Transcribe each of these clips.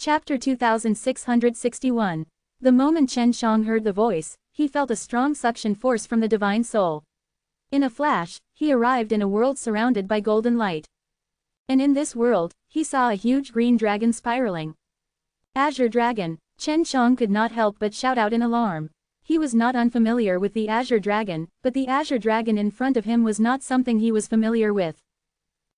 Chapter 2661. The moment Chen Shang heard the voice, he felt a strong suction force from the divine soul. In a flash, he arrived in a world surrounded by golden light. And in this world, he saw a huge green dragon spiraling. Azure Dragon. Chen Shang could not help but shout out in alarm. He was not unfamiliar with the Azure Dragon, but the Azure Dragon in front of him was not something he was familiar with.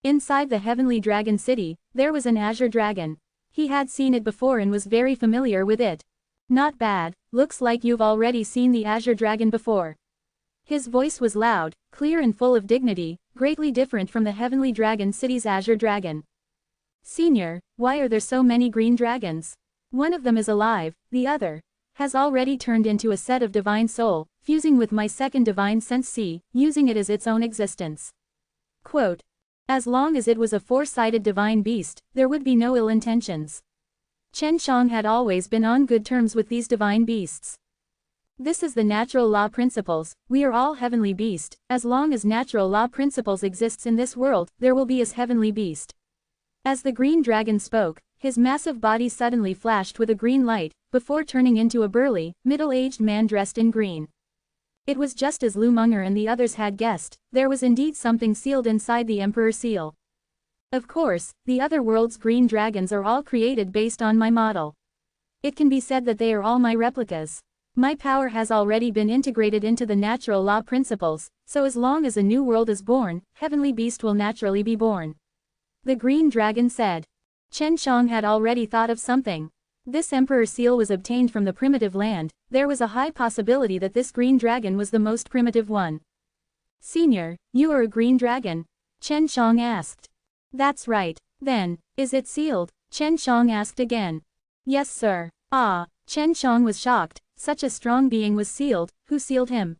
Inside the Heavenly Dragon City, there was an Azure Dragon. He had seen it before and was very familiar with it. Not bad, looks like you've already seen the Azure Dragon before. His voice was loud, clear and full of dignity, greatly different from the Heavenly Dragon City's Azure Dragon. Senior, why are there so many green dragons? One of them is alive, the other has already turned into a set of divine soul, fusing with my second divine sense C, using it as its own existence. Quote. As long as it was a four-sided divine beast, there would be no ill intentions. Chen Shang had always been on good terms with these divine beasts. This is the natural law principles, we are all heavenly beast, as long as natural law principles exists in this world, there will be as heavenly beast. As the green dragon spoke, his massive body suddenly flashed with a green light, before turning into a burly, middle-aged man dressed in green. It was just as Lu Munger and the others had guessed, there was indeed something sealed inside the Emperor Seal. Of course, the other world's green dragons are all created based on my model. It can be said that they are all my replicas. My power has already been integrated into the natural law principles, so as long as a new world is born, heavenly beast will naturally be born. The green dragon said. Chen Shang had already thought of something. This Emperor Seal was obtained from the primitive land, there was a high possibility that this green dragon was the most primitive one. Senior, you are a green dragon? Chen Shang asked. That's right. Then, is it sealed? Chen Shang asked again. Yes sir. Ah, Chen Shang was shocked, such a strong being was sealed, who sealed him?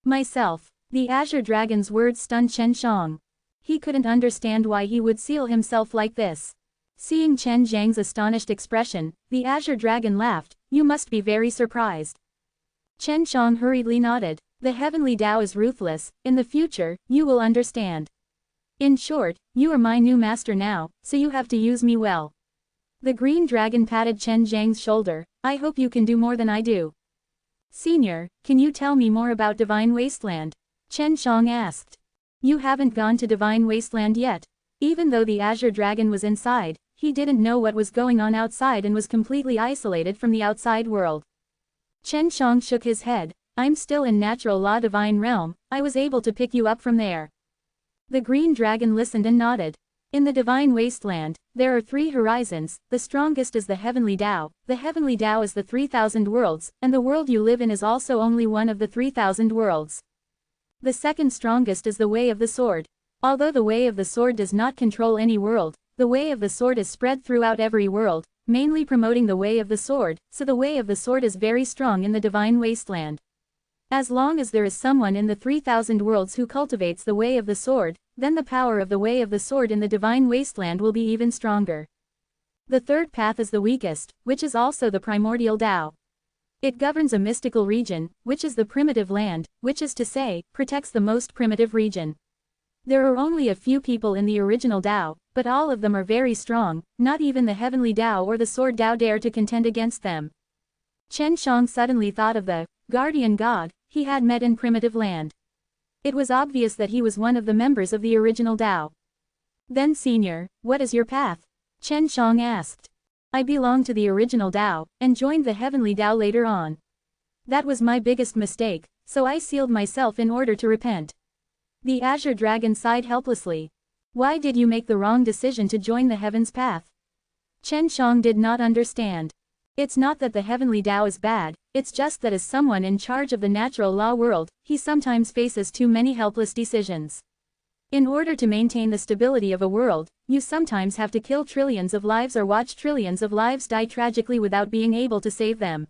Myself. The Azure Dragon's words stunned Chen Shang. He couldn't understand why he would seal himself like this. Seeing Chen Zhang's astonished expression, the Azure Dragon laughed, you must be very surprised. Chen Shang hurriedly nodded. The heavenly Tao is ruthless, in the future, you will understand. In short, you are my new master now, so you have to use me well. The green dragon patted Chen Zhang's shoulder, I hope you can do more than I do. Senior, can you tell me more about Divine Wasteland? Chen Shang asked. You haven't gone to Divine Wasteland yet. Even though the Azure Dragon was inside, he didn't know what was going on outside and was completely isolated from the outside world. Chen Shang shook his head, I'm still in natural law divine realm, I was able to pick you up from there. The green dragon listened and nodded. In the Divine Wasteland, there are 3 horizons, the strongest is the Heavenly Tao, the Heavenly Tao is the 3,000 worlds, and the world you live in is also only one of the 3,000 worlds. The second strongest is the Way of the Sword. Although the Way of the Sword does not control any world, the Way of the Sword is spread throughout every world, mainly promoting the Way of the Sword, so the Way of the Sword is very strong in the Divine Wasteland. As long as there is someone in the 3,000 worlds who cultivates the Way of the Sword, then the power of the Way of the Sword in the Divine Wasteland will be even stronger. The third path is the weakest, which is also the primordial Tao. It governs a mystical region, which is the primitive land, which is to say, protects the most primitive region. There are only a few people in the original Tao, but all of them are very strong, not even the Heavenly Tao or the Sword Tao dare to contend against them. Chen Shang suddenly thought of the guardian god he had met in primitive land. It was obvious that he was one of the members of the original Tao. Then senior, what is your path? Chen Shang asked. I belong to the original Tao, and joined the Heavenly Tao later on. That was my biggest mistake, so I sealed myself in order to repent. The Azure Dragon sighed helplessly. Why did you make the wrong decision to join the Heaven's path? Chen Shang did not understand. It's not that the Heavenly Tao is bad, it's just that as someone in charge of the natural law world, he sometimes faces too many helpless decisions. In order to maintain the stability of a world, you sometimes have to kill trillions of lives or watch trillions of lives die tragically without being able to save them.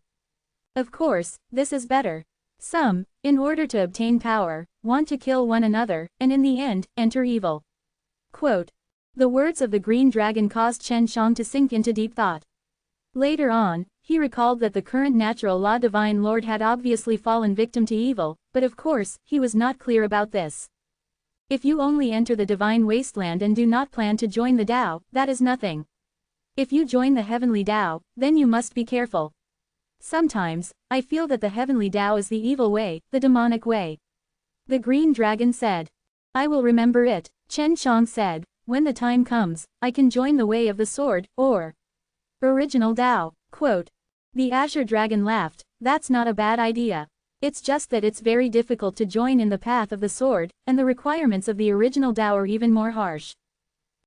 Of course, this is better. Some, in order to obtain power, want to kill one another, and in the end, enter evil. Quote. The words of the green dragon caused Chen Shang to sink into deep thought. Later on, he recalled that the current natural law divine lord had obviously fallen victim to evil, but of course, he was not clear about this. If you only enter the divine wasteland and do not plan to join the Tao, that is nothing. If you join the heavenly Tao, then you must be careful. Sometimes, I feel that the heavenly Tao is the evil way, the demonic way. The green dragon said. I will remember it, Chen Shang said. When the time comes, I can join the way of the sword, or original Tao. Quote. The azure dragon laughed. That's not a bad idea. It's just that it's very difficult to join in the path of the sword, and the requirements of the original Tao are even more harsh.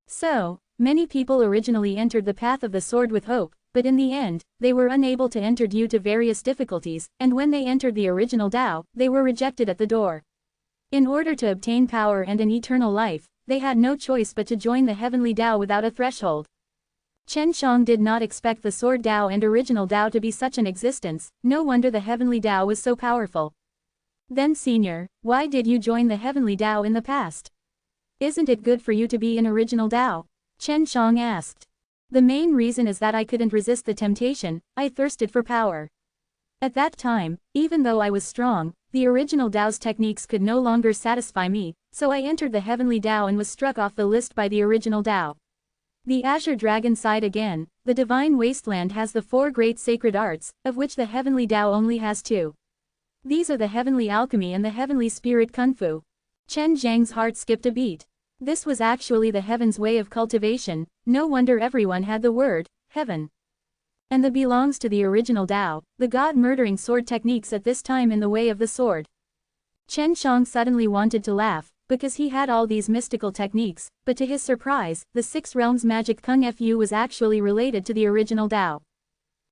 So, many people originally entered the path of the sword with hope, but in the end, they were unable to enter due to various difficulties, and when they entered the original Tao, they were rejected at the door. In order to obtain power and an eternal life, they had no choice but to join the heavenly Tao without a threshold. Chen Shang did not expect the sword Tao and original Tao to be such an existence, no wonder the heavenly Tao was so powerful. Then senior, why did you join the heavenly Tao in the past? Isn't it good for you to be an original Tao? Chen Shang asked. The main reason is that I couldn't resist the temptation, I thirsted for power. At that time, even though I was strong, the original Tao's techniques could no longer satisfy me, so I entered the heavenly Tao and was struck off the list by the original Tao. The azure dragon sighed again. The divine wasteland has the 4 great sacred arts, of which the heavenly Tao only has 2. These are the heavenly alchemy and the heavenly spirit kung fu. Chen Zhang's heart skipped a beat. This was actually the heaven's way of cultivation, no wonder everyone had the word, heaven. And that belongs to the original Tao, the god-murdering sword techniques at this time in the way of the sword. Chen Shang suddenly wanted to laugh, because he had all these mystical techniques, but to his surprise, the 6 realms magic kung fu was actually related to the original Tao.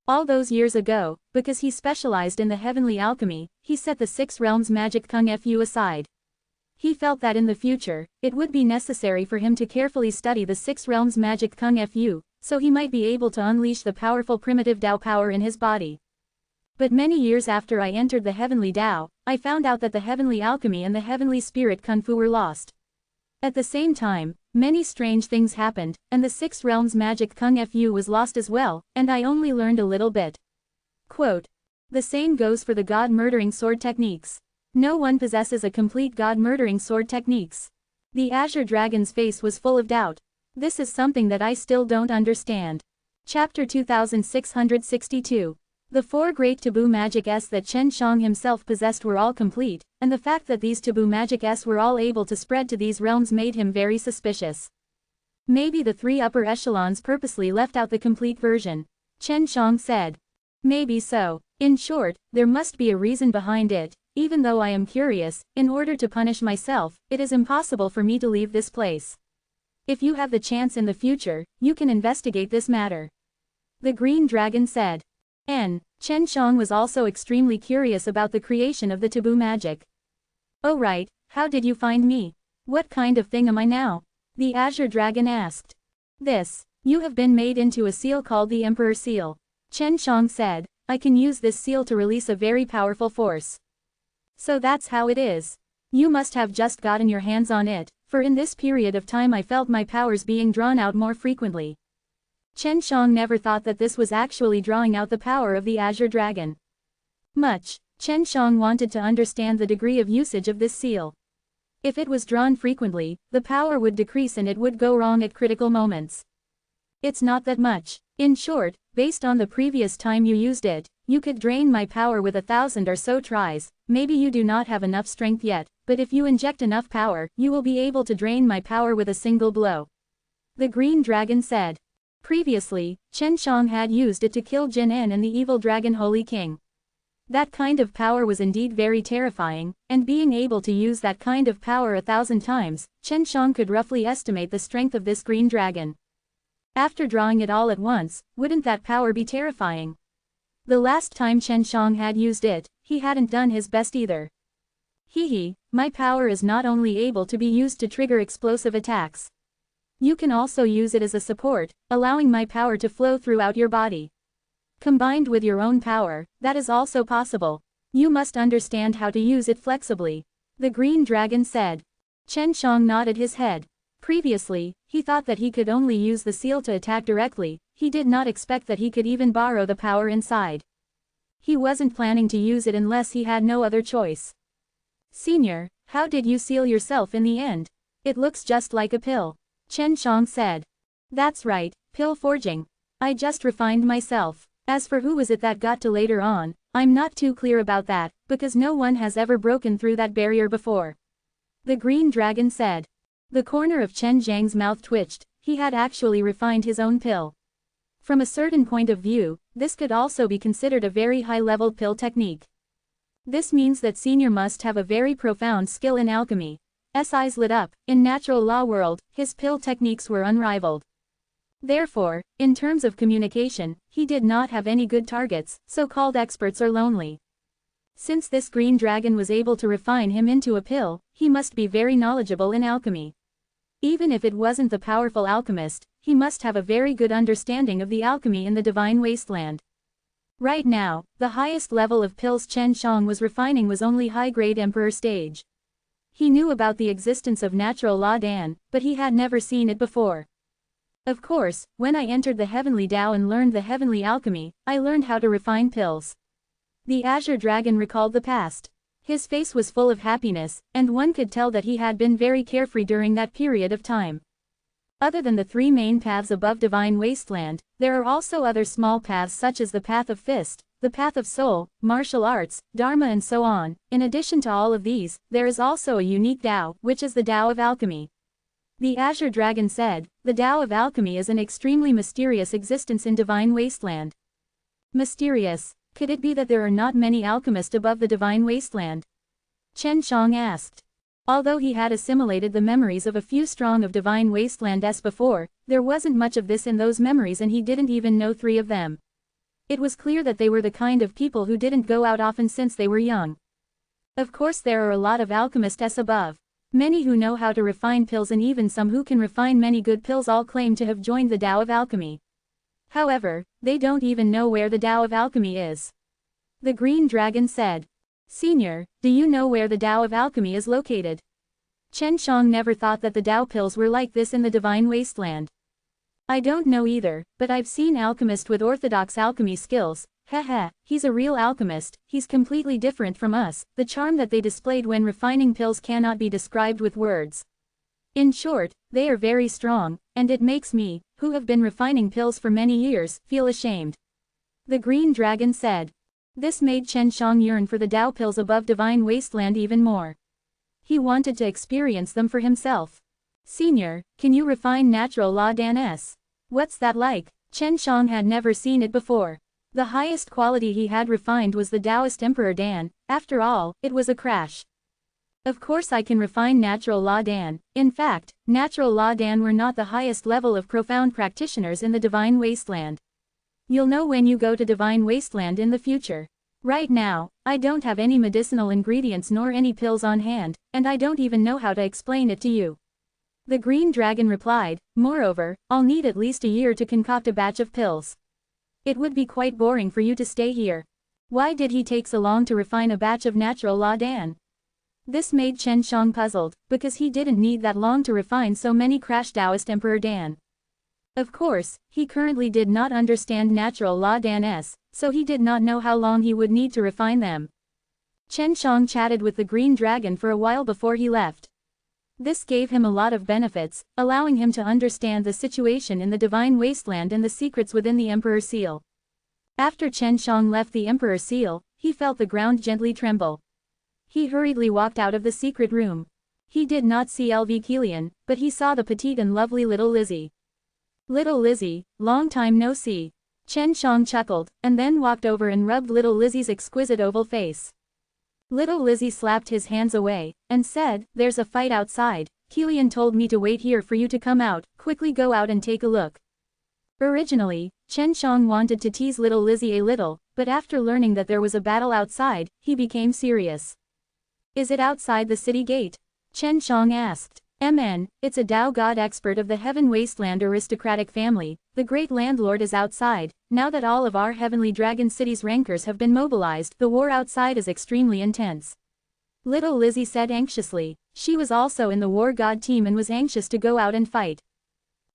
All those years ago, because he specialized in the heavenly alchemy, he set the 6 realms magic kung fu aside. He felt that in the future, it would be necessary for him to carefully study the 6 realms magic kung fu, so he might be able to unleash the powerful primitive Tao power in his body. But many years after I entered the heavenly Tao, I found out that the heavenly alchemy and the heavenly spirit kung fu were lost. At the same time, many strange things happened, and the 6 realms magic kung fu was lost as well, and I only learned a little bit. Quote. The same goes for the god-murdering sword techniques. No one possesses a complete god-murdering sword techniques. The azure dragon's face was full of doubt. This is something that I still don't understand. Chapter 2662. The 4 great taboo magic S that Chen Shang himself possessed were all complete, and the fact that these taboo magic S were all able to spread to these realms made him very suspicious. Maybe the 3 upper echelons purposely left out the complete version. Chen Shang said. Maybe so. In short, there must be a reason behind it. Even though I am curious, in order to punish myself, it is impossible for me to leave this place. If you have the chance in the future, you can investigate this matter. The green dragon said. Chen Shang was also extremely curious about the creation of the taboo magic. Oh right, how did you find me? What kind of thing am I now? The azure dragon asked. This. You have been made into a seal called the Emperor Seal. Chen Shang said. I can use this seal to release a very powerful force. So that's how it is. You must have just gotten your hands on it, for in this period of time I felt my powers being drawn out more frequently. Chen Shang never thought that this was actually drawing out the power of the azure dragon. Chen Shang wanted to understand the degree of usage of this seal. If it was drawn frequently, the power would decrease and it would go wrong at critical moments. It's not that much. In short, based on the previous time you used it, you could drain my power with 1,000 or so tries. Maybe you do not have enough strength yet, but if you inject enough power, you will be able to drain my power with a single blow. The green dragon said. Previously, Chen Shang had used it to kill Jin En and the evil dragon Holy King. That kind of power was indeed very terrifying, and being able to use that kind of power 1,000 times, Chen Shang could roughly estimate the strength of this green dragon. After drawing it all at once, wouldn't that power be terrifying? The last time Chen Shang had used it, he hadn't done his best either. My power is not only able to be used to trigger explosive attacks. You can also use it as a support, allowing my power to flow throughout your body. Combined with your own power, that is also possible. You must understand how to use it flexibly. The green dragon said. Chen Shang nodded his head. Previously, he thought that he could only use the seal to attack directly. He did not expect that he could even borrow the power inside. He wasn't planning to use it unless he had no other choice. Senior, how did you seal yourself in the end? It looks just like a pill. Chen Shang said. That's right, pill forging. I just refined myself. As for who was it that got to later on, I'm not too clear about that, because no one has ever broken through that barrier before. The green dragon said. The corner of Chen Zhang's mouth twitched. He had actually refined his own pill. From a certain point of view, this could also be considered a very high-level pill technique. This means that Senior must have a very profound skill in alchemy. S eyes lit up. In natural law world, his pill techniques were unrivaled. Therefore, in terms of communication, he did not have any good targets, so-called experts are lonely. Since this green dragon was able to refine him into a pill, he must be very knowledgeable in alchemy. Even if it wasn't the powerful alchemist, he must have a very good understanding of the alchemy in the divine wasteland. Right now, the highest level of pills Chen Shang was refining was only high-grade emperor stage. He knew about the existence of natural law Dan, but he had never seen it before. Of course, when I entered the heavenly Tao and learned the heavenly alchemy, I learned how to refine pills. The Azure Dragon recalled the past. His face was full of happiness, and one could tell that he had been very carefree during that period of time. Other than the three main paths above Divine Wasteland, there are also other small paths such as the Path of Fist, the Path of Soul, Martial Arts, Dharma and so on. In addition to all of these, there is also a unique Tao, which is the Tao of Alchemy. The Azure Dragon said, the Tao of Alchemy is an extremely mysterious existence in Divine Wasteland. Mysterious? Could it be that there are not many alchemists above the Divine Wasteland? Chen Shang asked. Although he had assimilated the memories of a few strong of Divine Wasteland before, there wasn't much of this in those memories and he didn't even know 3 of them. It was clear that they were the kind of people who didn't go out often since they were young. Of course there are a lot of alchemists above. Many who know how to refine pills and even some who can refine many good pills all claim to have joined the Tao of Alchemy. However, they don't even know where the Tao of Alchemy is. The green dragon said. Senior, do you know where the Tao of Alchemy is located? Chen Shang never thought that the Tao pills were like this in the Divine Wasteland. I don't know either, but I've seen alchemists with orthodox alchemy skills. Heh, he's a real alchemist, he's completely different from us. The charm that they displayed when refining pills cannot be described with words. In short, they are very strong, and it makes me, who have been refining pills for many years, feel ashamed. The green dragon said. This made Chen Shang yearn for the Tao pills above Divine Wasteland even more. He wanted to experience them for himself. Senior, can you refine natural law Dan S? What's that like? Chen Shang had never seen it before. The highest quality he had refined was the Taoist Emperor Dan. After all, it was a crash. Of course I can refine natural law Dan. In fact, natural law Dan were not the highest level of profound practitioners in the Divine Wasteland. You'll know when you go to Divine Wasteland in the future. Right now, I don't have any medicinal ingredients nor any pills on hand, and I don't even know how to explain it to you. The green dragon replied, moreover, I'll need at least a year to concoct a batch of pills. It would be quite boring for you to stay here. Why did he take so long to refine a batch of natural law Dan? This made Chen Shang puzzled, because he didn't need that long to refine so many crash Taoist Emperor Dan. Of course, he currently did not understand natural law Dan S, so he did not know how long he would need to refine them. Chen Shang chatted with the green dragon for a while before he left. This gave him a lot of benefits, allowing him to understand the situation in the Divine Wasteland and the secrets within the Emperor's seal. After Chen Shang left the Emperor's seal, he felt the ground gently tremble. He hurriedly walked out of the secret room. He did not see LV Kilian, but he saw the petite and lovely little Lizzie. Little Lizzie, long time no see. Chen Shang chuckled, and then walked over and rubbed little Lizzie's exquisite oval face. Little Lizzie slapped his hands away, and said, there's a fight outside. Kilian told me to wait here for you to come out, quickly go out and take a look. Originally, Chen Shang wanted to tease little Lizzie a little, but after learning that there was a battle outside, he became serious. Is it outside the city gate? Chen Shang asked. It's a Tao god expert of the Heaven Wasteland aristocratic family. The great landlord is outside. Now that all of our Heavenly Dragon City's rankers have been mobilized, the war outside is extremely intense. Little Lizzie said anxiously. She was also in the war god team and was anxious to go out and fight.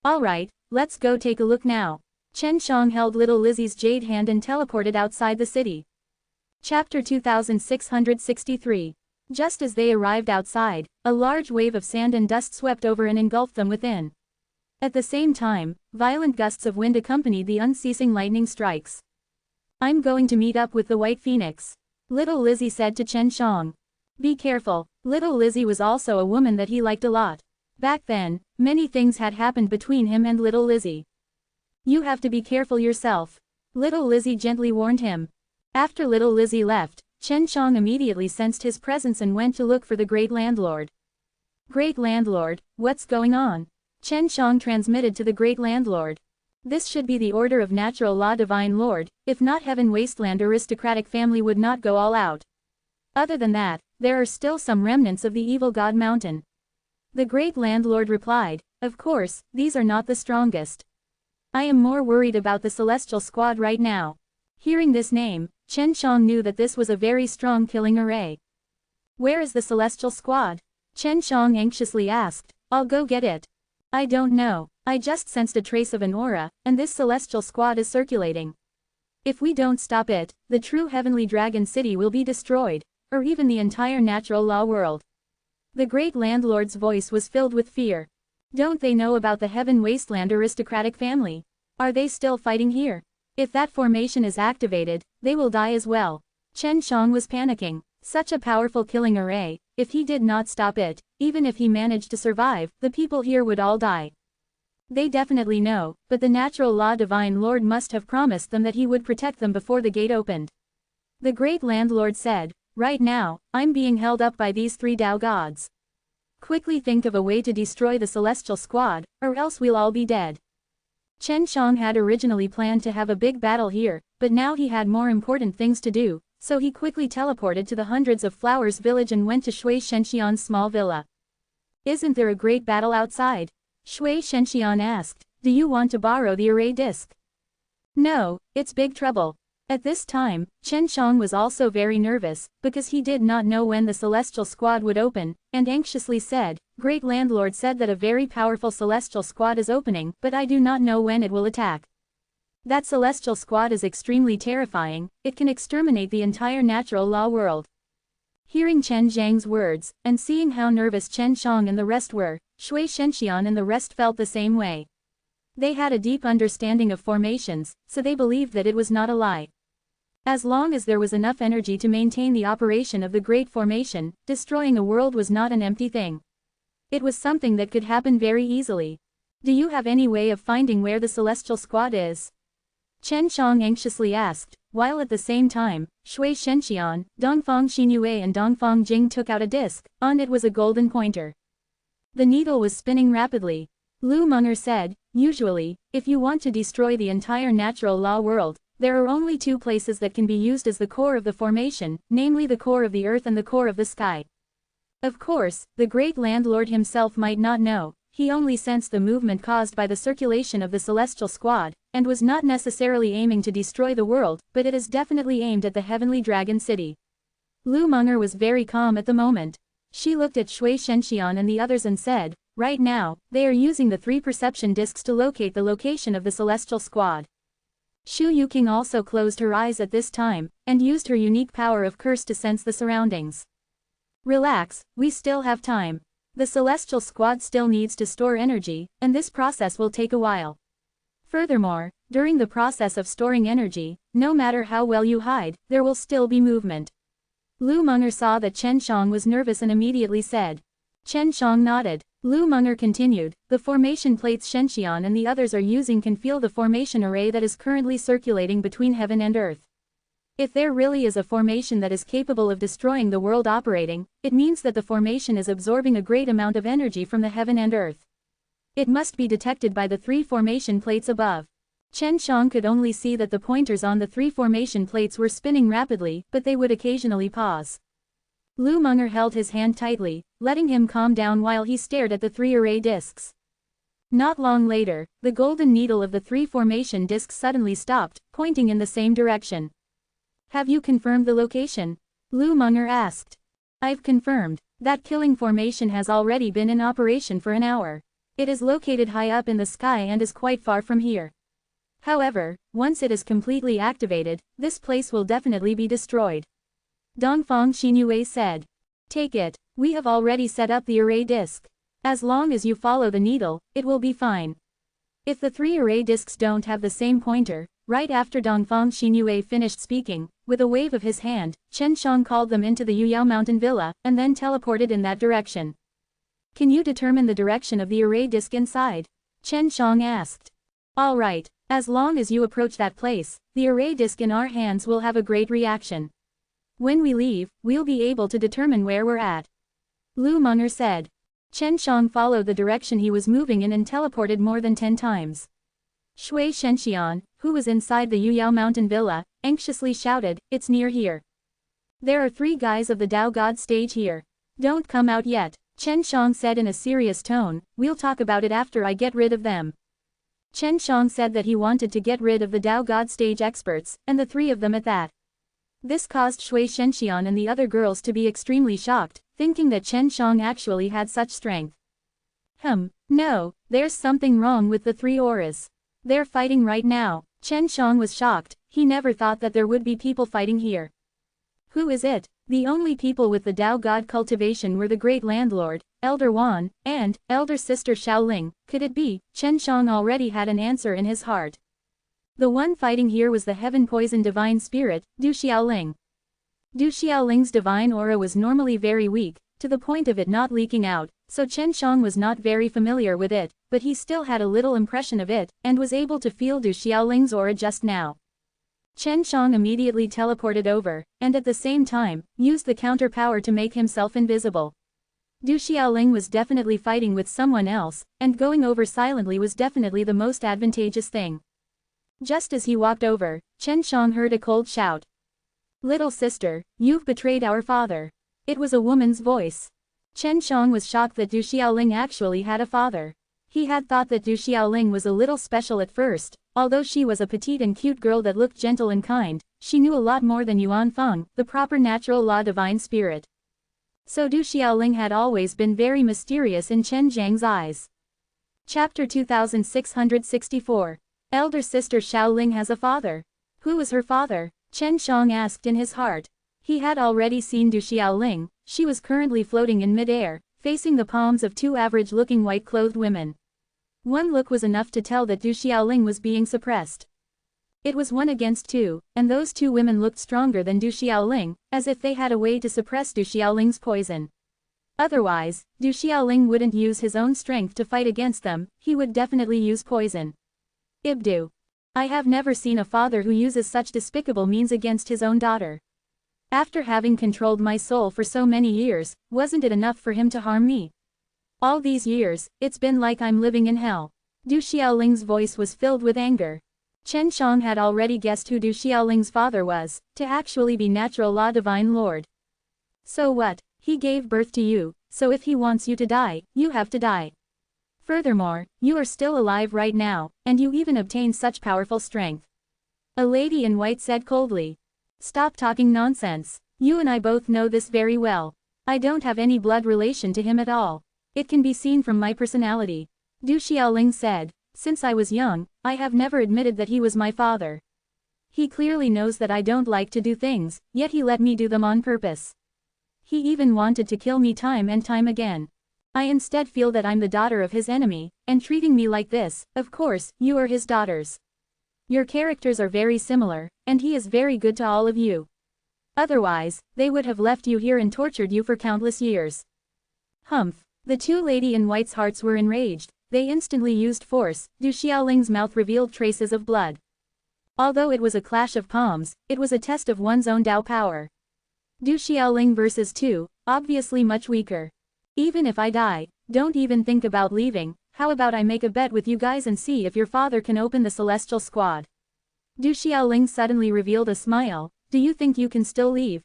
Alright, let's go take a look now. Chen Shang held little Lizzie's jade hand and teleported outside the city. Chapter 2663. Just as they arrived outside, a large wave of sand and dust swept over and engulfed them within. At the same time, violent gusts of wind accompanied the unceasing lightning strikes. I'm going to meet up with the White Phoenix, little Lizzie said to Chen Shang. Be careful, little Lizzie was also a woman that he liked a lot. Back then, many things had happened between him and little Lizzie. You have to be careful yourself, little Lizzie gently warned him. After little Lizzie left, Chen Shang immediately sensed his presence and went to look for the great landlord. Great landlord, what's going on? Chen Shang transmitted to the great landlord. This should be the order of natural law, divine lord, if not heaven wasteland aristocratic family would not go all out. Other than that, there are still some remnants of the evil god mountain. The great landlord replied, of course, these are not the strongest. I am more worried about the celestial squad right now. Hearing this name, Chen Shang knew that this was a very strong killing array. Where is the celestial squad? Chen Shang anxiously asked. I'll go get it. I don't know, I just sensed a trace of an aura, and this celestial squad is circulating. If we don't stop it, the true heavenly dragon city will be destroyed, or even the entire natural law world. The great landlord's voice was filled with fear. Don't they know about the heaven wasteland aristocratic family? Are they still fighting here? If that formation is activated, they will die as well. Chen Shang was panicking. Such a powerful killing array, if he did not stop it, even if he managed to survive, the people here would all die. They definitely know, but the natural law divine lord must have promised them that he would protect them before the gate opened. The great landlord said, right now, I'm being held up by these 3 Tao gods. Quickly think of a way to destroy the celestial squad, or else we'll all be dead. Chen Shang had originally planned to have a big battle here, but now he had more important things to do, so he quickly teleported to the Hundreds of Flowers village and went to Shui Shenxian's small villa. Isn't there a great battle outside? Shui Shenxian asked, do you want to borrow the array disc? No, it's big trouble. At this time, Chen Shang was also very nervous, because he did not know when the celestial squad would open, and anxiously said, Great Landlord said that a very powerful celestial squad is opening, but I do not know when it will attack. That celestial squad is extremely terrifying, it can exterminate the entire natural law world. Hearing Chen Zhang's words, and seeing how nervous Chen Shang and the rest were, Shui Shenxian and the rest felt the same way. They had a deep understanding of formations, so they believed that it was not a lie. As long as there was enough energy to maintain the operation of the Great Formation, destroying a world was not an empty thing. It was something that could happen very easily. Do you have any way of finding where the celestial squad is? Chen Shang anxiously asked, while at the same time, Shui Shenxian, Dongfang Xinyue and Dongfang Jing took out a disc, on it was a golden pointer. The needle was spinning rapidly. Lu Munger said, usually, if you want to destroy the entire natural law world, there are only 2 places that can be used as the core of the formation, namely the core of the earth and the core of the sky. Of course, the great landlord himself might not know, he only sensed the movement caused by the circulation of the celestial squad, and was not necessarily aiming to destroy the world, but it is definitely aimed at the heavenly dragon city. Lu Munger was very calm at the moment. She looked at Shui Shenxian and the others and said, right now, they are using the 3 perception discs to locate the location of the celestial squad. Shu Yuking also closed her eyes at this time, and used her unique power of curse to sense the surroundings. Relax, we still have time. The celestial squad still needs to store energy, and this process will take a while. Furthermore, during the process of storing energy, no matter how well you hide, there will still be movement. Lu Munger saw that Chen Shang was nervous and immediately said. Chen Shang nodded. Lu Munger continued, the formation plates Shenxian and the others are using can feel the formation array that is currently circulating between heaven and earth. If there really is a formation that is capable of destroying the world operating, it means that the formation is absorbing a great amount of energy from the heaven and earth. It must be detected by the 3 formation plates above. Chen Shang could only see that the pointers on the 3 formation plates were spinning rapidly, but they would occasionally pause. Lu Munger held his hand tightly, letting him calm down while he stared at the 3 array discs. Not long later, the golden needle of the 3 formation discs suddenly stopped, pointing in the same direction. Have you confirmed the location? Lu Munger asked. I've confirmed. That killing formation has already been in operation for an hour. It is located high up in the sky and is quite far from here. However, once it is completely activated, this place will definitely be destroyed. Dongfang Xinyue said. Take it, we have already set up the array disc. As long as you follow the needle, it will be fine. If the 3 array discs don't have the same pointer, right after Dongfang Xinyue finished speaking, with a wave of his hand, Chen Shang called them into the Yuyao Mountain Villa, and then teleported in that direction. Can you determine the direction of the array disc inside? Chen Shang asked. All right, as long as you approach that place, the array disc in our hands will have a great reaction. When we leave, we'll be able to determine where we're at. Lu Meng'er said. Chen Shang followed the direction he was moving in and teleported more than 10 times. Shui Shenxian, who was inside the Yuyao Mountain Villa, anxiously shouted, "It's near here. There are 3 guys of the Tao God stage here. Don't come out yet," Chen Shang said in a serious tone, "we'll talk about it after I get rid of them." Chen Shang said that he wanted to get rid of the Tao God stage experts, and the 3 of them at that. This caused Shui Shenxian and the other girls to be extremely shocked, thinking that Chen Shang actually had such strength. No, there's something wrong with the 3 auras. They're fighting right now. Chen Shang was shocked, he never thought that there would be people fighting here. Who is it? The only people with the Tao God cultivation were the Great Landlord, Elder Wan, and Elder Sister Xiaoling. Could it be? Chen Shang already had an answer in his heart. The one fighting here was the Heaven Poison Divine Spirit, Du Xiaoling. Du Xiaoling's divine aura was normally very weak, to the point of it not leaking out, so Chen Shang was not very familiar with it, but he still had a little impression of it, and was able to feel Du Xiaoling's aura just now. Chen Shang immediately teleported over, and at the same time, used the counter power to make himself invisible. Du Xiaoling was definitely fighting with someone else, and going over silently was definitely the most advantageous thing. Just as he walked over, Chen Shang heard a cold shout. "Little sister, you've betrayed our father." It was a woman's voice. Chen Shang was shocked that Du Xiaoling actually had a father. He had thought that Du Xiaoling was a little special at first, although she was a petite and cute girl that looked gentle and kind, she knew a lot more than Yuan Feng, the proper natural law divine spirit. So Du Xiaoling had always been very mysterious in Chen Zhang's eyes. Chapter 2664. Elder sister Xiaoling has a father. Who is her father? Chen Shang asked in his heart. He had already seen Du Xiaoling, she was currently floating in mid-air, facing the palms of 2 average-looking white-clothed women. One look was enough to tell that Du Xiaoling was being suppressed. It was 1 against 2, and those 2 women looked stronger than Du Xiaoling, as if they had a way to suppress Du Xiaoling's poison. Otherwise, Du Xiaoling wouldn't use his own strength to fight against them, he would definitely use poison. Ibdu. I have never seen a father who uses such despicable means against his own daughter. After having controlled my soul for so many years, wasn't it enough for him to harm me? All these years, it's been like I'm living in hell. Du Xiaoling's voice was filled with anger. Chen Shang had already guessed who Du Xiaoling's father was, to actually be Natural Law Divine Lord. So what? He gave birth to you, so if he wants you to die, you have to die. Furthermore, you are still alive right now, and you even obtained such powerful strength. A lady in white said coldly. Stop talking nonsense. You and I both know this very well. I don't have any blood relation to him at all. It can be seen from my personality. Du Xiaoling said, since I was young, I have never admitted that he was my father. He clearly knows that I don't like to do things, yet he let me do them on purpose. He even wanted to kill me time and time again. I instead feel that I'm the daughter of his enemy, and treating me like this, of course, you are his daughters. Your characters are very similar, and he is very good to all of you. Otherwise, they would have left you here and tortured you for countless years. Humph. The 2 lady in white's hearts were enraged, they instantly used force, Du Xiaoling's mouth revealed traces of blood. Although it was a clash of palms, it was a test of one's own Tao power. Du Xiaoling versus 2, obviously much weaker. Even if I die, don't even think about leaving, how about I make a bet with you guys and see if your father can open the Celestial Squad. Du Xiaoling suddenly revealed a smile, do you think you can still leave?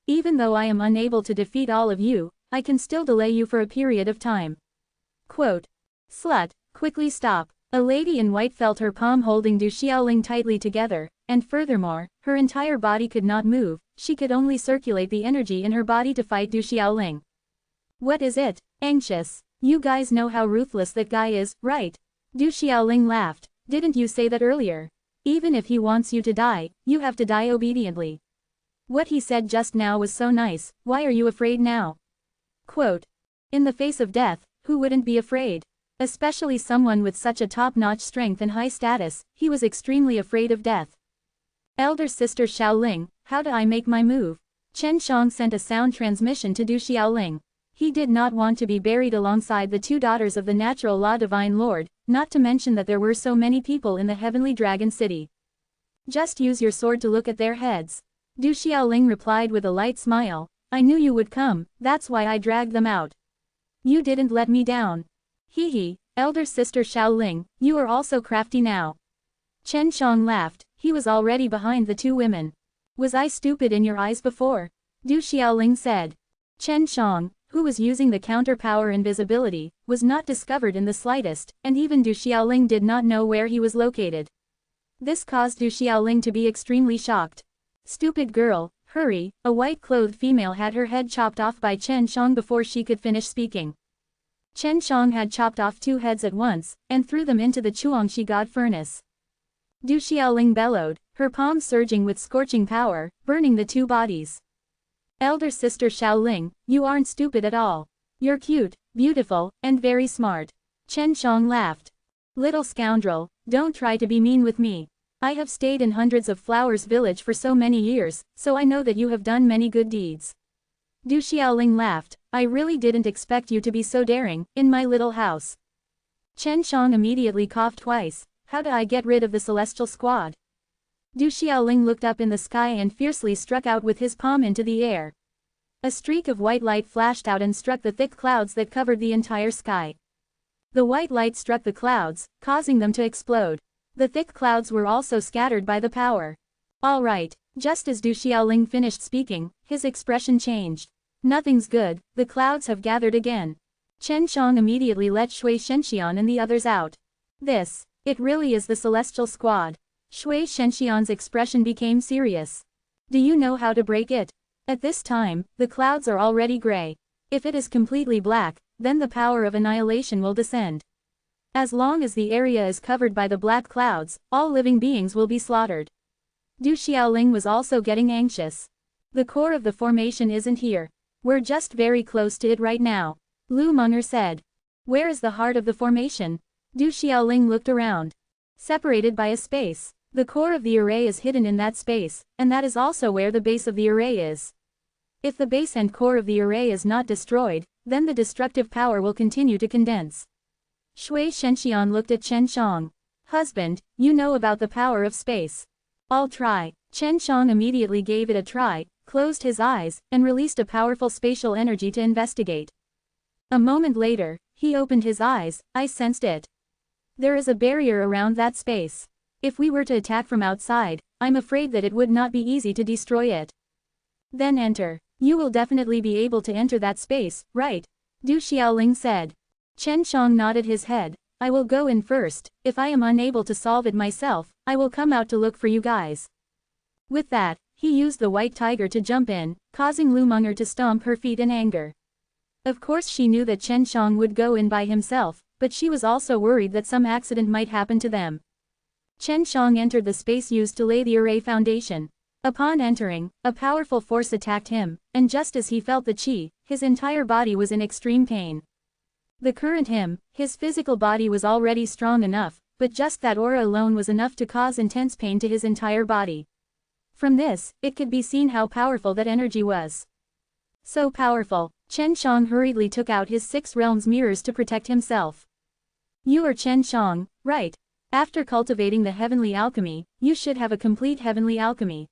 Even though I am unable to defeat all of you, I can still delay you for a period of time. Quote. Slut, quickly stop. A lady in white felt her palm holding Du Xiaoling tightly together, and furthermore, her entire body could not move, she could only circulate the energy in her body to fight Du Xiaoling. What is it? Anxious. You guys know how ruthless that guy is, right? Du Xiaoling laughed. Didn't you say that earlier? Even if he wants you to die, you have to die obediently. What he said just now was so nice, why are you afraid now? Quote. In the face of death, who wouldn't be afraid? Especially someone with such a top-notch strength and high status, he was extremely afraid of death. Elder Sister Xiaoling, how do I make my move? Chen Shang sent a sound transmission to Du Xiaoling. He did not want to be buried alongside the two daughters of the Natural Law Divine Lord, not to mention that there were so many people in the Heavenly Dragon City. Just use your sword to look at their heads. Du Xiaoling replied with a light smile. I knew you would come, that's why I dragged them out. You didn't let me down. Hee hee, Elder Sister Xiaoling, you are also crafty now. Chen Shang laughed, he was already behind the two women. Was I stupid in your eyes before? Du Xiaoling said. Chen Shang, who was using the counter-power invisibility, was not discovered in the slightest, and even Du Xiaoling did not know where he was located. This caused Du Xiaoling to be extremely shocked. Stupid girl, hurry, a white-clothed female had her head chopped off by Chen Shang before she could finish speaking. Chen Shang had chopped off two heads at once, and threw them into the Chuangshi God furnace. Du Xiaoling bellowed, her palms surging with scorching power, burning the two bodies. Elder Sister Xiaoling, you aren't stupid at all. You're cute, beautiful, and very smart. Chen Shang laughed. Little scoundrel, don't try to be mean with me. I have stayed in Hundreds of Flowers village for so many years, so I know that you have done many good deeds. Du Xiaoling laughed, I really didn't expect you to be so daring, in my little house. Chen Shang immediately coughed twice, how do I get rid of the celestial squad? Du Xiaoling looked up in the sky and fiercely struck out with his palm into the air. A streak of white light flashed out and struck the thick clouds that covered the entire sky. The white light struck the clouds, causing them to explode. The thick clouds were also scattered by the power. All right, just as Du Xiaoling finished speaking, his expression changed. Nothing's good, the clouds have gathered again. Chen Shang immediately let Shui Shenxian and the others out. It really is the celestial squad. Shui Shenxian's expression became serious. Do you know how to break it? At this time, the clouds are already gray. If it is completely black, then the power of annihilation will descend. As long as the area is covered by the black clouds, all living beings will be slaughtered. Du Xiaoling was also getting anxious. The core of the formation isn't here. We're just very close to it right now. Lu Meng'er said. Where is the heart of the formation? Du Xiaoling looked around. Separated by a space. The core of the array is hidden in that space, and that is also where the base of the array is. If the base and core of the array is not destroyed, then the destructive power will continue to condense. Shui Shenxian looked at Chen Shang. Husband, you know about the power of space. I'll try. Chen Shang immediately gave it a try, closed his eyes, and released a powerful spatial energy to investigate. A moment later, he opened his eyes, I sensed it. There is a barrier around that space. If we were to attack from outside, I'm afraid that it would not be easy to destroy it. Then enter. You will definitely be able to enter that space, right? Du Xiaoling said. Chen Shang nodded his head. I will go in first. If I am unable to solve it myself, I will come out to look for you guys. With that, he used the white tiger to jump in, causing Lu Meng'er to stomp her feet in anger. Of course she knew that Chen Shang would go in by himself, but she was also worried that some accident might happen to them. Chen Shang entered the space used to lay the array foundation. Upon entering, a powerful force attacked him, and just as he felt the qi, his entire body was in extreme pain. The current his physical body was already strong enough, but just that aura alone was enough to cause intense pain to his entire body. From this, it could be seen how powerful that energy was. So powerful, Chen Shang hurriedly took out his 6 realms mirrors to protect himself. You are Chen Shang, right? After cultivating the heavenly alchemy, you should have a complete heavenly alchemy.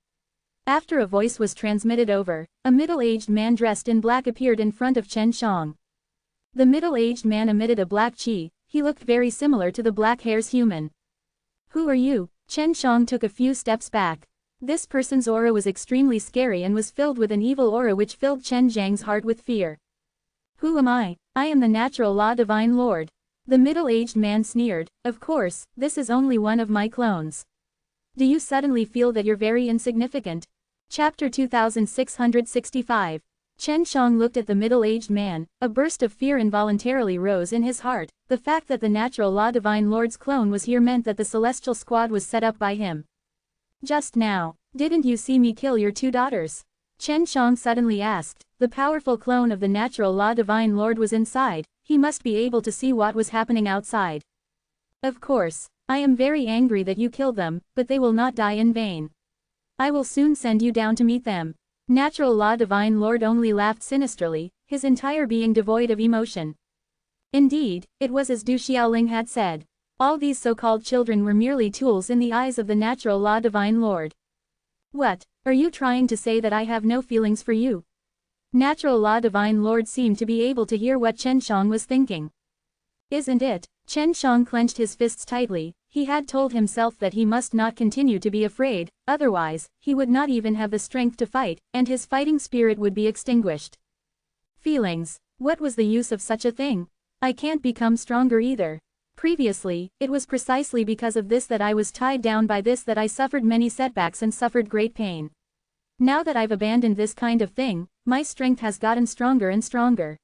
After a voice was transmitted over, a middle-aged man dressed in black appeared in front of Chen Shang. The middle-aged man emitted a black qi, he looked very similar to the black hair's human. Who are you? Chen Shang took a few steps back. This person's aura was extremely scary and was filled with an evil aura which filled Chen Zhang's heart with fear. Who am I? I am the Natural Law Divine Lord. The middle-aged man sneered, of course, this is only one of my clones. Do you suddenly feel that you're very insignificant? Chapter 2665. Chen Shang looked at the middle-aged man, a burst of fear involuntarily rose in his heart. The fact that the Natural Law Divine Lord's clone was here meant that the celestial squad was set up by him. Just now, didn't you see me kill your 2 daughters? Chen Shang suddenly asked. The powerful clone of the Natural Law Divine Lord was inside, he must be able to see what was happening outside. Of course, I am very angry that you killed them, but they will not die in vain. I will soon send you down to meet them. Natural Law Divine Lord only laughed sinisterly, his entire being devoid of emotion. Indeed, it was as Du Xiaoling had said. All these so-called children were merely tools in the eyes of the Natural Law Divine Lord. What, are you trying to say that I have no feelings for you? Natural Law Divine Lord seemed to be able to hear what Chen Shang was thinking. Isn't it? Chen Shang clenched his fists tightly. He had told himself that he must not continue to be afraid, otherwise, he would not even have the strength to fight, and his fighting spirit would be extinguished. Feelings. What was the use of such a thing? I can't become stronger either. Previously, it was precisely because of this that I was tied down by this that I suffered many setbacks and suffered great pain. Now that I've abandoned this kind of thing, my strength has gotten stronger and stronger.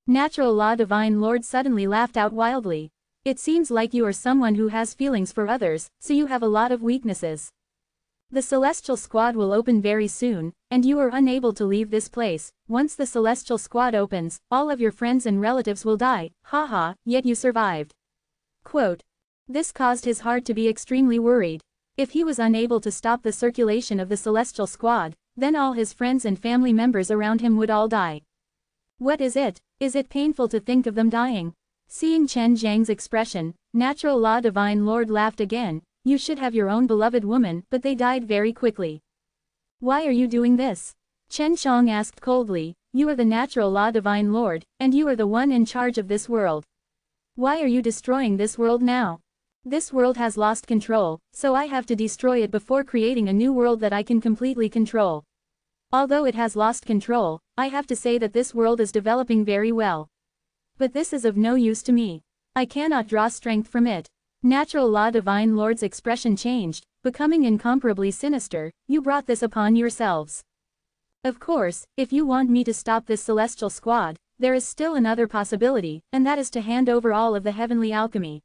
Natural Law Divine Lord suddenly laughed out wildly. It seems like you are someone who has feelings for others, so you have a lot of weaknesses. The Celestial Squad will open very soon, and you are unable to leave this place. Once the Celestial Squad opens, all of your friends and relatives will die, haha, yet you survived. Quote. This caused his heart to be extremely worried. If he was unable to stop the circulation of the Celestial Squad, then all his friends and family members around him would all die. What is it? Is it painful to think of them dying? Seeing Chen Zhang's expression, Natural Law Divine Lord laughed again. You should have your own beloved woman, but they died very quickly. Why are you doing this? Chen Shang asked coldly. You are the Natural Law Divine Lord, and you are the one in charge of this world. Why are you destroying this world now? This world has lost control, so I have to destroy it before creating a new world that I can completely control. Although it has lost control, I have to say that this world is developing very well. But this is of no use to me. I cannot draw strength from it. Natural Law Divine Lord's expression changed, becoming incomparably sinister. You brought this upon yourselves. Of course, if you want me to stop this Celestial Squad, there is still another possibility, and that is to hand over all of the Heavenly Alchemy.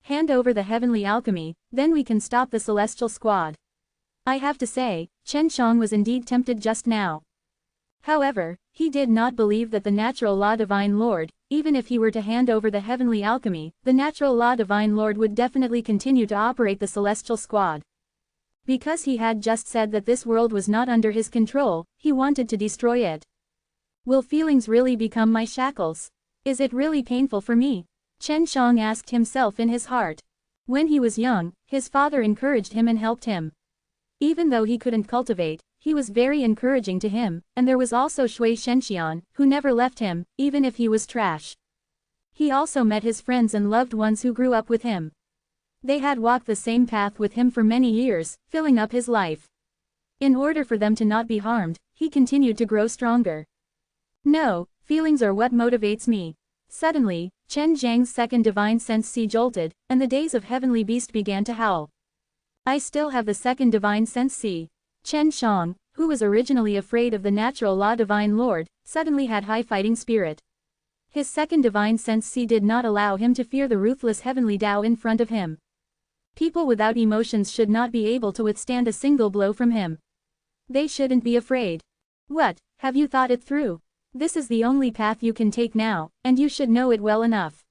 Hand over the Heavenly Alchemy, then we can stop the Celestial Squad. I have to say, Chen Shang was indeed tempted just now. However, he did not believe that the Natural Law Divine Lord, even if he were to hand over the Heavenly Alchemy, the Natural Law Divine Lord would definitely continue to operate the Celestial Squad. Because he had just said that this world was not under his control, he wanted to destroy it. Will feelings really become my shackles? Is it really painful for me? Chen Shang asked himself in his heart. When he was young, his father encouraged him and helped him. Even though he couldn't cultivate, he was very encouraging to him, and there was also Shui Shenxian, who never left him, even if he was trash. He also met his friends and loved ones who grew up with him. They had walked the same path with him for many years, filling up his life. In order for them to not be harmed, he continued to grow stronger. No, feelings are what motivates me. Suddenly, Chen Zhang's second divine sense C jolted, and the days of Heavenly Beast began to howl. I still have the second divine sense C. Chen Shang, who was originally afraid of the Natural Law Divine Lord, suddenly had high fighting spirit. His second divine sense C did not allow him to fear the ruthless Heavenly Tao in front of him. People without emotions should not be able to withstand a single blow from him. They shouldn't be afraid. What, have you thought it through? This is the only path you can take now, and you should know it well enough.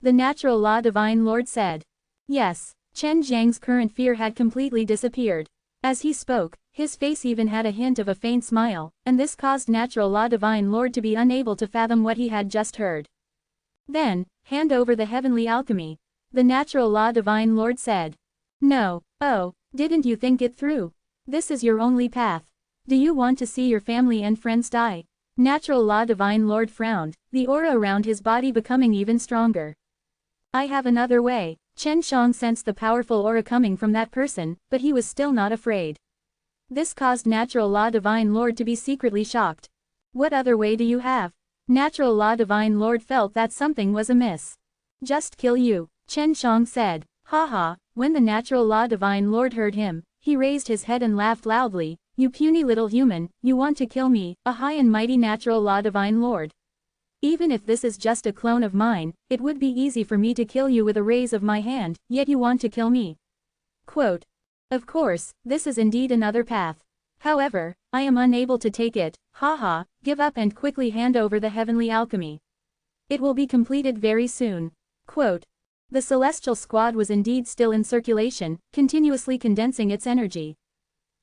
The Natural Law Divine Lord said. Yes, Chen Zhang's current fear had completely disappeared. As he spoke, his face even had a hint of a faint smile, and this caused Natural Law Divine Lord to be unable to fathom what he had just heard. Then, hand over the Heavenly Alchemy. The Natural Law Divine Lord said. No, oh, didn't you think it through? This is your only path. Do you want to see your family and friends die? Natural Law Divine Lord frowned, the aura around his body becoming even stronger. I have another way. Chen Shang sensed the powerful aura coming from that person, but he was still not afraid. This caused Natural Law Divine Lord to be secretly shocked. What other way do you have? Natural Law Divine Lord felt that something was amiss. Just kill you, Chen Shang said. Haha, when the Natural Law Divine Lord heard him, he raised his head and laughed loudly. You puny little human, you want to kill me, a high and mighty Natural Law Divine Lord. Even if this is just a clone of mine, it would be easy for me to kill you with a raise of my hand, yet you want to kill me. Quote. Of course, this is indeed another path. However, I am unable to take it, haha, give up and quickly hand over the Heavenly Alchemy. It will be completed very soon. Quote. The celestial squad was indeed still in circulation, continuously condensing its energy.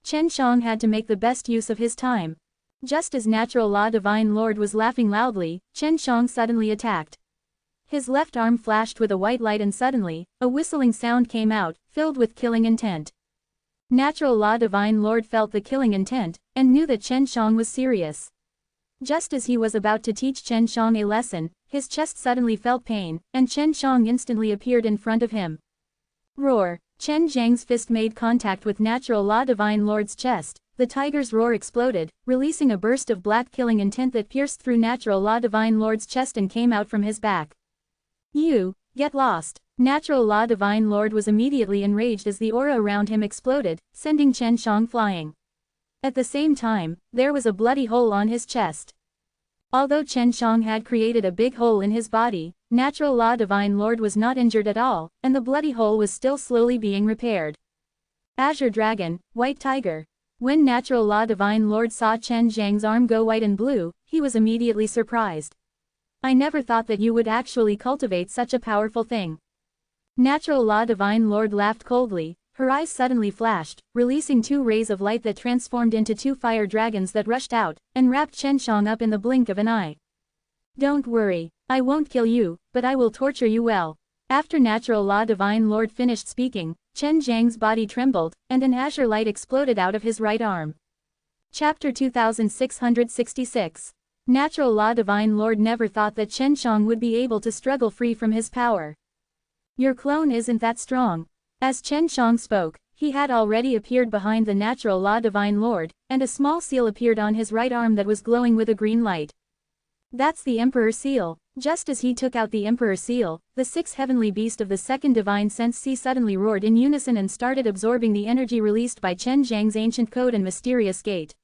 Chen Shang had to make the best use of his time. Just as Natural Law Divine Lord was laughing loudly, Chen Shang suddenly attacked. His left arm flashed with a white light and suddenly, a whistling sound came out, filled with killing intent. Natural Law Divine Lord felt the killing intent, and knew that Chen Shang was serious. Just as he was about to teach Chen Shang a lesson, his chest suddenly felt pain, and Chen Shang instantly appeared in front of him. Roar! Chen Zhang's fist made contact with Natural Law Divine Lord's chest. The tiger's roar exploded, releasing a burst of black killing intent that pierced through Natural Law Divine Lord's chest and came out from his back. You, get lost! Natural Law Divine Lord was immediately enraged as the aura around him exploded, sending Chen Shang flying. At the same time, there was a bloody hole on his chest. Although Chen Shang had created a big hole in his body, Natural Law Divine Lord was not injured at all, and the bloody hole was still slowly being repaired. Azure Dragon, White Tiger. When Natural Law Divine Lord saw Chen Zhang's arm go white and blue, he was immediately surprised. I never thought that you would actually cultivate such a powerful thing. Natural Law Divine Lord laughed coldly. Her eyes suddenly flashed, releasing 2 rays of light that transformed into 2 fire dragons that rushed out, and wrapped Chen Shang up in the blink of an eye. Don't worry, I won't kill you, but I will torture you well. After Natural Law Divine Lord finished speaking, Chen Zhang's body trembled, and an azure light exploded out of his right arm. Chapter 2666. Natural Law Divine Lord never thought that Chen Shang would be able to struggle free from his power. Your clone isn't that strong. As Chen Shang spoke, he had already appeared behind the Natural Law Divine Lord, and a small seal appeared on his right arm that was glowing with a green light. That's the Emperor Seal. Just as he took out the Emperor Seal, the 6 heavenly beasts of the second divine sense sea suddenly roared in unison and started absorbing the energy released by Chen Zhang's ancient code and mysterious gate.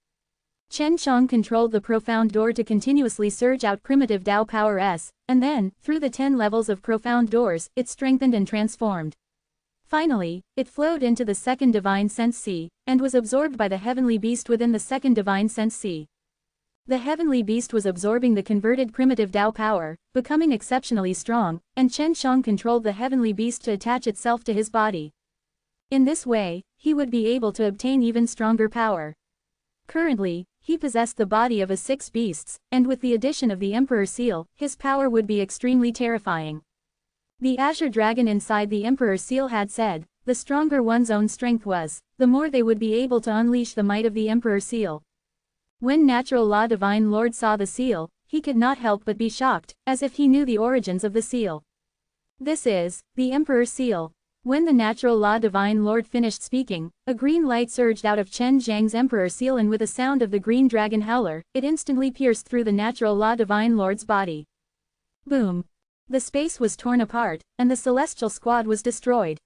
Chen Shang controlled the profound door to continuously surge out primitive Tao power S, and then, through the 10 levels of profound doors, it strengthened and transformed. Finally, it flowed into the second divine sense sea, and was absorbed by the heavenly beast within the second divine sense sea. The heavenly beast was absorbing the converted primitive Tao power, becoming exceptionally strong, and Chen Shang controlled the heavenly beast to attach itself to his body. In this way, he would be able to obtain even stronger power. Currently, he possessed the body of a 6 beasts, and with the addition of the Emperor Seal, his power would be extremely terrifying. The Azure Dragon inside the Emperor Seal had said, the stronger one's own strength was, the more they would be able to unleash the might of the Emperor Seal. When Natural Law Divine Lord saw the seal, he could not help but be shocked, as if he knew the origins of the seal. This is, the Emperor Seal. When the Natural Law Divine Lord finished speaking, a green light surged out of Chen Zhang's Emperor Seal, and with a sound of the green dragon howler, it instantly pierced through the Natural Law Divine Lord's body. Boom! The space was torn apart, and the celestial squad was destroyed.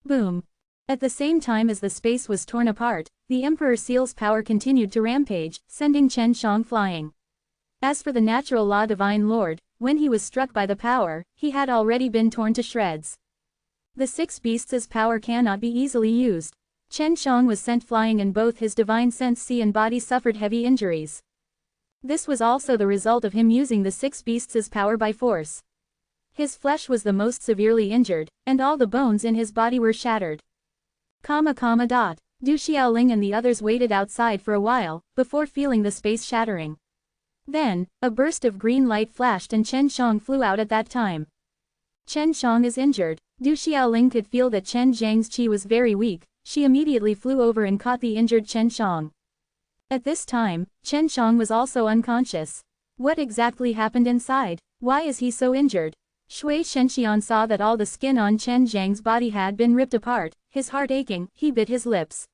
Boom! At the same time as the space was torn apart, the Emperor Seal's power continued to rampage, sending Chen Shang flying. As for the Natural Law Divine Lord, when he was struck by the power, he had already been torn to shreds. The 6 beasts' power cannot be easily used. Chen Shang was sent flying, and both his divine sense sea and body suffered heavy injuries. This was also the result of him using the 6 beasts' power by force. His flesh was the most severely injured, and all the bones in his body were shattered. Du Xiaoling and the others waited outside for a while, before feeling the space shattering. Then, a burst of green light flashed and Chen Shang flew out at that time. Chen Shang is injured. Du Xiaoling could feel that Chen Zhang's qi was very weak. She immediately flew over and caught the injured Chen Shang. At this time, Chen Shang was also unconscious. What exactly happened inside? Why is he so injured? Shui Shenxian saw that all the skin on Chen Zhang's body had been ripped apart, his heart aching, he bit his lips.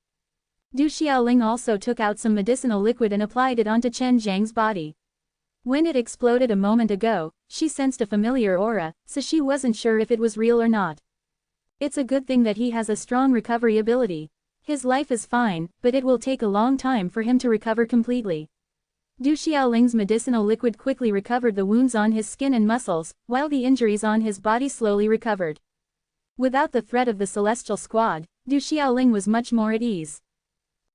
Du Xiaoling also took out some medicinal liquid and applied it onto Chen Zhang's body. When it exploded a moment ago, she sensed a familiar aura, so she wasn't sure if it was real or not. It's a good thing that he has a strong recovery ability. His life is fine, but it will take a long time for him to recover completely. Du Xiaoling's medicinal liquid quickly recovered the wounds on his skin and muscles, while the injuries on his body slowly recovered. Without the threat of the celestial squad, Du Xiaoling was much more at ease.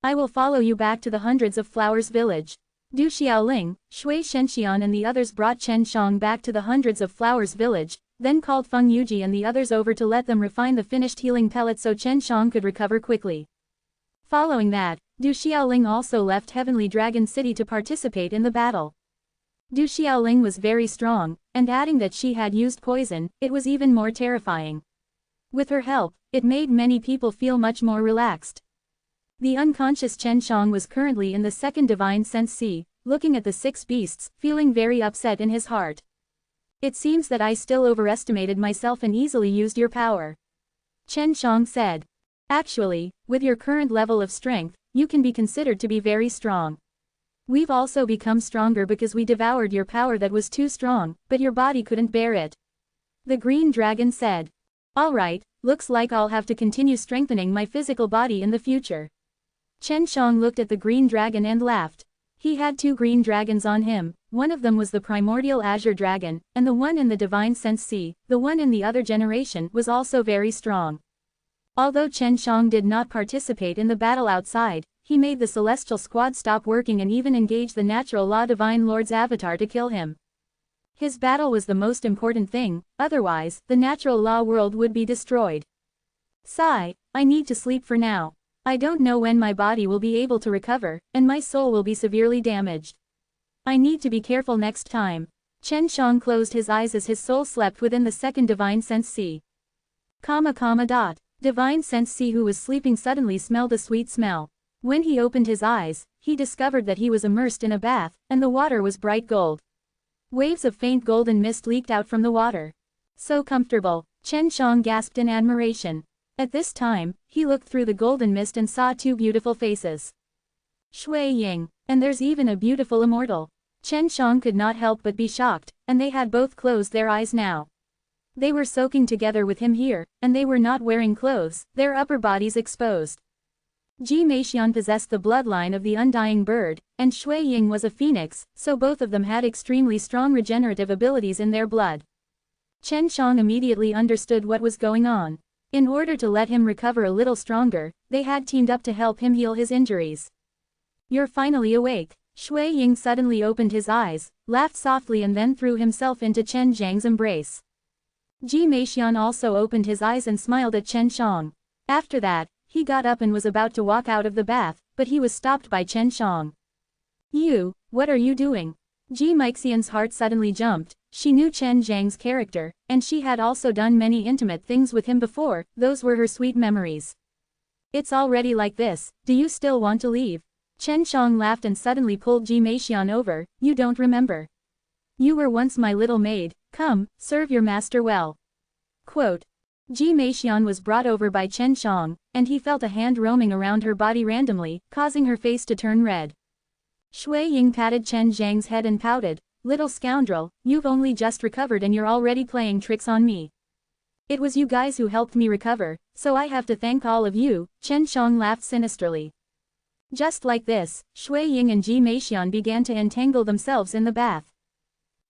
I will follow you back to the Hundreds of Flowers village. Du Xiaoling, Shui Shenxian and the others brought Chen Shang back to the Hundreds of Flowers village, then called Feng Yuji and the others over to let them refine the finished healing pellet so Chen Shang could recover quickly. Following that, Du Xiaoling also left Heavenly Dragon City to participate in the battle. Du Xiaoling was very strong, and adding that she had used poison, it was even more terrifying. With her help, it made many people feel much more relaxed. The unconscious Chen Shang was currently in the second divine sense sea, looking at the 6 beasts, feeling very upset in his heart. It seems that I still overestimated myself and easily used your power. Chen Shang said. Actually, with your current level of strength, you can be considered to be very strong. We've also become stronger because we devoured your power that was too strong, but your body couldn't bear it. The green dragon said. Alright, looks like I'll have to continue strengthening my physical body in the future. Chen Shang looked at the green dragon and laughed. He had 2 green dragons on him, one of them was the primordial azure dragon, and the one in the divine sense sea, the one in the other generation, was also very strong. Although Chen Shang did not participate in the battle outside, he made the celestial squad stop working and even engage the natural law divine lord's avatar to kill him. His battle was the most important thing, otherwise, the natural law world would be destroyed. Sigh, I need to sleep for now. I don't know when my body will be able to recover, and my soul will be severely damaged. I need to be careful next time. Chen Shang closed his eyes as his soul slept within the second divine sense sea. Divine sense sea who was sleeping suddenly smelled a sweet smell. When he opened his eyes, he discovered that he was immersed in a bath, and the water was bright gold. Waves of faint golden mist leaked out from the water. So comfortable, Chen Shang gasped in admiration. At this time, he looked through the golden mist and saw 2 beautiful faces. Shui Ying, and there's even a beautiful Immortal. Chen Shang could not help but be shocked, and they had both closed their eyes now. They were soaking together with him here, and they were not wearing clothes, their upper bodies exposed. Ji Meixian possessed the bloodline of the undying bird, and Shui Ying was a phoenix, so both of them had extremely strong regenerative abilities in their blood. Chen Shang immediately understood what was going on. In order to let him recover a little stronger, they had teamed up to help him heal his injuries. You're finally awake. Shui Ying suddenly opened his eyes, laughed softly and then threw himself into Chen Zhang's embrace. Ji Meixian also opened his eyes and smiled at Chen Shang. After that, he got up and was about to walk out of the bath, but he was stopped by Chen Shang. You, what are you doing? Ji Meixian's heart suddenly jumped. She knew Chen Zhang's character, and she had also done many intimate things with him before, those were her sweet memories. It's already like this, do you still want to leave? Chen Shang laughed and suddenly pulled Ji Meixian over, you don't remember. You were once my little maid, come, serve your master well. Quote. Ji Meixian was brought over by Chen Shang, and he felt a hand roaming around her body randomly, causing her face to turn red. Shui Ying patted Chen Zhang's head and pouted, little scoundrel, you've only just recovered and you're already playing tricks on me. It was you guys who helped me recover, so I have to thank all of you, Chen Shang laughed sinisterly. Just like this, Shui Ying and Ji Meixian began to entangle themselves in the bath.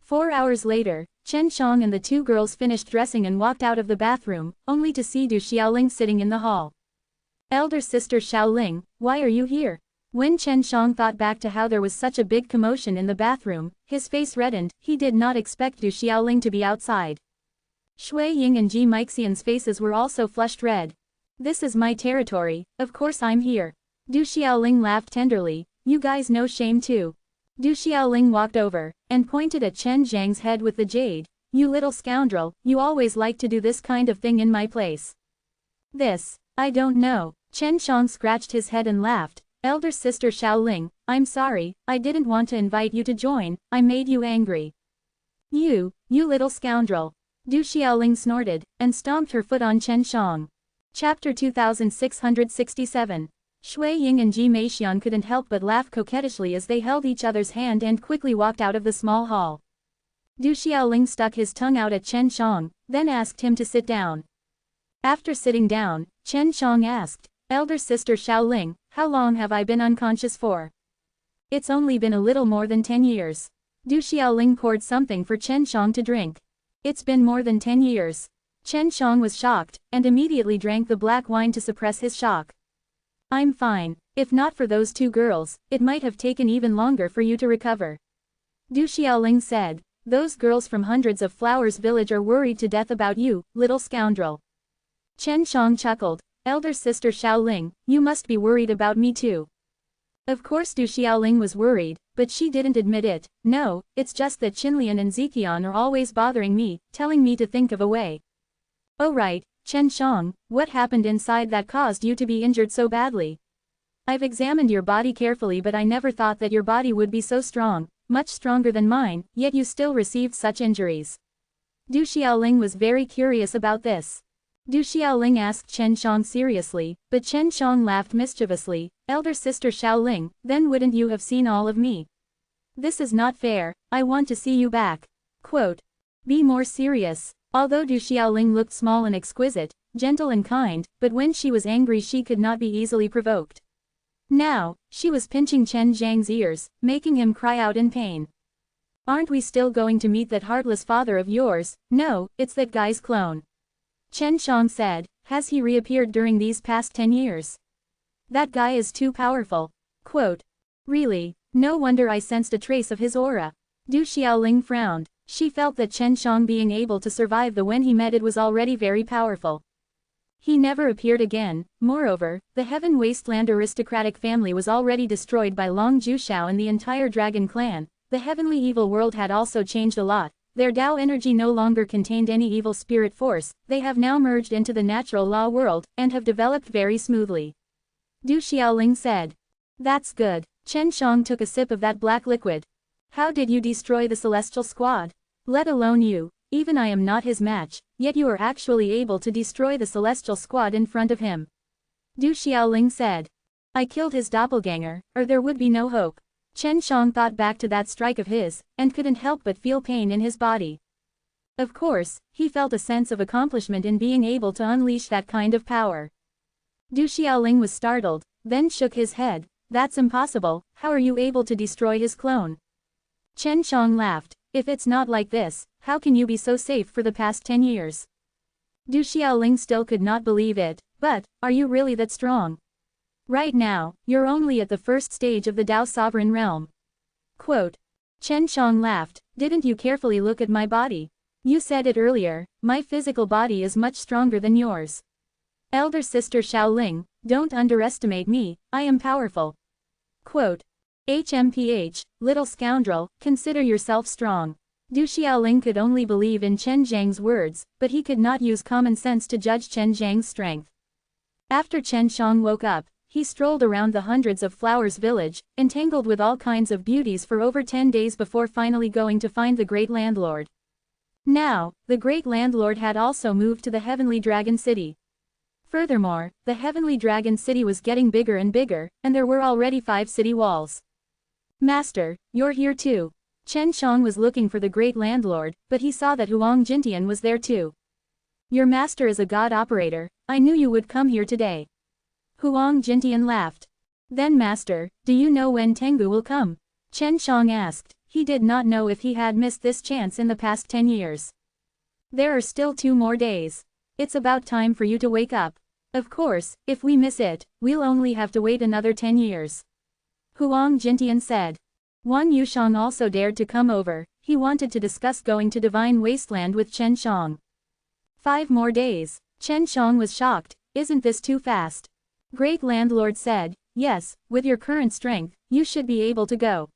4 hours later, Chen Shang and the 2 girls finished dressing and walked out of the bathroom, only to see Du Xiaoling sitting in the hall. Elder sister Xiaoling, why are you here? When Chen Shang thought back to how there was such a big commotion in the bathroom, his face reddened, he did not expect Du Xiaoling to be outside. Shui Ying and Ji Meixian's faces were also flushed red. This is my territory, of course I'm here. Du Xiaoling laughed tenderly, you guys know shame too. Du Xiaoling walked over, and pointed at Chen Zhang's head with the jade, you little scoundrel, you always like to do this kind of thing in my place. This, I don't know. Chen Shang scratched his head and laughed. Elder sister Xiaoling, I'm sorry, I didn't want to invite you to join, I made you angry. You little scoundrel. Du Xiaoling snorted, and stomped her foot on Chen Shang. Chapter 2667. Shui Ying and Ji Meixian couldn't help but laugh coquettishly as they held each other's hand and quickly walked out of the small hall. Du Xiaoling stuck his tongue out at Chen Shang, then asked him to sit down. After sitting down, Chen Shang asked, Elder sister Xiaoling, how long have I been unconscious for? It's only been a little more than 10 years. Du Xiaoling poured something for Chen Shang to drink. It's been more than 10 years. Chen Shang was shocked, and immediately drank the black wine to suppress his shock. I'm fine. If not for those two girls, it might have taken even longer for you to recover. Du Xiaoling said. Those girls from hundreds of flowers village are worried to death about you, little scoundrel. Chen Shang chuckled. Elder sister Xiaoling, you must be worried about me too. Of course Du Xiaoling was worried, but she didn't admit it. No, it's just that Qinlian and Ziqian are always bothering me, telling me to think of a way. Oh right, Chen Shang, what happened inside that caused you to be injured so badly? I've examined your body carefully, but I never thought that your body would be so strong, much stronger than mine, yet you still received such injuries. Du Xiaoling was very curious about this. Du Xiaoling asked Chen Shang seriously, but Chen Shang laughed mischievously. Elder sister Xiaoling, then wouldn't you have seen all of me? This is not fair, I want to see you back. Quote. Be more serious. Although Du Xiaoling looked small and exquisite, gentle and kind, but when she was angry she could not be easily provoked. Now, she was pinching Chen Zhang's ears, making him cry out in pain. Aren't we still going to meet that heartless father of yours? No, it's that guy's clone. Chen Shang said. Has he reappeared during these past 10 years? That guy is too powerful. Quote. Really? No wonder I sensed a trace of his aura. Du Xiaoling frowned. She felt that Chen Shang being able to survive the when he met it was already very powerful. He never appeared again. Moreover, the Heaven Wasteland aristocratic family was already destroyed by Long Jushao and the entire dragon clan. The heavenly evil world had also changed a lot. Their Tao energy no longer contained any evil spirit force, they have now merged into the natural law world, and have developed very smoothly. Du Xiaoling said. That's good. Chen Shang took a sip of that black liquid. How did you destroy the celestial squad? Let alone you. Even I am not his match, yet you are actually able to destroy the celestial squad in front of him. Du Xiaoling said. I killed his doppelganger, or there would be no hope. Chen Shang thought back to that strike of his, and couldn't help but feel pain in his body. Of course, he felt a sense of accomplishment in being able to unleash that kind of power. Du Xiaoling was startled, then shook his head. That's impossible, how are you able to destroy his clone? Chen Shang laughed. If it's not like this, how can you be so safe for the past 10 years? Du Xiaoling still could not believe it. But, are you really that strong? Right now, you're only at the first stage of the Tao Sovereign Realm. Quote. Chen Shang laughed. Didn't you carefully look at my body? You said it earlier, my physical body is much stronger than yours. Elder sister Xiaoling, don't underestimate me, I am powerful. Quote. HMPH, little scoundrel, consider yourself strong. Du Xiaoling could only believe in Chen Zhang's words, but he could not use common sense to judge Chen Zhang's strength. After Chen Shang woke up, he strolled around the hundreds of flowers village, entangled with all kinds of beauties for over 10 days before finally going to find the great landlord. Now, the great landlord had also moved to the heavenly dragon city. Furthermore, the heavenly dragon city was getting bigger and bigger, and there were already 5 city walls. Master, you're here too. Chen Shang was looking for the great landlord, but he saw that Huang Jintian was there too. Your master is a god operator, I knew you would come here today. Huang Jintian laughed. Then master, do you know when Tengu will come? Chen Shang asked. He did not know if he had missed this chance in the past 10 years. There are still 2 more days. It's about time for you to wake up. Of course, if we miss it, we'll only have to wait another 10 years. Huang Jintian said. Wan Yushang also dared to come over, he wanted to discuss going to Divine Wasteland with Chen Shang. 5 more days. Chen Shang was shocked. Isn't this too fast? Great landlord said, yes, with your current strength, you should be able to go.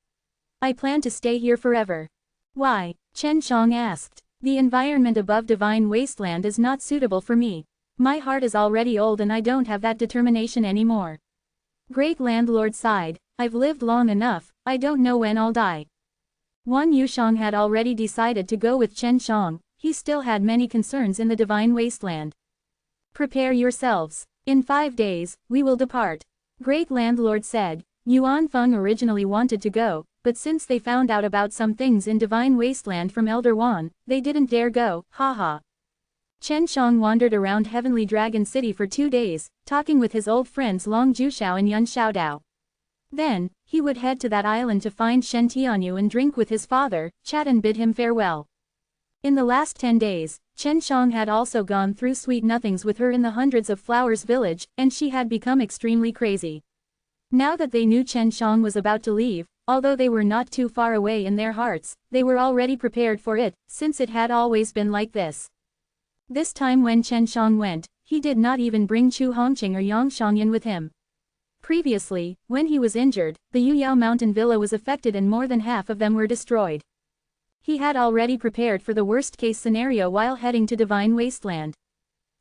I plan to stay here forever. Why? Chen Shang asked. The environment above Divine Wasteland is not suitable for me. My heart is already old and I don't have that determination anymore. Great landlord sighed. I've lived long enough, I don't know when I'll die. Wan Yushang had already decided to go with Chen Shang, he still had many concerns in the Divine Wasteland. Prepare yourselves. In 5 days, we will depart. Great landlord said. Yuan Feng originally wanted to go, but since they found out about some things in Divine Wasteland from Elder Wan, they didn't dare go, haha. Chen Shang wandered around Heavenly Dragon City for 2 days, talking with his old friends Long Jushao and Yun Xiaodao. Then, he would head to that island to find Shen Tianyu and drink with his father, chat and bid him farewell. In the last 10 days, Chen Shang had also gone through sweet nothings with her in the hundreds of flowers village, and she had become extremely crazy. Now that they knew Chen Shang was about to leave, although they were not too far away in their hearts, they were already prepared for it, since it had always been like this. This time when Chen Shang went, he did not even bring Chu Hongqing or Yang Shangyan with him. Previously, when he was injured, the Yuyao Mountain Villa was affected and more than half of them were destroyed. He had already prepared for the worst-case scenario while heading to Divine Wasteland.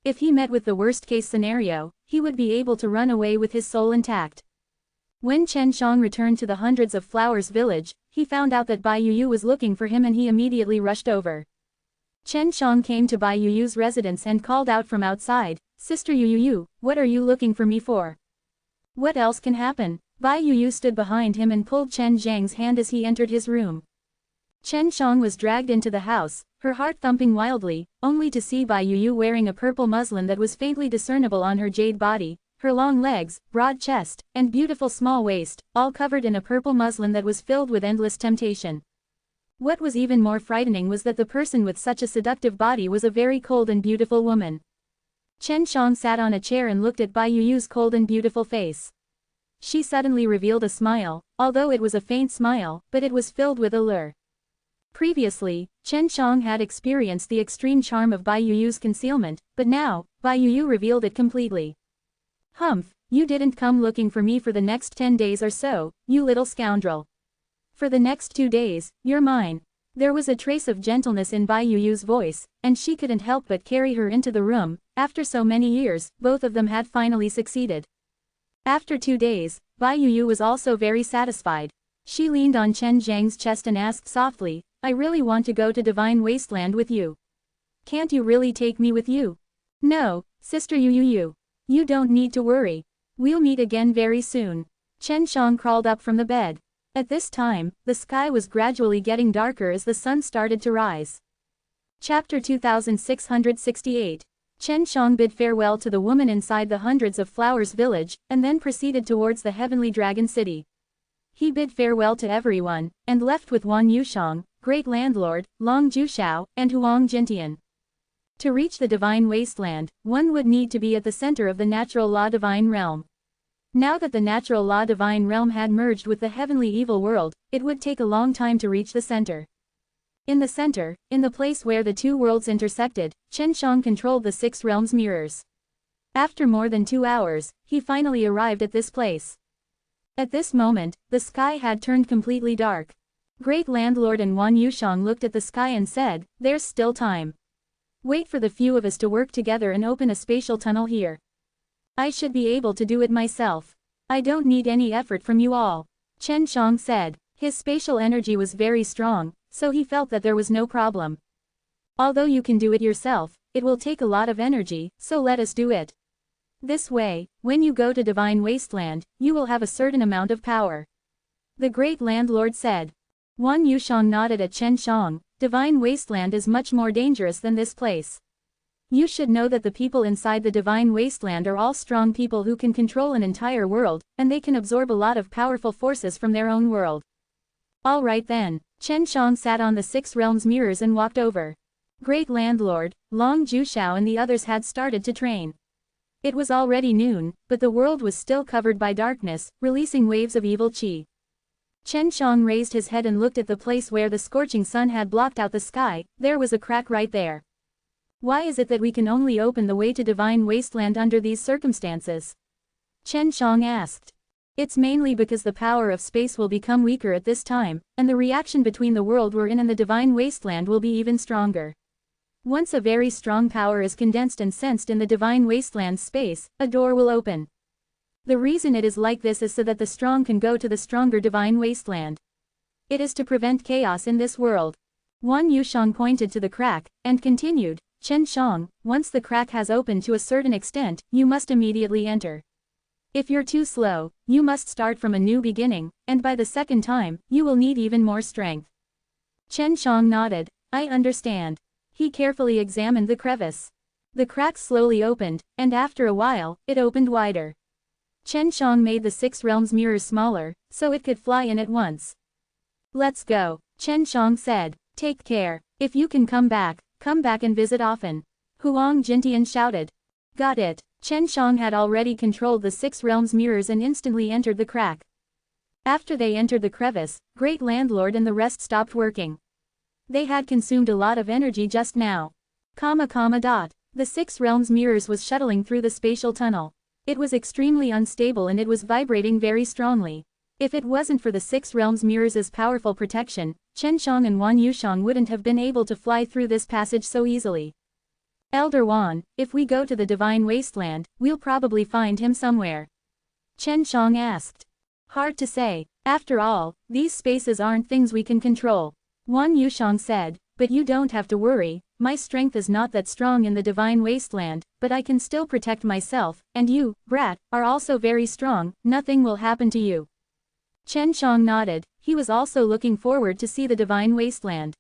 If he met with the worst-case scenario, he would be able to run away with his soul intact. When Chen Shang returned to the Hundreds of Flowers village, he found out that Bai Yuyu was looking for him and he immediately rushed over. Chen Shang came to Bai Yuyu's residence and called out from outside, "Sister Yuyu, what are you looking for me for? What else can happen?" Bai Yuyu stood behind him and pulled Chen Zhang's hand as he entered his room. Chen Shang was dragged into the house, her heart thumping wildly, only to see Bai Yuyu wearing a purple muslin that was faintly discernible on her jade body, her long legs, broad chest, and beautiful small waist, all covered in a purple muslin that was filled with endless temptation. What was even more frightening was that the person with such a seductive body was a very cold and beautiful woman. Chen Shang sat on a chair and looked at Bai Yuyu's cold and beautiful face. She suddenly revealed a smile, although it was a faint smile, but it was filled with allure. Previously, Chen Shang had experienced the extreme charm of Bai Yuyu's concealment, but now, Bai Yuyu revealed it completely. "Humph, you didn't come looking for me for the next 10 days or so, you little scoundrel. For the next 2 days, you're mine." There was a trace of gentleness in Bai Yuyu's voice, and she couldn't help but carry her into the room. After so many years, both of them had finally succeeded. After 2 days, Bai Yuyu was also very satisfied. She leaned on Chen Zhang's chest and asked softly, "I really want to go to Divine Wasteland with you. Can't you really take me with you?" "No, Sister Yuyu. You don't need to worry. We'll meet again very soon." Chen Shang crawled up from the bed. At this time, the sky was gradually getting darker as the sun started to rise. Chapter 2668. Chen Shang bid farewell to the woman inside the Hundreds of Flowers village, and then proceeded towards the Heavenly Dragon City. He bid farewell to everyone, and left with Wan Yushang, Great Landlord, Long Jushao, and Huang Jintian. To reach the Divine Wasteland, one would need to be at the center of the Natural Law Divine Realm. Now that the Natural Law Divine Realm had merged with the Heavenly Evil World, it would take a long time to reach the center. In the center, in the place where the two worlds intersected, Chen Shang controlled the 6 realms mirrors. After more than 2 hours, he finally arrived at this place. At this moment, the sky had turned completely dark. Great Landlord and Wan Yushang looked at the sky and said, "There's still time. Wait for the few of us to work together and open a spatial tunnel here. I should be able to do it myself. I don't need any effort from you all." Chen Shang said. His spatial energy was very strong, so he felt that there was no problem. "Although you can do it yourself, it will take a lot of energy, so let us do it. This way, when you go to Divine Wasteland, you will have a certain amount of power," the Great Landlord said. Wan Yushang nodded at Chen Shang. "Divine Wasteland is much more dangerous than this place. You should know that the people inside the Divine Wasteland are all strong people who can control an entire world, and they can absorb a lot of powerful forces from their own world." "All right then." Chen Shang sat on the 6 realms mirrors and walked over. Great Landlord, Long Jushao and the others had started to train. It was already noon, but the world was still covered by darkness, releasing waves of evil qi. Chen Shang raised his head and looked at the place where the scorching sun had blocked out the sky. There was a crack right there. "Why is it that we can only open the way to Divine Wasteland under these circumstances?" Chen Shang asked. "It's mainly because the power of space will become weaker at this time, and the reaction between the world we're in and the Divine Wasteland will be even stronger. Once a very strong power is condensed and sensed in the Divine Wasteland's space, a door will open. The reason it is like this is so that the strong can go to the stronger Divine Wasteland. It is to prevent chaos in this world." Wan Yushang pointed to the crack, and continued, "Chen Shang, once the crack has opened to a certain extent, you must immediately enter. If you're too slow, you must start from a new beginning, and by the second time, you will need even more strength." Chen Shang nodded. "I understand." He carefully examined the crevice. The crack slowly opened, and after a while, it opened wider. Chen Shang made the 6 realms mirrors smaller, so it could fly in at once. "Let's go," Chen Shang said. "Take care. If you can come back and visit often." Huang Jintian shouted. "Got it." Chen Shang had already controlled the 6 realms mirrors and instantly entered the crack. After they entered the crevice, Great Landlord and the rest stopped working. They had consumed a lot of energy just now. The 6 realms mirrors was shuttling through the spatial tunnel. It was extremely unstable and it was vibrating very strongly. If it wasn't for the 6 realms mirrors' powerful protection, Chen Shang and Wan Yushang wouldn't have been able to fly through this passage so easily. Elder Wan, if we go to the Divine Wasteland, we'll probably find him somewhere. Chen Shang asked. Hard to say. After all, these spaces aren't things we can control. Wan Yushang said, but you don't have to worry, my strength is not that strong in the Divine Wasteland, but I can still protect myself, and you, brat, are also very strong, nothing will happen to you. Chen Shang nodded, he was also looking forward to see the Divine Wasteland.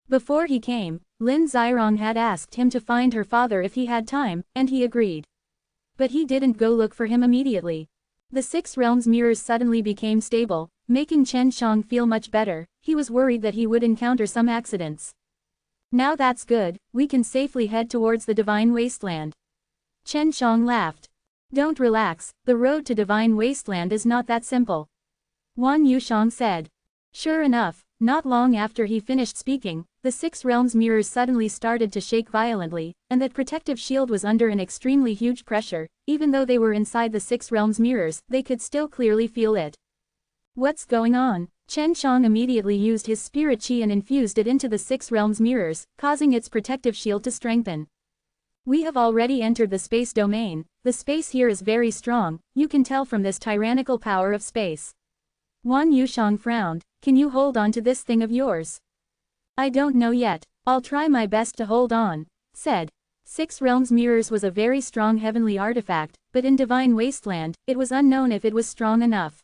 Before he came, Lin Zirong had asked him to find her father if he had time, and he agreed. But he didn't go look for him immediately. The 6 realms mirrors suddenly became stable, making Chen Shang feel much better. He was worried that he would encounter some accidents. Now that's good, we can safely head towards the Divine Wasteland. Chen Shang laughed. Don't relax, the road to Divine Wasteland is not that simple. Wan Yushang said. Sure enough, not long after he finished speaking, the 6 realms mirrors suddenly started to shake violently, and that protective shield was under an extremely huge pressure. Even though they were inside the 6 realms mirrors, they could still clearly feel it. What's going on? Chen Shang immediately used his spirit chi and infused it into the 6 realms mirrors, causing its protective shield to strengthen. We have already entered the space domain. The space here is very strong, you can tell from this tyrannical power of space. Wan Yushang frowned, can you hold on to this thing of yours? I don't know yet, I'll try my best to hold on, said. 6 realms mirrors was a very strong heavenly artifact, but in Divine Wasteland, it was unknown if it was strong enough.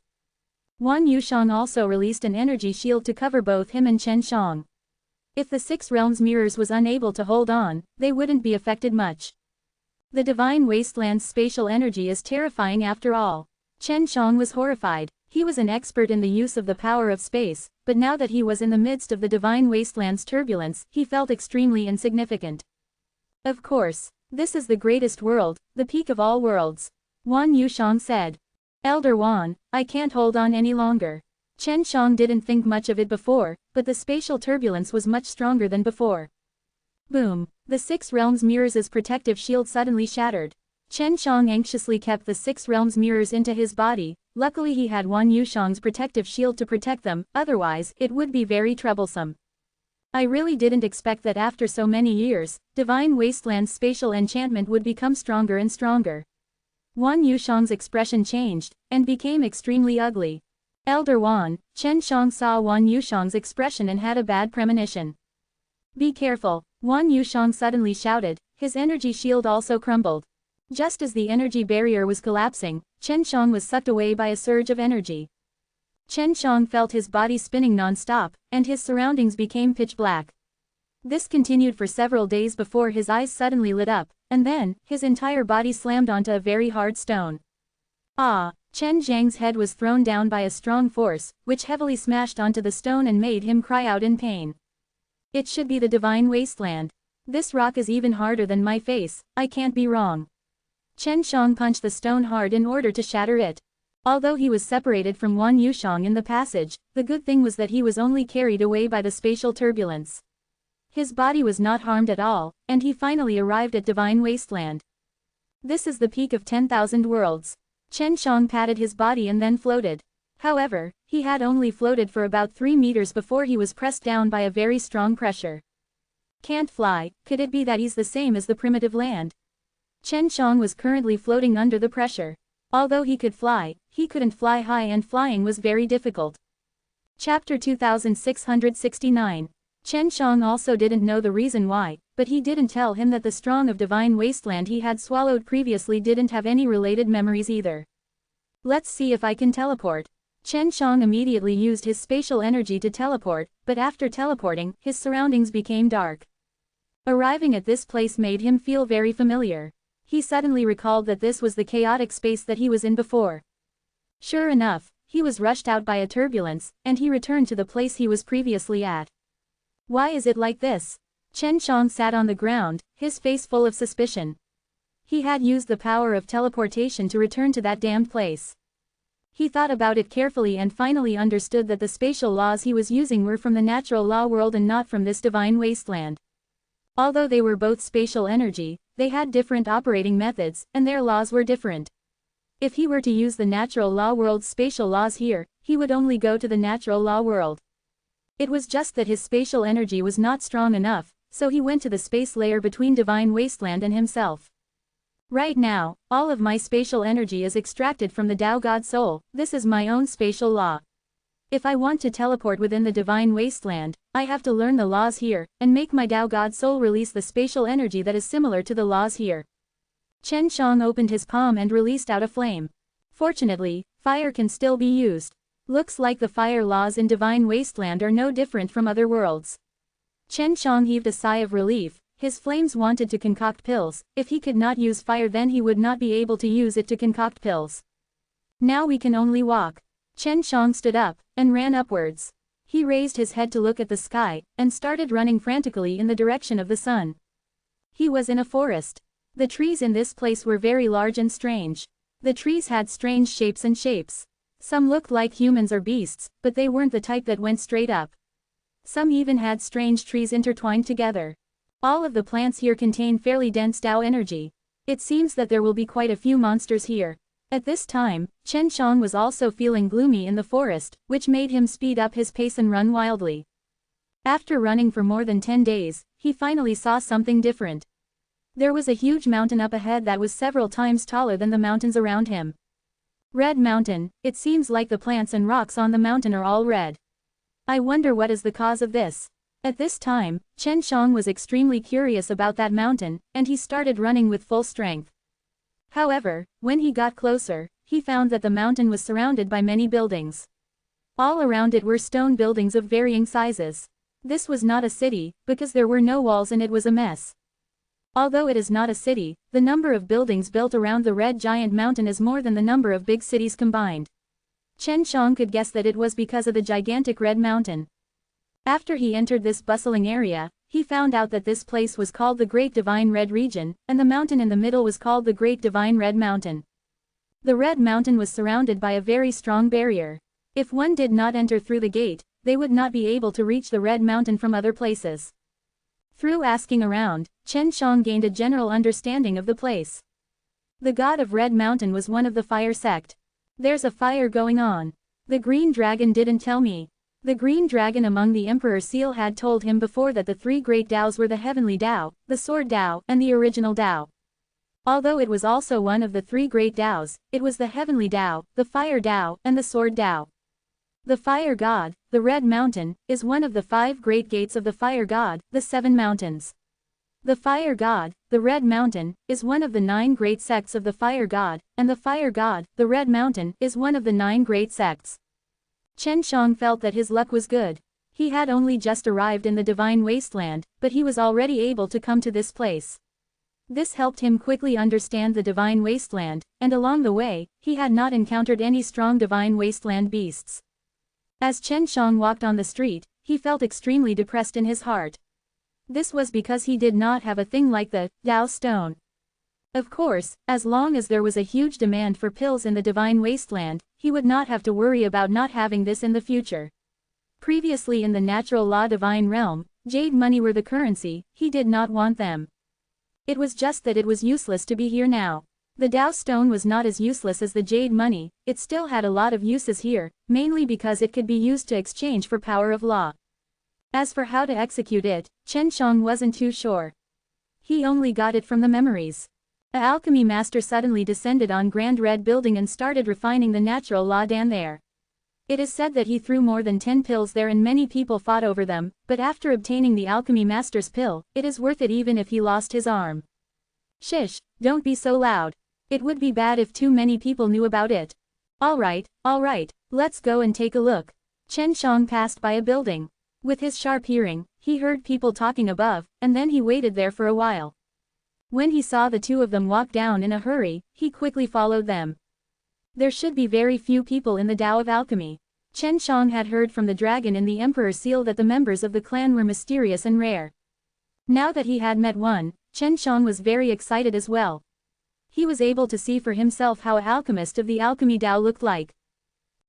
Wan Yushang also released an energy shield to cover both him and Chen Shang. If the 6 realms mirrors was unable to hold on, they wouldn't be affected much. The Divine Wasteland's spatial energy is terrifying after all. Chen Shang was horrified. He was an expert in the use of the power of space, but now that he was in the midst of the Divine Wasteland's turbulence, he felt extremely insignificant. Of course, this is the greatest world, the peak of all worlds. Wan Yushang said. Elder Wan, I can't hold on any longer. Chen Shang didn't think much of it before, but the spatial turbulence was much stronger than before. Boom, the 6 realms mirrors' protective shield suddenly shattered. Chen Shang anxiously kept the 6 realms mirrors into his body. Luckily he had Wan Yushang's protective shield to protect them, otherwise, it would be very troublesome. I really didn't expect that after so many years, Divine Wasteland's spatial enchantment would become stronger and stronger. Wan Yushang's expression changed, and became extremely ugly. Elder Wan, Chen Shang saw Wan Yushang's expression and had a bad premonition. Be careful, Wan Yushang suddenly shouted, his energy shield also crumbled. Just as the energy barrier was collapsing, Chen Shang was sucked away by a surge of energy. Chen Shang felt his body spinning non-stop, and his surroundings became pitch black. This continued for several days before his eyes suddenly lit up, and then, his entire body slammed onto a very hard stone. Ah! Chen Zhang's head was thrown down by a strong force, which heavily smashed onto the stone and made him cry out in pain. It should be the Divine Wasteland. This rock is even harder than my face, I can't be wrong. Chen Shang punched the stone hard in order to shatter it. Although he was separated from Wan Yushang in the passage, the good thing was that he was only carried away by the spatial turbulence. His body was not harmed at all, and he finally arrived at Divine Wasteland. This is the peak of 10,000 worlds. Chen Shang patted his body and then floated. However, he had only floated for about 3 meters before he was pressed down by a very strong pressure. Can't fly, could it be that he's the same as the primitive land? Chen Shang was currently floating under the pressure. Although he could fly, he couldn't fly high and flying was very difficult. Chapter 2669. Chen Shang also didn't know the reason why, but he didn't tell him that the strong of Divine Wasteland he had swallowed previously didn't have any related memories either. Let's see if I can teleport. Chen Shang immediately used his spatial energy to teleport, but after teleporting, his surroundings became dark. Arriving at this place made him feel very familiar. He suddenly recalled that this was the chaotic space that he was in before. Sure enough, he was rushed out by a turbulence, and he returned to the place he was previously at. Why is it like this? Chen Shang sat on the ground, his face full of suspicion. He had used the power of teleportation to return to that damned place. He thought about it carefully and finally understood that the spatial laws he was using were from the natural law world and not from this divine wasteland. Although they were both spatial energy, they had different operating methods, and their laws were different. If he were to use the natural law world's spatial laws here, he would only go to the natural law world. It was just that his spatial energy was not strong enough, so he went to the space layer between divine wasteland and himself. Right now, all of my spatial energy is extracted from the Tao God Soul. This is my own spatial law. If I want to teleport within the divine wasteland, I have to learn the laws here, and make my Tao God Soul release the spatial energy that is similar to the laws here. Chen Shang opened his palm and released out a flame. Fortunately, fire can still be used. Looks like the fire laws in divine wasteland are no different from other worlds. Chen Shang heaved a sigh of relief. His flames wanted to concoct pills. If he could not use fire, then he would not be able to use it to concoct pills. Now we can only walk. Chen Shang stood up and ran upwards. He raised his head to look at the sky and started running frantically in the direction of the sun. He was in a forest. The trees in this place were very large and strange. The trees had strange shapes and shapes. Some looked like humans or beasts, but they weren't the type that went straight up. Some even had strange trees intertwined together. All of the plants here contain fairly dense Tao energy. It seems that there will be quite a few monsters here. At this time, Chen Shang was also feeling gloomy in the forest, which made him speed up his pace and run wildly. After running for more than 10 days, he finally saw something different. There was a huge mountain up ahead that was several times taller than the mountains around him. Red Mountain, it seems like the plants and rocks on the mountain are all red. I wonder what is the cause of this. At this time, Chen Shang was extremely curious about that mountain, and he started running with full strength. However, when he got closer, he found that the mountain was surrounded by many buildings. All around it were stone buildings of varying sizes. This was not a city, because there were no walls and it was a mess. Although it is not a city, the number of buildings built around the red giant mountain is more than the number of big cities combined. Chen Shang could guess that it was because of the gigantic red mountain. After he entered this bustling area, he found out that this place was called the Great Divine Red Region, and the mountain in the middle was called the Great Divine Red Mountain. The Red Mountain was surrounded by a very strong barrier. If one did not enter through the gate, they would not be able to reach the Red Mountain from other places. Through asking around, Chen Shang gained a general understanding of the place. The god of Red Mountain was one of the fire sect. There's a fire going on. The green dragon didn't tell me. The green dragon among the Emperor Seal had told him before that the three great Taos were the Heavenly Tao, the Sword Tao, and the Original Tao. Although it was also one of the three great Taos, it was the Heavenly Tao, the Fire Tao, and the Sword Tao. The Fire God, the Red Mountain, is one of the 5 great gates of the Fire God, the 7 mountains. The Fire God, the Red Mountain, is one of the 9 great sects of the Fire God, and the Fire God, the Red Mountain, is one of the 9 great sects. Chen Shang felt that his luck was good. He had only just arrived in the Divine Wasteland, but he was already able to come to this place. This helped him quickly understand the Divine Wasteland, and along the way, he had not encountered any strong Divine Wasteland beasts. As Chen Shang walked on the street, he felt extremely depressed in his heart. This was because he did not have a thing like the Tao Stone. Of course, as long as there was a huge demand for pills in the Divine Wasteland, he would not have to worry about not having this in the future. Previously in the natural law divine realm, jade money were the currency. He did not want them. It was just that it was useless to be here now. The Tao Stone was not as useless as the jade money, it still had a lot of uses here, mainly because it could be used to exchange for power of law. As for how to execute it, Chen Shang wasn't too sure. He only got it from the memories. The alchemy master suddenly descended on Grand Red Building and started refining the natural law dan there. It is said that he threw more than 10 pills there and many people fought over them, but after obtaining the alchemy master's pill, it is worth it even if he lost his arm. Shish, don't be so loud. It would be bad if too many people knew about it. Alright, let's go and take a look. Chen Shang passed by a building. With his sharp hearing, he heard people talking above, and then he waited there for a while. When he saw the two of them walk down in a hurry, he quickly followed them. There should be very few people in the Tao of Alchemy. Chen Shang had heard from the dragon in the Emperor Seal that the members of the clan were mysterious and rare. Now that he had met one, Chen Shang was very excited as well. he was able to see for himself how an alchemist of the alchemy Tao looked like.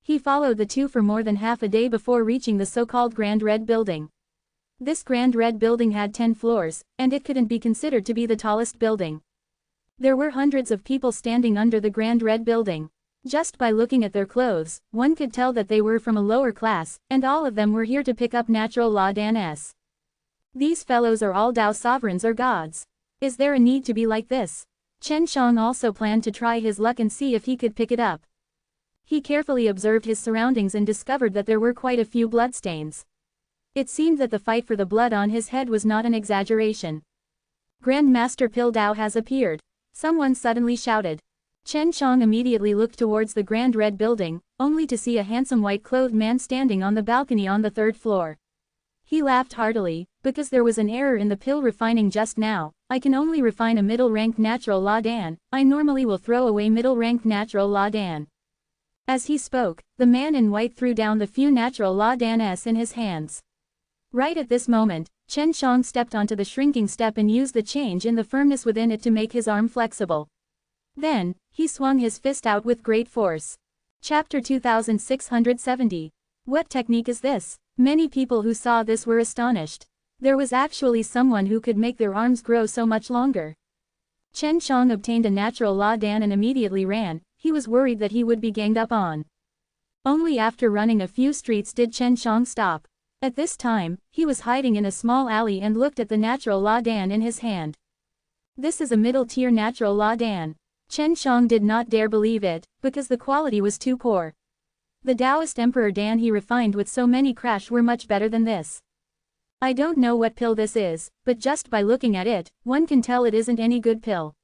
He followed the two for more than half a day before reaching the so-called Grand Red Building. This Grand Red Building had 10 floors, and it couldn't be considered to be the tallest building. There were hundreds of people standing under the Grand Red Building. Just by looking at their clothes, one could tell that they were from a lower class, and all of them were here to pick up natural law dans. These fellows are all Tao sovereigns or gods. Is there a need to be like this? Chen Shang also planned to try his luck and see if he could pick it up. He carefully observed his surroundings and discovered that there were quite a few bloodstains. It seemed that the fight for the blood on his head was not an exaggeration. Grand Master Pil Dao has appeared. Someone suddenly shouted. Chen Shang immediately looked towards the Grand Red Building, only to see a handsome white-clothed man standing on the balcony on the 3rd floor. He laughed heartily, because there was an error in the pill refining just now. I can only refine a middle-ranked natural law dan. I normally will throw away middle-ranked natural law dan. As he spoke, the man in white threw down the few natural law dans in his hands. Right at this moment, Chen Shang stepped onto the shrinking step and used the change in the firmness within it to make his arm flexible. Then, he swung his fist out with great force. Chapter 2670. What technique is this? Many people who saw this were astonished. There was actually someone who could make their arms grow so much longer. Chen Shang obtained a natural law dan and immediately ran. He was worried that he would be ganged up on. Only after running a few streets did Chen Shang stop. At this time, he was hiding in a small alley and looked at the natural law dan in his hand. This is a middle-tier natural law dan. Chen Shang did not dare believe it, because the quality was too poor. The Taoist Emperor Dan he refined with so many crash were much better than this. I don't know what pill this is, but just by looking at it, one can tell it isn't any good pill.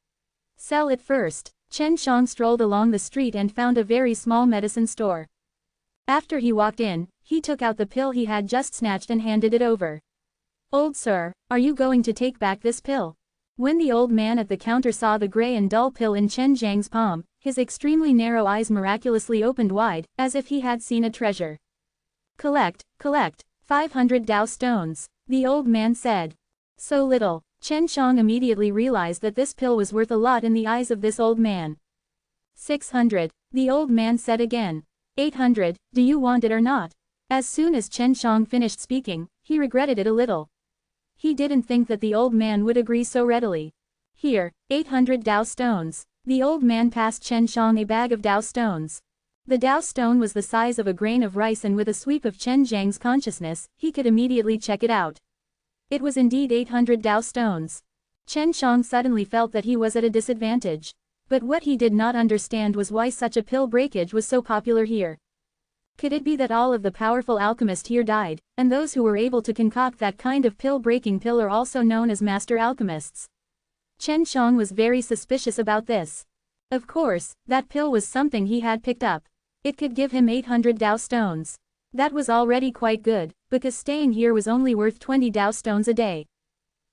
Sell it first. Chen Shang strolled along the street and found a very small medicine store. After he walked in, he took out the pill he had just snatched and handed it over. Old sir, are you going to take back this pill? When the old man at the counter saw the gray and dull pill in Chen Zhang's palm, his extremely narrow eyes miraculously opened wide, as if he had seen a treasure. Collect, 500 Tao stones, the old man said. So little. Chen Shang immediately realized that this pill was worth a lot in the eyes of this old man. 600, the old man said again. 800, do you want it or not? As soon as Chen Shang finished speaking, he regretted it a little. He didn't think that the old man would agree so readily. Here, 800 Tao stones. The old man passed Chen Shang a bag of Tao stones. The Tao stone was the size of a grain of rice, and with a sweep of Chen Zhang's consciousness, he could immediately check it out. It was indeed 800 Tao stones. Chen Shang suddenly felt that he was at a disadvantage. But what he did not understand was why such a pill breakage was so popular here. Could it be that all of the powerful alchemists here died, and those who were able to concoct that kind of pill-breaking pill are also known as master alchemists? Chen Shang was very suspicious about this. Of course, that pill was something he had picked up. It could give him 800 Tao stones. That was already quite good, because staying here was only worth 20 Tao stones a day.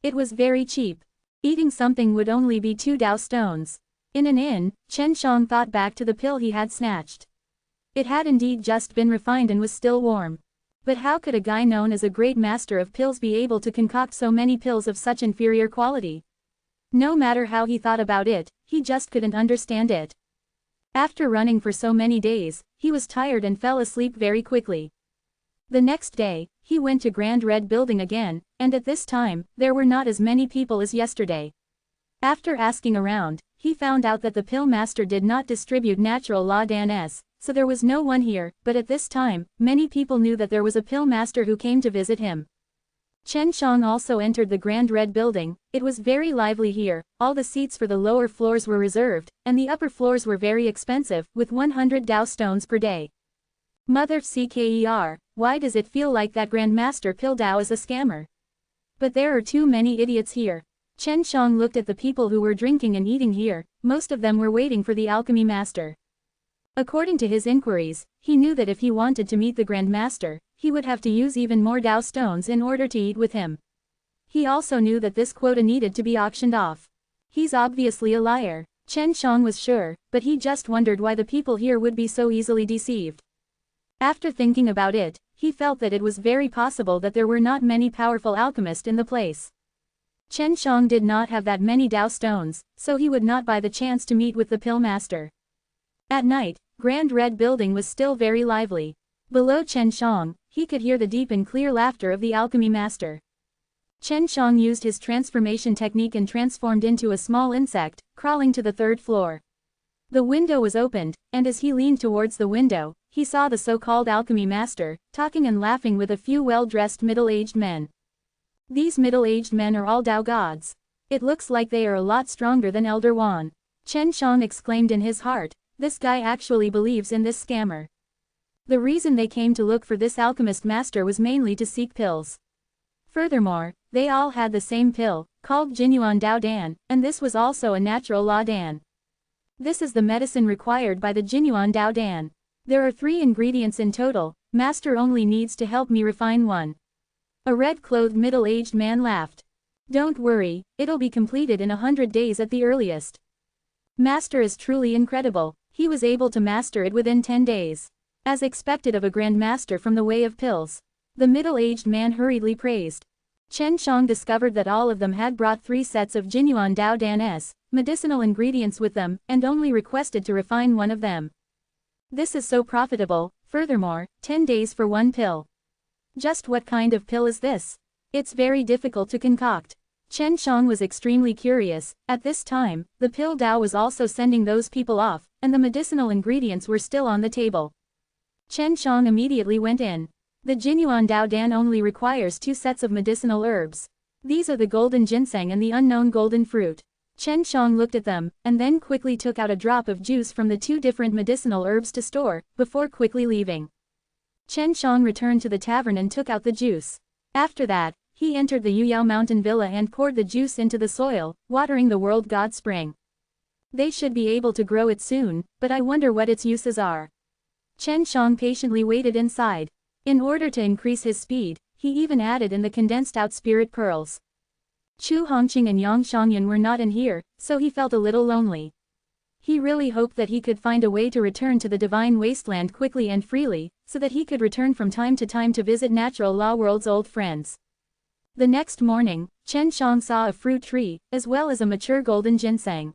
It was very cheap. Eating something would only be 2 Tao stones. In an inn, Chen Shang thought back to the pill he had snatched. It had indeed just been refined and was still warm. But how could a guy known as a great master of pills be able to concoct so many pills of such inferior quality? No matter how he thought about it, he just couldn't understand it. After running for so many days, he was tired and fell asleep very quickly. The next day, he went to Grand Red Building again, and at this time, there were not as many people as yesterday. After asking around, he found out that the pill master did not distribute natural law dans, so there was no one here, but at this time, many people knew that there was a pill master who came to visit him. Chen Shang also entered the Grand Red Building. It was very lively here. All the seats for the lower floors were reserved, and the upper floors were very expensive, with 100 Tao stones per day. Mother CKER, why does it feel like that Grand Master Pil Dao is a scammer? But there are too many idiots here. Chen Shang looked at the people who were drinking and eating here. Most of them were waiting for the alchemy master. According to his inquiries, he knew that if he wanted to meet the Grand Master, he would have to use even more Tao stones in order to eat with him. He also knew that this quota needed to be auctioned off. He's obviously a liar. Chen Shang was sure, but he just wondered why the people here would be so easily deceived. After thinking about it, he felt that it was very possible that there were not many powerful alchemists in the place. Chen Shang did not have that many Dao stones, so he would not buy the chance to meet with the pill master. At night, Grand Red Building was still very lively. Below Chen Shang, he could hear the deep and clear laughter of the alchemy master. Chen Shang used his transformation technique and transformed into a small insect, crawling to the third floor. The window was opened, and as he leaned towards the window, he saw the so-called alchemy master, talking and laughing with a few well-dressed middle-aged men. These middle-aged men are all Dao gods. It looks like they are a lot stronger than Elder Wan. Chen Shang exclaimed in his heart, this guy actually believes in this scammer. The reason they came to look for this alchemist master was mainly to seek pills. Furthermore, they all had the same pill, called Jinyuan Dao Dan, and this was also a natural Lao Dan. This is the medicine required by the Jinyuan Dao Dan. There are 3 ingredients in total, master only needs to help me refine one. A red-clothed middle-aged man laughed. Don't worry, it'll be completed in 100 days at the earliest. Master is truly incredible, he was able to master it within 10 days. As expected of a grand master from the way of pills. The middle-aged man hurriedly praised. Chen Shang discovered that all of them had brought 3 sets of Jinyuan Dao Dan's medicinal ingredients with them, and only requested to refine one of them. This is so profitable, furthermore, 10 days for one pill. Just what kind of pill is this? It's very difficult to concoct. Chen Shang was extremely curious. At this time, the pill Dao was also sending those people off, and the medicinal ingredients were still on the table. Chen Shang immediately went in. The Jinyuan Dao Dan only requires 2 sets of medicinal herbs. These are the golden ginseng and the unknown golden fruit. Chen Shang looked at them, and then quickly took out a drop of juice from the 2 different medicinal herbs to store, before quickly leaving. Chen Shang returned to the tavern and took out the juice. After that, he entered the Yuyao Mountain Villa and poured the juice into the soil, watering the world god spring. They should be able to grow it soon, but I wonder what its uses are. Chen Shang patiently waited inside. In order to increase his speed, he even added in the condensed out spirit pearls. Chu Hongqing and Yang Xiangyun were not in here, so he felt a little lonely. He really hoped that he could find a way to return to the divine wasteland quickly and freely, so that he could return from time to visit natural law world's old friends. The next morning, Chen Shang saw a fruit tree, as well as a mature golden ginseng.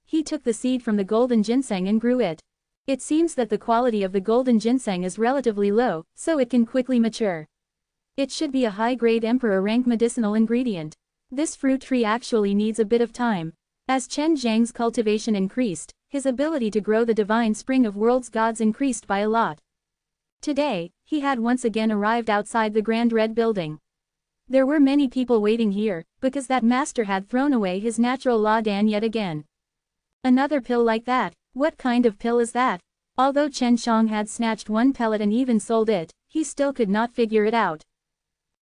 He took the seed from the golden ginseng and grew it. It seems that the quality of the golden ginseng is relatively low, so it can quickly mature. It should be a high-grade emperor rank medicinal ingredient. This fruit tree actually needs a bit of time. As Chen Zhang's cultivation increased, his ability to grow the divine spring of world's gods increased by a lot. Today, he had once again arrived outside the Grand Red Building. There were many people waiting here, because that master had thrown away his natural Lao Dan yet again. Another pill like that. What kind of pill is that? Although Chen Shang had snatched one pellet and even sold it, he still could not figure it out.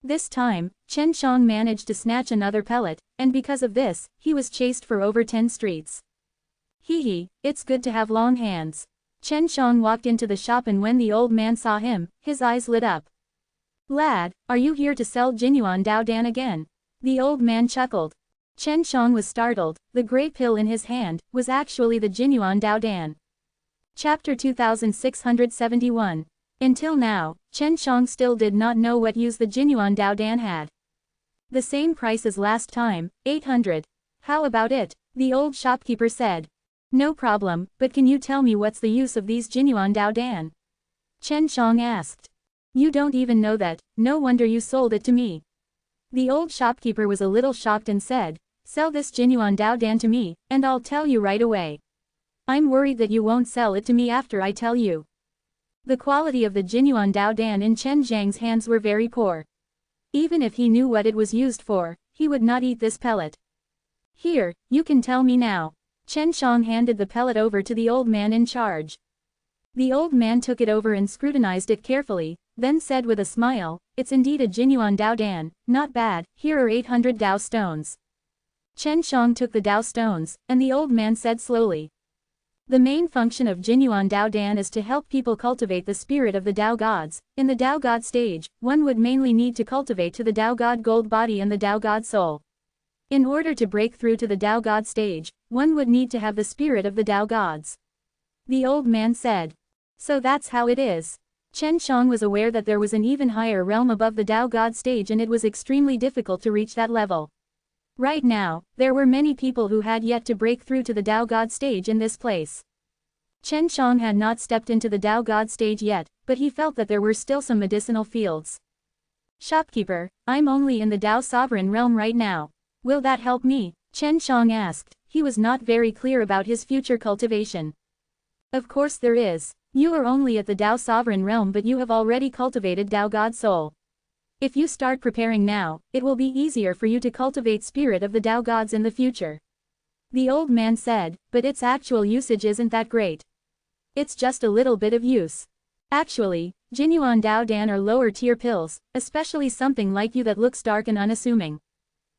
This time, Chen Shang managed to snatch another pellet, and because of this, he was chased for over 10 streets. Hee, it's good to have long hands. Chen Shang walked into the shop, and when the old man saw him, his eyes lit up. Lad, are you here to sell Jinyuan Dao Dan again? The old man chuckled. Chen Shang was startled. The grey pill in his hand was actually the Jinyuan Dao Dan. Chapter 2671. Until now, Chen Shang still did not know what use the Jinyuan Dao Dan had. The same price as last time, 800. How about it? The old shopkeeper said. No problem, but can you tell me what's the use of these Jinyuan Dao Dan? Chen Shang asked. You don't even know that, no wonder you sold it to me. The old shopkeeper was a little shocked and said, sell this Jinyuan Dao Dan to me, and I'll tell you right away. I'm worried that you won't sell it to me after I tell you. The quality of the Jinyuan Dao Dan in Chen Zhang's hands were very poor. Even if he knew what it was used for, he would not eat this pellet. Here, you can tell me now. Chen Shang handed the pellet over to the old man in charge. The old man took it over and scrutinized it carefully, then said with a smile, it's indeed a Jinyuan Dao Dan, not bad, here are 800 Dao stones. Chen Shang took the Dao stones, and the old man said slowly. The main function of Jinyuan Dao Dan is to help people cultivate the spirit of the Dao gods. In the Dao god stage, one would mainly need to cultivate to the Dao god gold body and the Dao god soul. In order to break through to the Dao god stage, one would need to have the spirit of the Dao gods. The old man said. So that's how it is. Chen Shang was aware that there was an even higher realm above the Dao god stage, and it was extremely difficult to reach that level. Right now, there were many people who had yet to break through to the Tao God stage in this place. Chen Shang had not stepped into the Tao God stage yet, but he felt that there were still some medicinal fields. Shopkeeper, I'm only in the Tao Sovereign realm right now. Will that help me? Chen Shang asked. He was not very clear about his future cultivation. Of course there is. You are only at the Tao Sovereign realm, but you have already cultivated Tao God Soul. If you start preparing now, it will be easier for you to cultivate spirit of the Tao gods in the future. The old man said, but its actual usage isn't that great. It's just a little bit of use. Actually, Jinyuan Dao Dan are lower tier pills, especially something like you that looks dark and unassuming.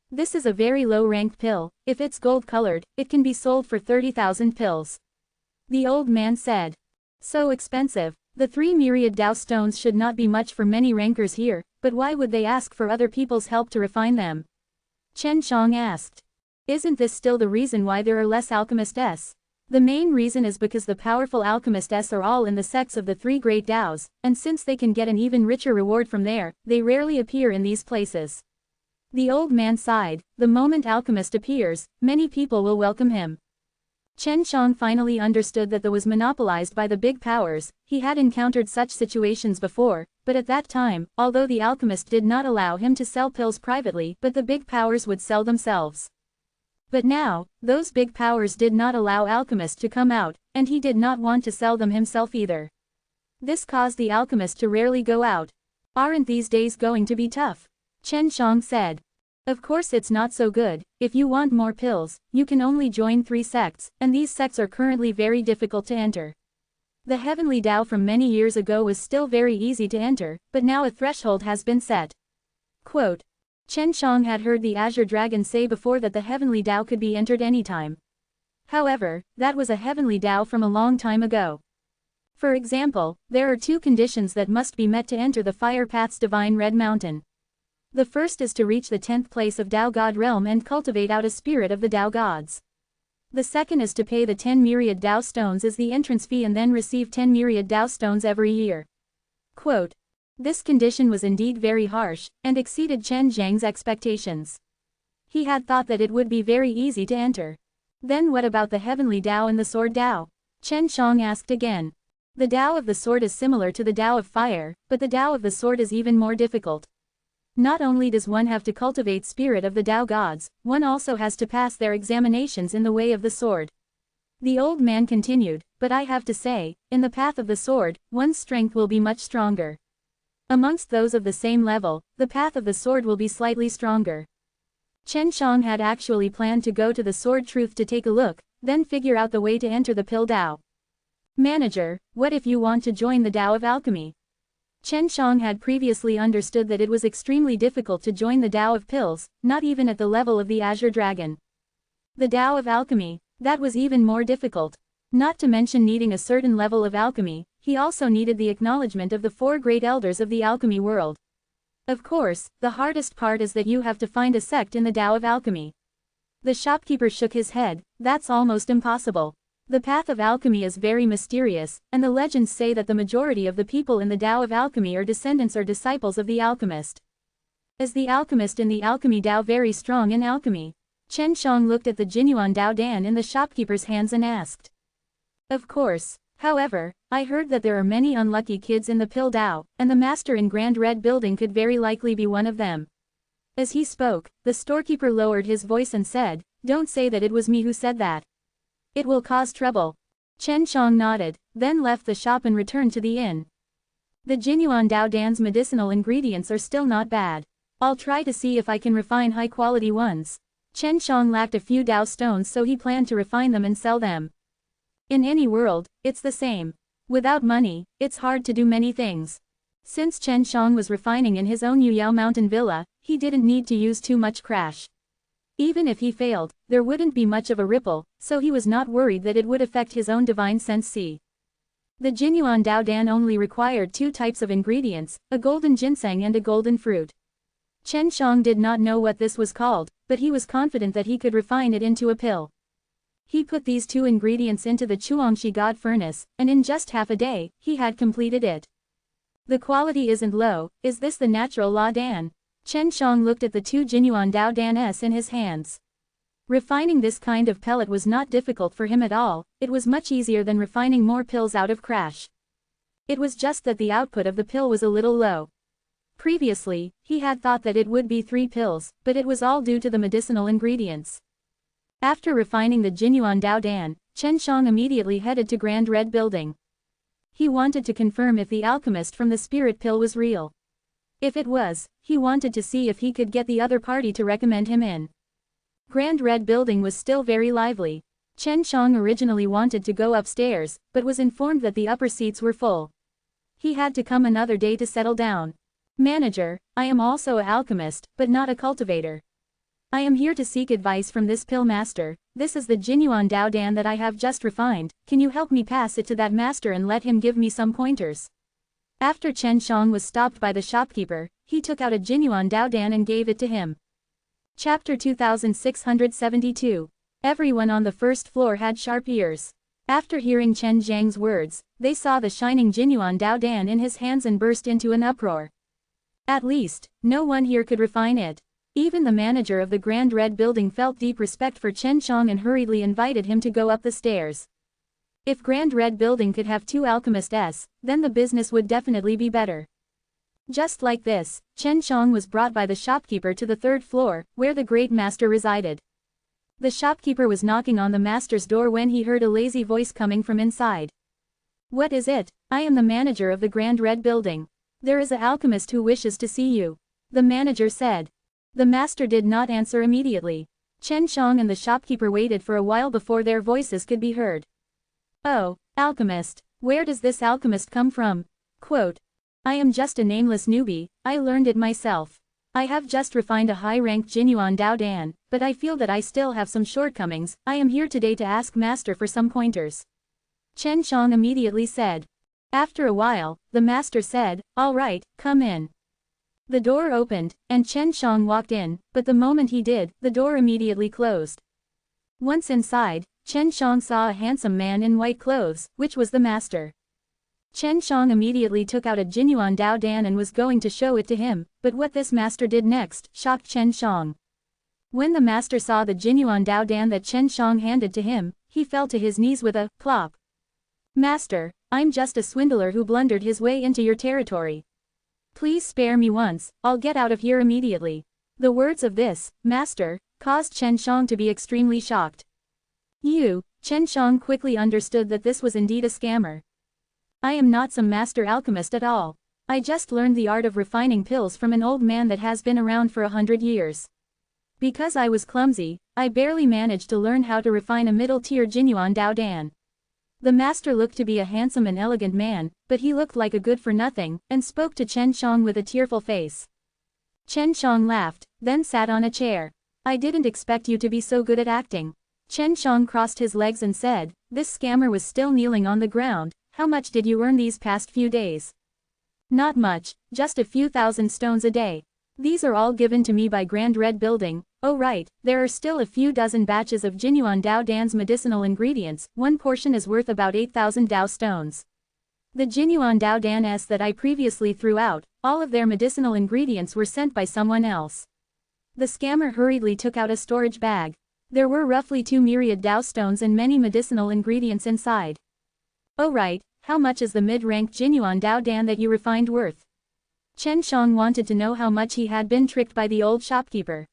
This is a very low-ranked pill. If it's gold-colored, it can be sold for 30,000 pills. The old man said. So expensive. The 3 myriad Tao stones should not be much for many rankers here, but why would they ask for other people's help to refine them? Chen Shang asked. Isn't this still the reason why there are less alchemists? The main reason is because the powerful alchemists are all in the sects of the 3 great Taos, and since they can get an even richer reward from there, they rarely appear in these places. The old man sighed. The moment alchemist appears, many people will welcome him. Chen Shang finally understood that the was monopolized by the big powers. He had encountered such situations before, but at that time, although the alchemist did not allow him to sell pills privately, but the big powers would sell themselves. But now, those big powers did not allow alchemists to come out, and he did not want to sell them himself either. This caused the alchemist to rarely go out. Aren't these days going to be tough? Chen Shang said. Of course it's not so good. If you want more pills, you can only join 3 sects, and these sects are currently very difficult to enter. The Heavenly Tao from many years ago was still very easy to enter, but now a threshold has been set. Quote. Chen Shang had heard the Azure Dragon say before that the Heavenly Tao could be entered anytime. However, that was a Heavenly Tao from a long time ago. For example, there are 2 conditions that must be met to enter the Fire Path's Divine Red Mountain. The first is to reach the 10th place of Tao God realm and cultivate out a spirit of the Tao gods. The second is to pay the 10 myriad Tao stones as the entrance fee and then receive 10 myriad Tao stones every year. Quote. This condition was indeed very harsh, and exceeded Chen Zhang's expectations. He had thought that it would be very easy to enter. Then what about the Heavenly Tao and the Sword Tao? Chen Shang asked again. The Tao of the Sword is similar to the Tao of Fire, but the Tao of the Sword is even more difficult. Not only does one have to cultivate spirit of the Tao gods, one also has to pass their examinations in the way of the sword. The old man continued, but I have to say, in the path of the sword, one's strength will be much stronger. Amongst those of the same level, the path of the sword will be slightly stronger. Chen Shang had actually planned to go to the Sword Truth to take a look, then figure out the way to enter the Pill Tao. Manager, what if you want to join the Tao of Alchemy? Chen Shang had previously understood that it was extremely difficult to join the Tao of Pills, not even at the level of the Azure Dragon. The Tao of Alchemy, that was even more difficult. Not to mention needing a certain level of alchemy, he also needed the acknowledgement of the 4 great elders of the alchemy world. Of course, the hardest part is that you have to find a sect in the Tao of Alchemy. The shopkeeper shook his head. That's almost impossible. The path of alchemy is very mysterious, and the legends say that the majority of the people in the Tao of Alchemy are descendants or disciples of the alchemist. Is the alchemist in the alchemy Tao very strong in alchemy? Chen Shang looked at the Jinyuan Dao Dan in the shopkeeper's hands and asked. Of course. However, I heard that there are many unlucky kids in the Pill Tao, and the master in Grand Red Building could very likely be one of them. As he spoke, the storekeeper lowered his voice and said, Don't say that it was me who said that. It will cause trouble. Chen Shang nodded, then left the shop and returned to the inn. The Jinyuan Dao Dan's medicinal ingredients are still not bad. I'll try to see if I can refine high-quality ones. Chen Shang lacked a few Dao stones, so he planned to refine them and sell them. In any world, it's the same. Without money, it's hard to do many things. Since Chen Shang was refining in his own Yuyao Mountain Villa, he didn't need to use too much cash. Even if he failed, there wouldn't be much of a ripple, so he was not worried that it would affect his own divine sense C. The Jinyuan Dao Dan only required 2 types of ingredients, a golden ginseng and a golden fruit. Chen Shang did not know what this was called, but he was confident that he could refine it into a pill. He put these 2 ingredients into the Chuangshi God furnace, and in just half a day, he had completed it. The quality isn't low. Is this the natural La Dan? Chen Shang looked at the 2 genuine Dao Dan in his hands. Refining this kind of pellet was not difficult for him at all, it was much easier than refining more pills out of crash. It was just that the output of the pill was a little low. Previously, he had thought that it would be 3 pills, but it was all due to the medicinal ingredients. After refining the genuine Dao Dan, Chen Shang immediately headed to Grand Red Building. He wanted to confirm if the alchemist from the spirit pill was real. If it was, he wanted to see if he could get the other party to recommend him in. Grand Red Building was still very lively. Chen Shang originally wanted to go upstairs, but was informed that the upper seats were full. He had to come another day to settle down. Manager, I am also an alchemist, but not a cultivator. I am here to seek advice from this pill master. This is the genuine Dao Dan that I have just refined. Can you help me pass it to that master and let him give me some pointers? After Chen Shang was stopped by the shopkeeper, he took out a genuine Dao Dan and gave it to him. Chapter 2672. Everyone on the first floor had sharp ears. After hearing Chen Zhang's words, they saw the shining genuine Dao Dan in his hands and burst into an uproar. At least, no one here could refine it. Even the manager of the Grand Red Building felt deep respect for Chen Shang and hurriedly invited him to go up the stairs. If Grand Red Building could have 2 alchemists, then the business would definitely be better. Just like this, Chen Shang was brought by the shopkeeper to the 3rd floor, where the great master resided. The shopkeeper was knocking on the master's door when he heard a lazy voice coming from inside. What is it? I am the manager of the Grand Red Building. There is an alchemist who wishes to see you. The manager said. The master did not answer immediately. Chen Shang and the shopkeeper waited for a while before their voices could be heard. Oh, alchemist. Where does this alchemist come from? Quote. I am just a nameless newbie, I learned it myself. I have just refined a high-ranked genuine Dao Dan, but I feel that I still have some shortcomings. I am here today to ask master for some pointers. Chen Shang immediately said. After a while, the master said, all right, come in. The door opened, and Chen Shang walked in, but the moment he did, the door immediately closed. Once inside, Chen Shang saw a handsome man in white clothes, which was the master. Chen Shang immediately took out a genuine Dao Dan and was going to show it to him, but what this master did next shocked Chen Shang. When the master saw the genuine Dao Dan that Chen Shang handed to him, he fell to his knees with a plop. Master, I'm just a swindler who blundered his way into your territory. Please spare me once, I'll get out of here immediately. The words of this, master, caused Chen Shang to be extremely shocked. Chen Shang quickly understood that this was indeed a scammer. I am not some master alchemist at all. I just learned the art of refining pills from an old man that has been around for 100 years. Because I was clumsy, I barely managed to learn how to refine a middle-tier genuine Dao Dan. The master looked to be a handsome and elegant man, but he looked like a good-for-nothing, and spoke to Chen Shang with a tearful face. Chen Shang laughed, then sat on a chair. I didn't expect you to be so good at acting. Chen Shang crossed his legs and said, this scammer was still kneeling on the ground. How much did you earn these past few days? Not much, just a few thousand stones a day. These are all given to me by Grand Red Building. Oh right, there are still a few dozen batches of genuine Dao Dan's medicinal ingredients, one portion is worth about 8,000 Dao stones. The genuine Dao Dan's that I previously threw out, all of their medicinal ingredients were sent by someone else. The scammer hurriedly took out a storage bag. There were roughly 2 myriad Dao stones and many medicinal ingredients inside. Oh right, how much is the mid-ranked genuine Dao Dan that you refined worth? Chen Shang wanted to know how much he had been tricked by the old shopkeeper.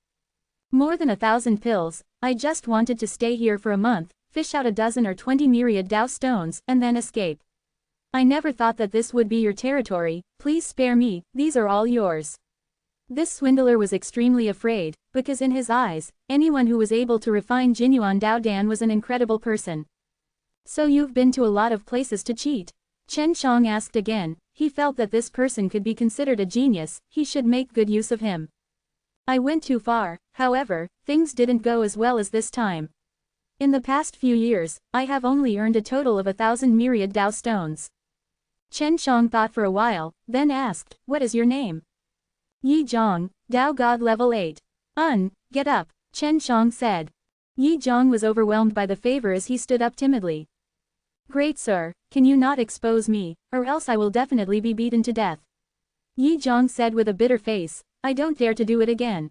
More than 1,000 pills, I just wanted to stay here for a month, fish out a dozen or 20 myriad Dao stones, and then escape. I never thought that this would be your territory, please spare me, these are all yours. This swindler was extremely afraid, because in his eyes, anyone who was able to refine genuine Dao Dan was an incredible person. So you've been to a lot of places to cheat? Chen Shang asked again. He felt that this person could be considered a genius, he should make good use of him. I went too far, however, things didn't go as well as this time. In the past few years, I have only earned a total of 1,000 myriad Dao stones. Chen Shang thought for a while, then asked, what is your name? Yi Zhang, Dao God level 8. Get up, Chen Shang said. Yi Zhang was overwhelmed by the favor as he stood up timidly. Great sir, can you not expose me, or else I will definitely be beaten to death. Yi Zhang said with a bitter face, I don't dare to do it again.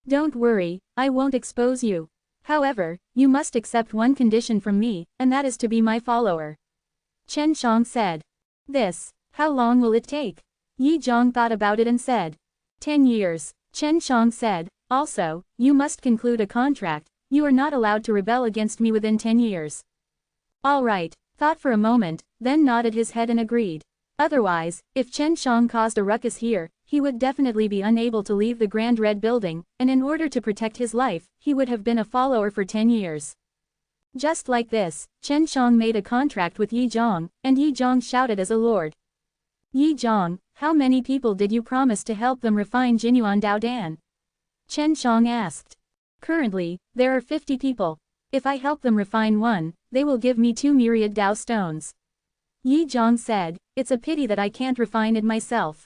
Don't worry, I won't expose you. However, you must accept one condition from me, and that is to be my follower. Chen Shang said. How long will it take? Yi Zhang thought about it and said. 10 years. Chen Shang said, also, you must conclude a contract, you are not allowed to rebel against me within 10 years. All right, thought for a moment, then nodded his head and agreed. Otherwise, if Chen Shang caused a ruckus here, he would definitely be unable to leave the Grand Red Building, and in order to protect his life, he would have been a follower for 10 years. Just like this, Chen Shang made a contract with Yi Zhang, and Yi Zhang shouted as a lord. Yi Zhang, how many people did you promise to help them refine Jinyuan Daodan? Chen Shang asked. Currently, there are 50 people. If I help them refine one, they will give me 2 myriad Dao stones. Yi Zhang said, it's a pity that I can't refine it myself.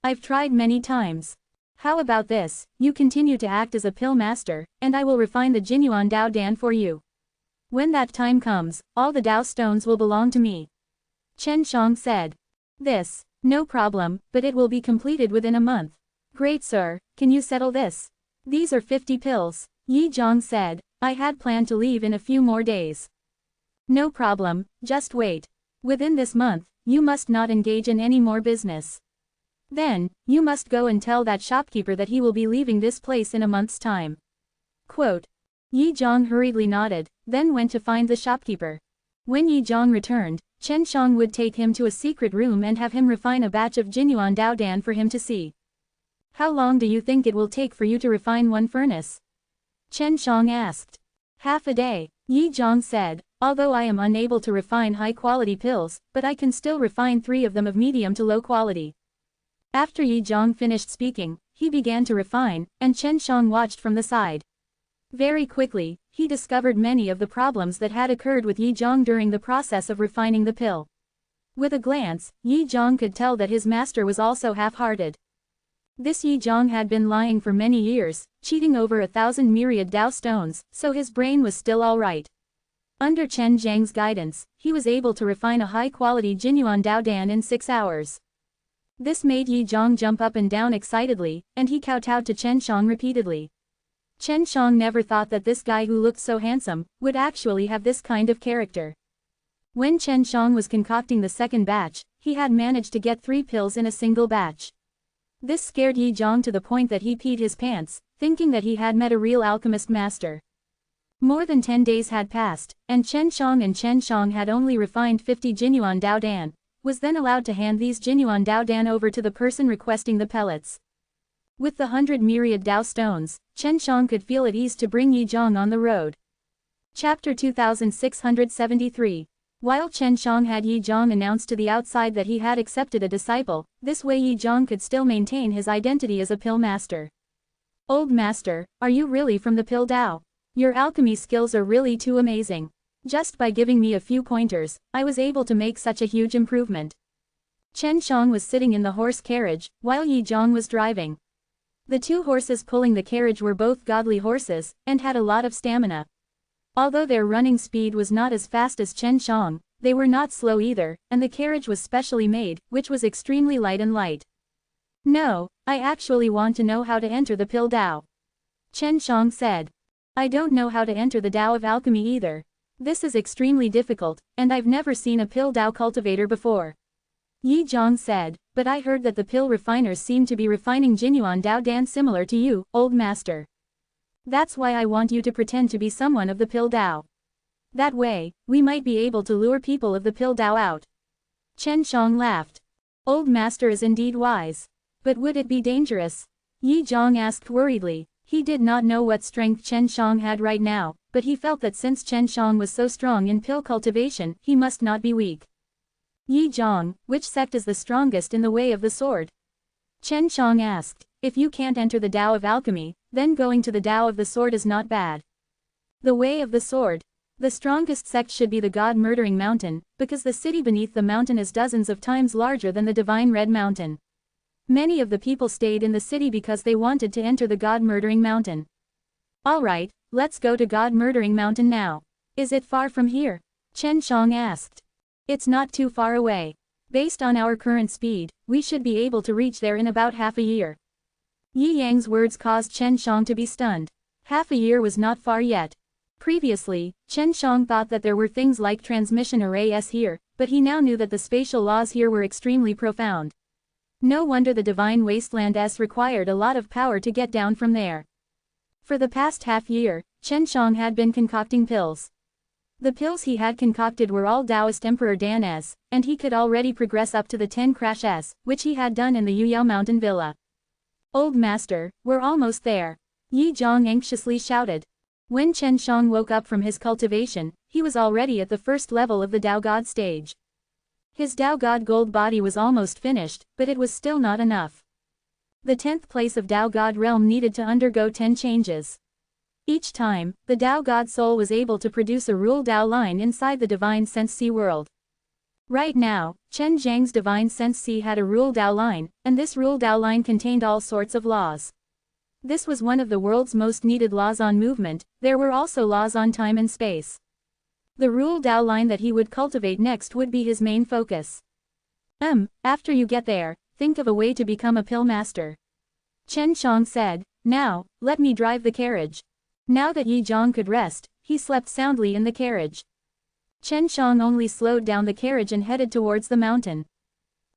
I've tried many times. How about this, you continue to act as a pill master, and I will refine the Jinyuan Daodan for you. When that time comes, all the Dao stones will belong to me. Chen Shang said. No problem, but it will be completed within a month. Great sir, can you settle this? These are 50 pills. Yi Zhang said, I had planned to leave in a few more days. No problem, just wait. Within this month, you must not engage in any more business. Then, you must go and tell that shopkeeper that he will be leaving this place in a month's time. Quote. Yi Zhang hurriedly nodded, then went to find the shopkeeper. When Yi Zhang returned, Chen Shang would take him to a secret room and have him refine a batch of Jinyuan Daodan for him to see. How long do you think it will take for you to refine one furnace? Chen Shang asked. Half a day, Yi Zhang said, although I am unable to refine high-quality pills, but I can still refine 3 of them of medium to low quality. After Yi Zhang finished speaking, he began to refine, and Chen Shang watched from the side. Very quickly, he discovered many of the problems that had occurred with Yi Zhang during the process of refining the pill. With a glance, Yi Zhang could tell that his master was also half-hearted. This Yi Zhang had been lying for many years, cheating over 1,000 myriad Dao stones, so his brain was still alright. Under Chen Zhang's guidance, he was able to refine a high-quality Jinyuan Daodan in 6 hours. This made Yi Zhang jump up and down excitedly, and he kowtowed to Chen Shang repeatedly. Chen Shang never thought that this guy who looked so handsome, would actually have this kind of character. When Chen Shang was concocting the second batch, he had managed to get 3 pills in a single batch. This scared Yi Zhang to the point that he peed his pants, thinking that he had met a real alchemist master. More than 10 days had passed, and Chen Shang had only refined 50 Jinyuan Daodan, was then allowed to hand these Jinyuan Daodan over to the person requesting the pellets. With the 100 myriad Dao stones, Chen Shang could feel at ease to bring Yi Zhang on the road. Chapter 2673. While Chen Shang had Yi Zhang announce to the outside that he had accepted a disciple, this way Yi Zhang could still maintain his identity as a pill master. Old master, are you really from the pill Dao? Your alchemy skills are really too amazing. Just by giving me a few pointers, I was able to make such a huge improvement. Chen Shang was sitting in the horse carriage, while Yi Zhang was driving. The 2 horses pulling the carriage were both godly horses, and had a lot of stamina. Although their running speed was not as fast as Chen Shang, they were not slow either, and the carriage was specially made, which was extremely light and light. No, I actually want to know how to enter the pill Dao. Chen Shang said. I don't know how to enter the Dao of alchemy either. This is extremely difficult, and I've never seen a pill Dao cultivator before. Yi Zhang said, but I heard that the pill refiners seem to be refining Jinyuan Daodan similar to you, old master. That's why I want you to pretend to be someone of the pill Dao. That way, we might be able to lure people of the pill Dao out. Chen Shang laughed. Old master is indeed wise. But would it be dangerous? Yi Zhang asked worriedly. He did not know what strength Chen Shang had right now, but he felt that since Chen Shang was so strong in pill cultivation, he must not be weak. Yi Zhang, which sect is the strongest in the way of the sword? Chen Shang asked. If you can't enter the Dao of alchemy, then going to the Dao of the sword is not bad. The way of the sword. The strongest sect should be the God-murdering mountain, because the city beneath the mountain is dozens of times larger than the divine red mountain. Many of the people stayed in the city because they wanted to enter the God-murdering mountain. Alright, let's go to God-murdering mountain now. Is it far from here? Chen Shang asked. It's not too far away. Based on our current speed, we should be able to reach there in about half a year. Yi Yang's words caused Chen Shang to be stunned. Half a year was not far yet. Previously, Chen Shang thought that there were things like transmission arrays here, but he now knew that the spatial laws here were extremely profound. No wonder the divine wasteland required a lot of power to get down from there. For the past half year, Chen Shang had been concocting pills. The pills he had concocted were all Taoist Emperor Dan's, and he could already progress up to the 10 crashes, which he had done in the Yuyao Mountain Villa. Old Master, we're almost there. Yi Zhang anxiously shouted. When Chen Shang woke up from his cultivation, he was already at the first level of the Tao God stage. His Tao God gold body was almost finished, but it was still not enough. The 10th place of Tao God realm needed to undergo 10 changes. Each time, the Tao God soul was able to produce a rule Tao line inside the divine sense C world. Right now, Chen Zhang's divine sense C had a rule Tao line, and this rule Tao line contained all sorts of laws. This was one of the world's most needed laws on movement. There were also laws on time and space. The rule Tao line that he would cultivate next would be his main focus. After you get there, think of a way to become a pill master. Chen Shang said, now, let me drive the carriage. Now that Yi Zhang could rest, he slept soundly in the carriage. Chen Shang only slowed down the carriage and headed towards the mountain.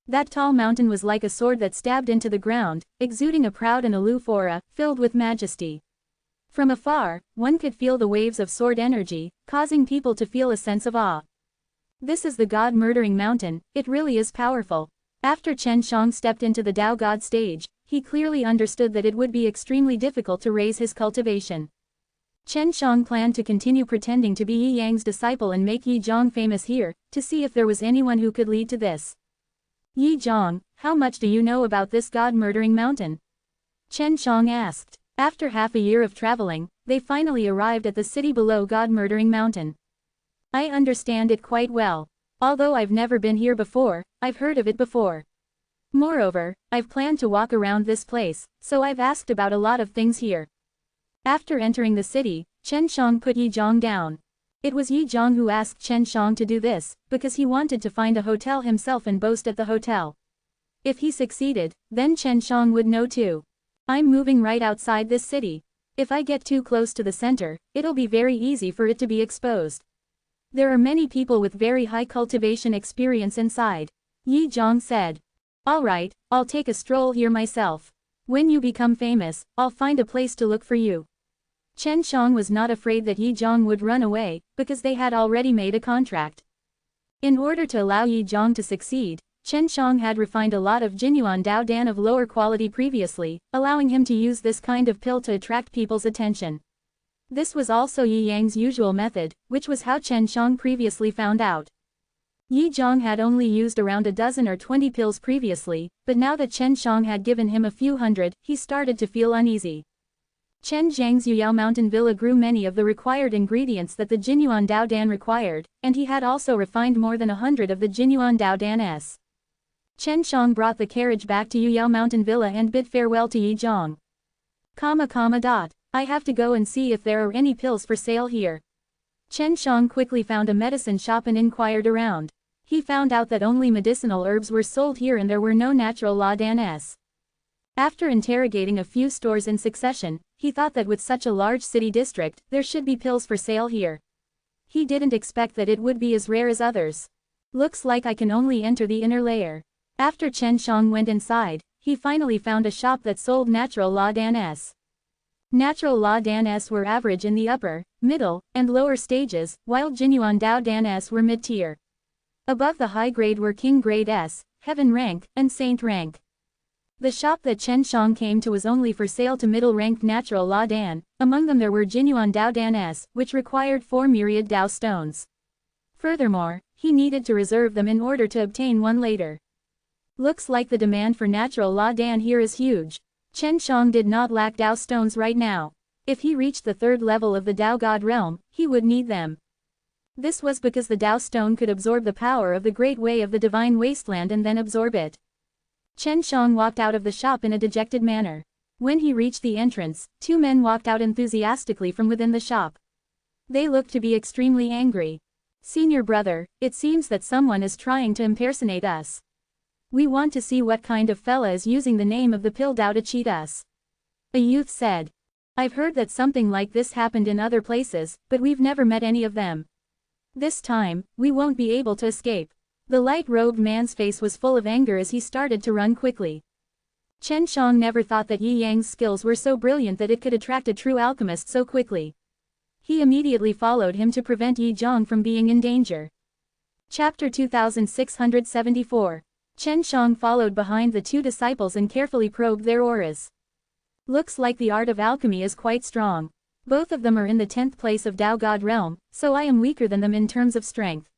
That tall mountain was like a sword that stabbed into the ground, exuding a proud and aloof aura, filled with majesty. From afar, one could feel the waves of sword energy, causing people to feel a sense of awe. This is the God-murdering mountain, it really is powerful. After Chen Shang stepped into the Tao God stage, he clearly understood that it would be extremely difficult to raise his cultivation. Chen Shang planned to continue pretending to be Yi Yang's disciple and make Yi Zhang famous here, to see if there was anyone who could lead to this. Yi Zhang, how much do you know about this God-murdering mountain? Chen Shang asked. After half a year of traveling, they finally arrived at the city below God-murdering mountain. I understand it quite well. Although I've never been here before, I've heard of it before. Moreover, I've planned to walk around this place, so I've asked about a lot of things here. After entering the city, Chen Shang put Yi Zhang down. It was Yi Zhang who asked Chen Shang to do this, because he wanted to find a hotel himself and boast at the hotel. If he succeeded, then Chen Shang would know too. I'm moving right outside this city. If I get too close to the center, it'll be very easy for it to be exposed. There are many people with very high cultivation experience inside. Yi Zhang said. Alright, I'll take a stroll here myself. When you become famous, I'll find a place to look for you. Chen Shang was not afraid that Yi Zhang would run away, because they had already made a contract. In order to allow Yi Zhang to succeed, Chen Shang had refined a lot of Jinyuan Dao Dan of lower quality previously, allowing him to use this kind of pill to attract people's attention. This was also Yi Yang's usual method, which was how Chen Shang previously found out. Yi Zhang had only used around a dozen or 20 pills previously, but now that Chen Shang had given him a few hundred, he started to feel uneasy. Chen Zhang's Yuyao Mountain Villa grew many of the required ingredients that the Jinyuan Dao Dan required, and he had also refined more than 100 of the Jinyuan Dao Dan's. Chen Shang brought the carriage back to Yuyao Mountain Villa and bid farewell to Yi Zhang. I have to go and see if there are any pills for sale here. Chen Shang quickly found a medicine shop and inquired around. He found out that only medicinal herbs were sold here and there were no natural La Dan's. After interrogating a few stores in succession, he thought that with such a large city district, there should be pills for sale here. He didn't expect that it would be as rare as others. Looks like I can only enter the inner layer. After Chen Shang went inside, he finally found a shop that sold natural La Dan's. Natural La Dan's were average in the upper, middle, and lower stages, while Jinyuan Dao Dan's were mid-tier. Above the high grade were King Grade S, Heaven rank, and Saint rank. The shop that Chen Shang came to was only for sale to middle-ranked natural La Dan. Among them there were Jinyuan Dao Dan's, which required 4 myriad Dao stones. Furthermore, he needed to reserve them in order to obtain one later. Looks like the demand for natural La Dan here is huge. Chen Shang did not lack Dao stones right now. If he reached the 3rd level of the Dao God realm, he would need them. This was because the Dao stone could absorb the power of the great way of the divine wasteland and then absorb it. Chen Shang walked out of the shop in a dejected manner. When he reached the entrance, 2 men walked out enthusiastically from within the shop. They looked to be extremely angry. Senior brother, it seems that someone is trying to impersonate us. We want to see what kind of fella is using the name of the pill Dao to cheat us. A youth said. I've heard that something like this happened in other places, but we've never met any of them. This time, we won't be able to escape. The light-robed man's face was full of anger as he started to run quickly. Chen Shang never thought that Yi Yang's skills were so brilliant that it could attract a true alchemist so quickly. He immediately followed him to prevent Yi Zhang from being in danger. Chapter 2674. Chen Shang followed behind the two disciples and carefully probed their auras. Looks like the art of alchemy is quite strong. Both of them are in the 10th place of Dao God realm, so I am weaker than them in terms of strength.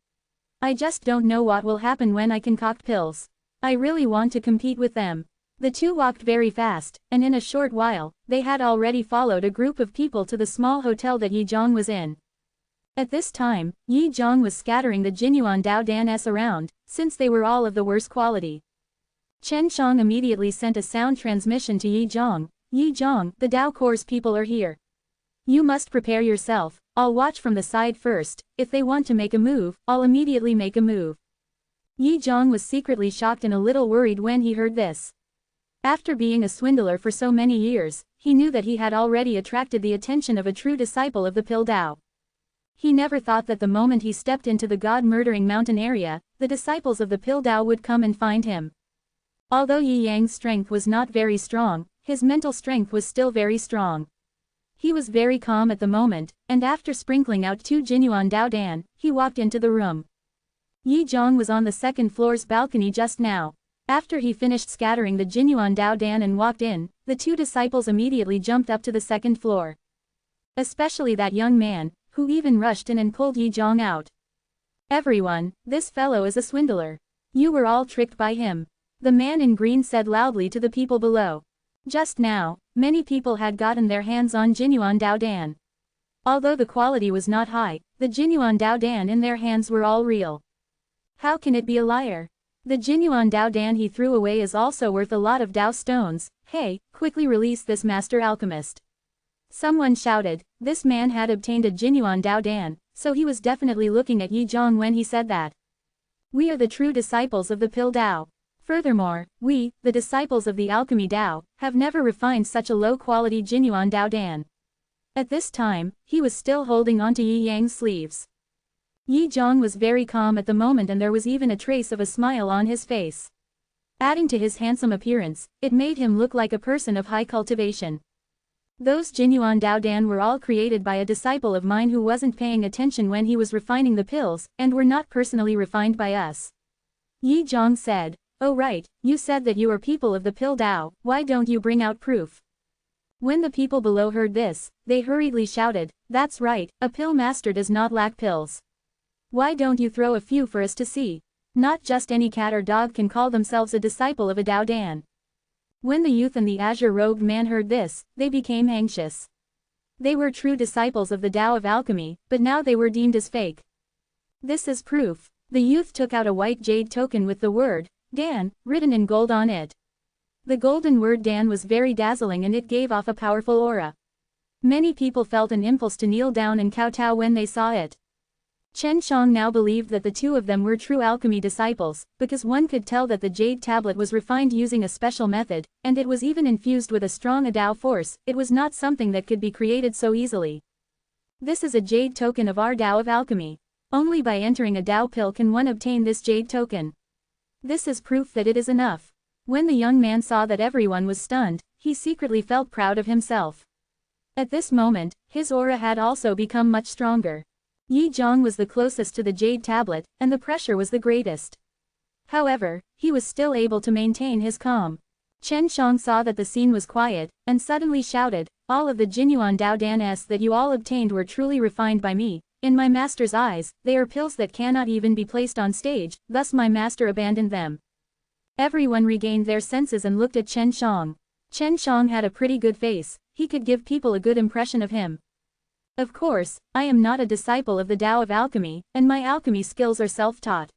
I just don't know what will happen when I concoct pills. I really want to compete with them. The two walked very fast, and in a short while, they had already followed a group of people to the small hotel that Yi Zhang was in. At this time, Yi Zhang was scattering the Jinyuan Dao Dan's around, since they were all of the worst quality. Chen Shang immediately sent a sound transmission to Yi Zhang. Yi Zhang, the Dao Core's people are here. You must prepare yourself. I'll watch from the side first. If they want to make a move, I'll immediately make a move. Yi Zhang was secretly shocked and a little worried when he heard this. After being a swindler for so many years, he knew that he had already attracted the attention of a true disciple of the Pill Dao. He never thought that the moment he stepped into the god-murdering mountain area, the disciples of the Pill Dao would come and find him. Although Yi Yang's strength was not very strong, his mental strength was still very strong. He was very calm at the moment, and after sprinkling out 2 Jinyuan Dao Dan, he walked into the room. Yi Zhang was on the second floor's balcony just now. After he finished scattering the Jinyuan Dao Dan and walked in, the two disciples immediately jumped up to the second floor. Especially that young man, who even rushed in and pulled Yi Zhang out. Everyone, this fellow is a swindler. You were all tricked by him. The man in green said loudly to the people below. Just now, many people had gotten their hands on Jinyuan Dao Dan. Although the quality was not high, the Jinyuan Dao Dan in their hands were all real. How can it be a liar? The Jinyuan Dao Dan he threw away is also worth a lot of Dao stones. Hey, quickly release this master alchemist. Someone shouted. This man had obtained a Jinyuan Dao Dan, so he was definitely looking at Yi Zhang when he said that. We are the true disciples of the Pill Dao. Furthermore, we, the disciples of the Alchemy Dao, have never refined such a low-quality Jinyuan Dao Dan. At this time, he was still holding onto Yi Yang's sleeves. Yi Zhang was very calm at the moment and there was even a trace of a smile on his face. Adding to his handsome appearance, it made him look like a person of high cultivation. Those Jinyuan Dao Dan were all created by a disciple of mine who wasn't paying attention when he was refining the pills, and were not personally refined by us. Yi Zhang said. Oh right, you said that you are people of the Pill Dao, why don't you bring out proof? When the people below heard this, they hurriedly shouted, that's right, a pill master does not lack pills. Why don't you throw a few for us to see? Not just any cat or dog can call themselves a disciple of a Dao Dan. When the youth and the azure-robed man heard this, they became anxious. They were true disciples of the Dao of alchemy, but now they were deemed as fake. This is proof. The youth took out a white jade token with the word, Dan, written in gold on it. The golden word Dan was very dazzling and it gave off a powerful aura. Many people felt an impulse to kneel down and kowtow when they saw it. Chen Shang now believed that the two of them were true alchemy disciples, because one could tell that the jade tablet was refined using a special method, and it was even infused with a strong Dao force. It was not something that could be created so easily. This is a jade token of our Dao of alchemy. Only by entering a Dao pill can one obtain this jade token. This is proof that it is enough. When the young man saw that everyone was stunned, he secretly felt proud of himself. At this moment, his aura had also become much stronger. Yi Zhang was the closest to the jade tablet, and the pressure was the greatest. However, he was still able to maintain his calm. Chen Shang saw that the scene was quiet, and suddenly shouted, all of the Jinyuan Dao Dan's that you all obtained were truly refined by me. In my master's eyes, they are pills that cannot even be placed on stage, thus my master abandoned them. Everyone regained their senses and looked at Chen Shang. Chen Shang had a pretty good face, he could give people a good impression of him. Of course, I am not a disciple of the Dao of alchemy, and my alchemy skills are self-taught.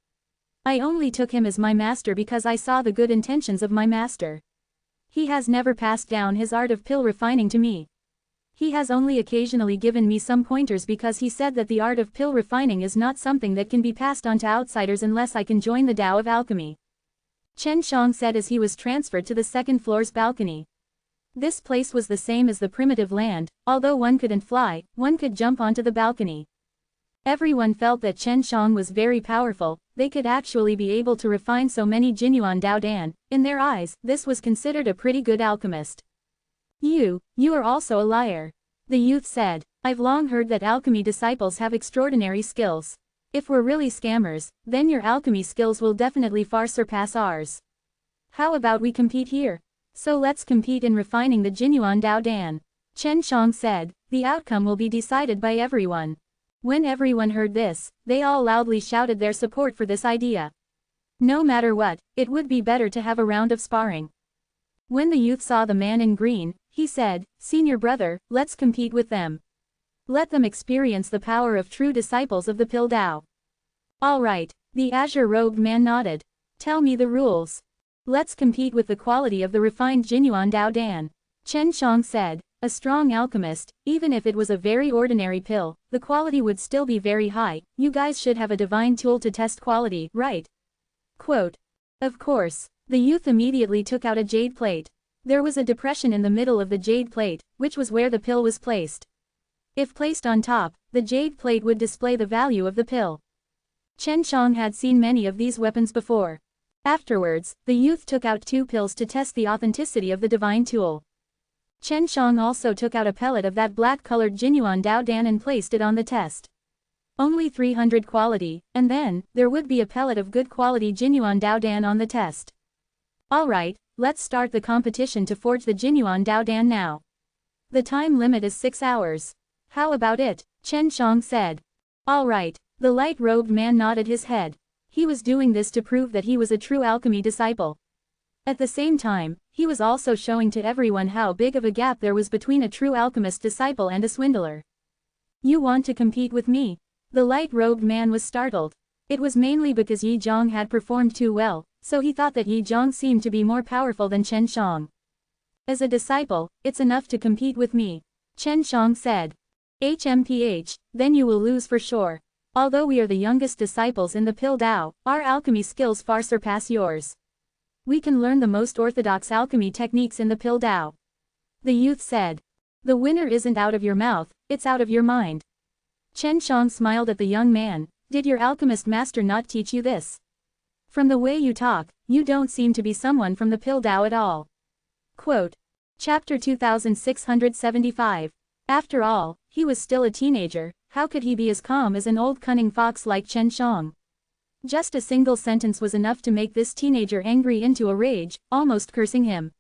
I only took him as my master because I saw the good intentions of my master. He has never passed down his art of pill refining to me. He has only occasionally given me some pointers because he said that the art of pill refining is not something that can be passed on to outsiders unless I can join the Dao of alchemy. Chen Shang said as he was transferred to the second floor's balcony. This place was the same as the primitive land, although one couldn't fly, one could jump onto the balcony. Everyone felt that Chen Shang was very powerful, they could actually be able to refine so many genuine Dao Dan. In their eyes, this was considered a pretty good alchemist. You are also a liar. The youth said, I've long heard that alchemy disciples have extraordinary skills. If we're really scammers, then your alchemy skills will definitely far surpass ours. How about we compete here? So let's compete in refining the genuine Dao Dan. Chen Shang said, the outcome will be decided by everyone. When everyone heard this, they all loudly shouted their support for this idea. No matter what, it would be better to have a round of sparring. When the youth saw the man in green, he said, Senior brother, let's compete with them. Let them experience the power of true disciples of the Pill Dao. All right, the azure-robed man nodded. Tell me the rules. Let's compete with the quality of the refined genuine Dao Dan. Chen Shang said, a strong alchemist, even if it was a very ordinary pill, the quality would still be very high. You guys should have a divine tool to test quality, right? Quote. Of course. The youth immediately took out a jade plate. There was a depression in the middle of the jade plate, which was where the pill was placed. If placed on top, the jade plate would display the value of the pill. Chen Shang had seen many of these weapons before. Afterwards, the youth took out 2 pills to test the authenticity of the divine tool. Chen Shang also took out a pellet of that black-colored genuine Dao Dan and placed it on the test. Only 300 quality, and then, there would be a pellet of good quality genuine Dao Dan on the test. Alright, let's start the competition to forge the genuine Dao Dan now. The time limit is 6 hours. How about it? Chen Shang said. Alright, the light-robed man nodded his head. He was doing this to prove that he was a true alchemy disciple. At the same time, he was also showing to everyone how big of a gap there was between a true alchemist disciple and a swindler. You want to compete with me? The light-robed man was startled. It was mainly because Yi Zhang had performed too well, so he thought that Yi Zhang seemed to be more powerful than Chen Shang. As a disciple, it's enough to compete with me. Chen Shang said. HMPH, then you will lose for sure. Although we are the youngest disciples in the Pill Dao, our alchemy skills far surpass yours. We can learn the most orthodox alchemy techniques in the Pill Dao. The youth said. The winner isn't out of your mouth, it's out of your mind. Chen Shang smiled at the young man. Did your alchemist master not teach you this? From the way you talk, you don't seem to be someone from the Pill Dao at all. Quote. Chapter 2675. After all, he was still a teenager, how could he be as calm as an old cunning fox like Chen Shang? Just a single sentence was enough to make this teenager angry into a rage, almost cursing him.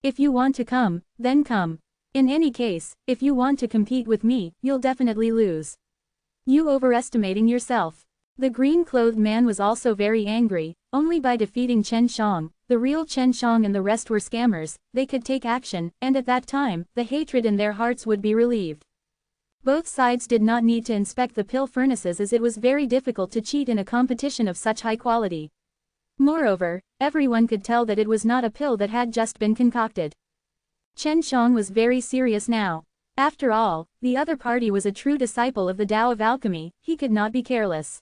If you want to come, then come. In any case, if you want to compete with me, you'll definitely lose. You overestimating yourself. The green-clothed man was also very angry. Only by defeating Chen Shang, the real Chen Shang and the rest were scammers, they could take action, and at that time, the hatred in their hearts would be relieved. Both sides did not need to inspect the pill furnaces as it was very difficult to cheat in a competition of such high quality. Moreover, everyone could tell that it was not a pill that had just been concocted. Chen Shang was very serious now. After all, the other party was a true disciple of the Tao of alchemy, he could not be careless.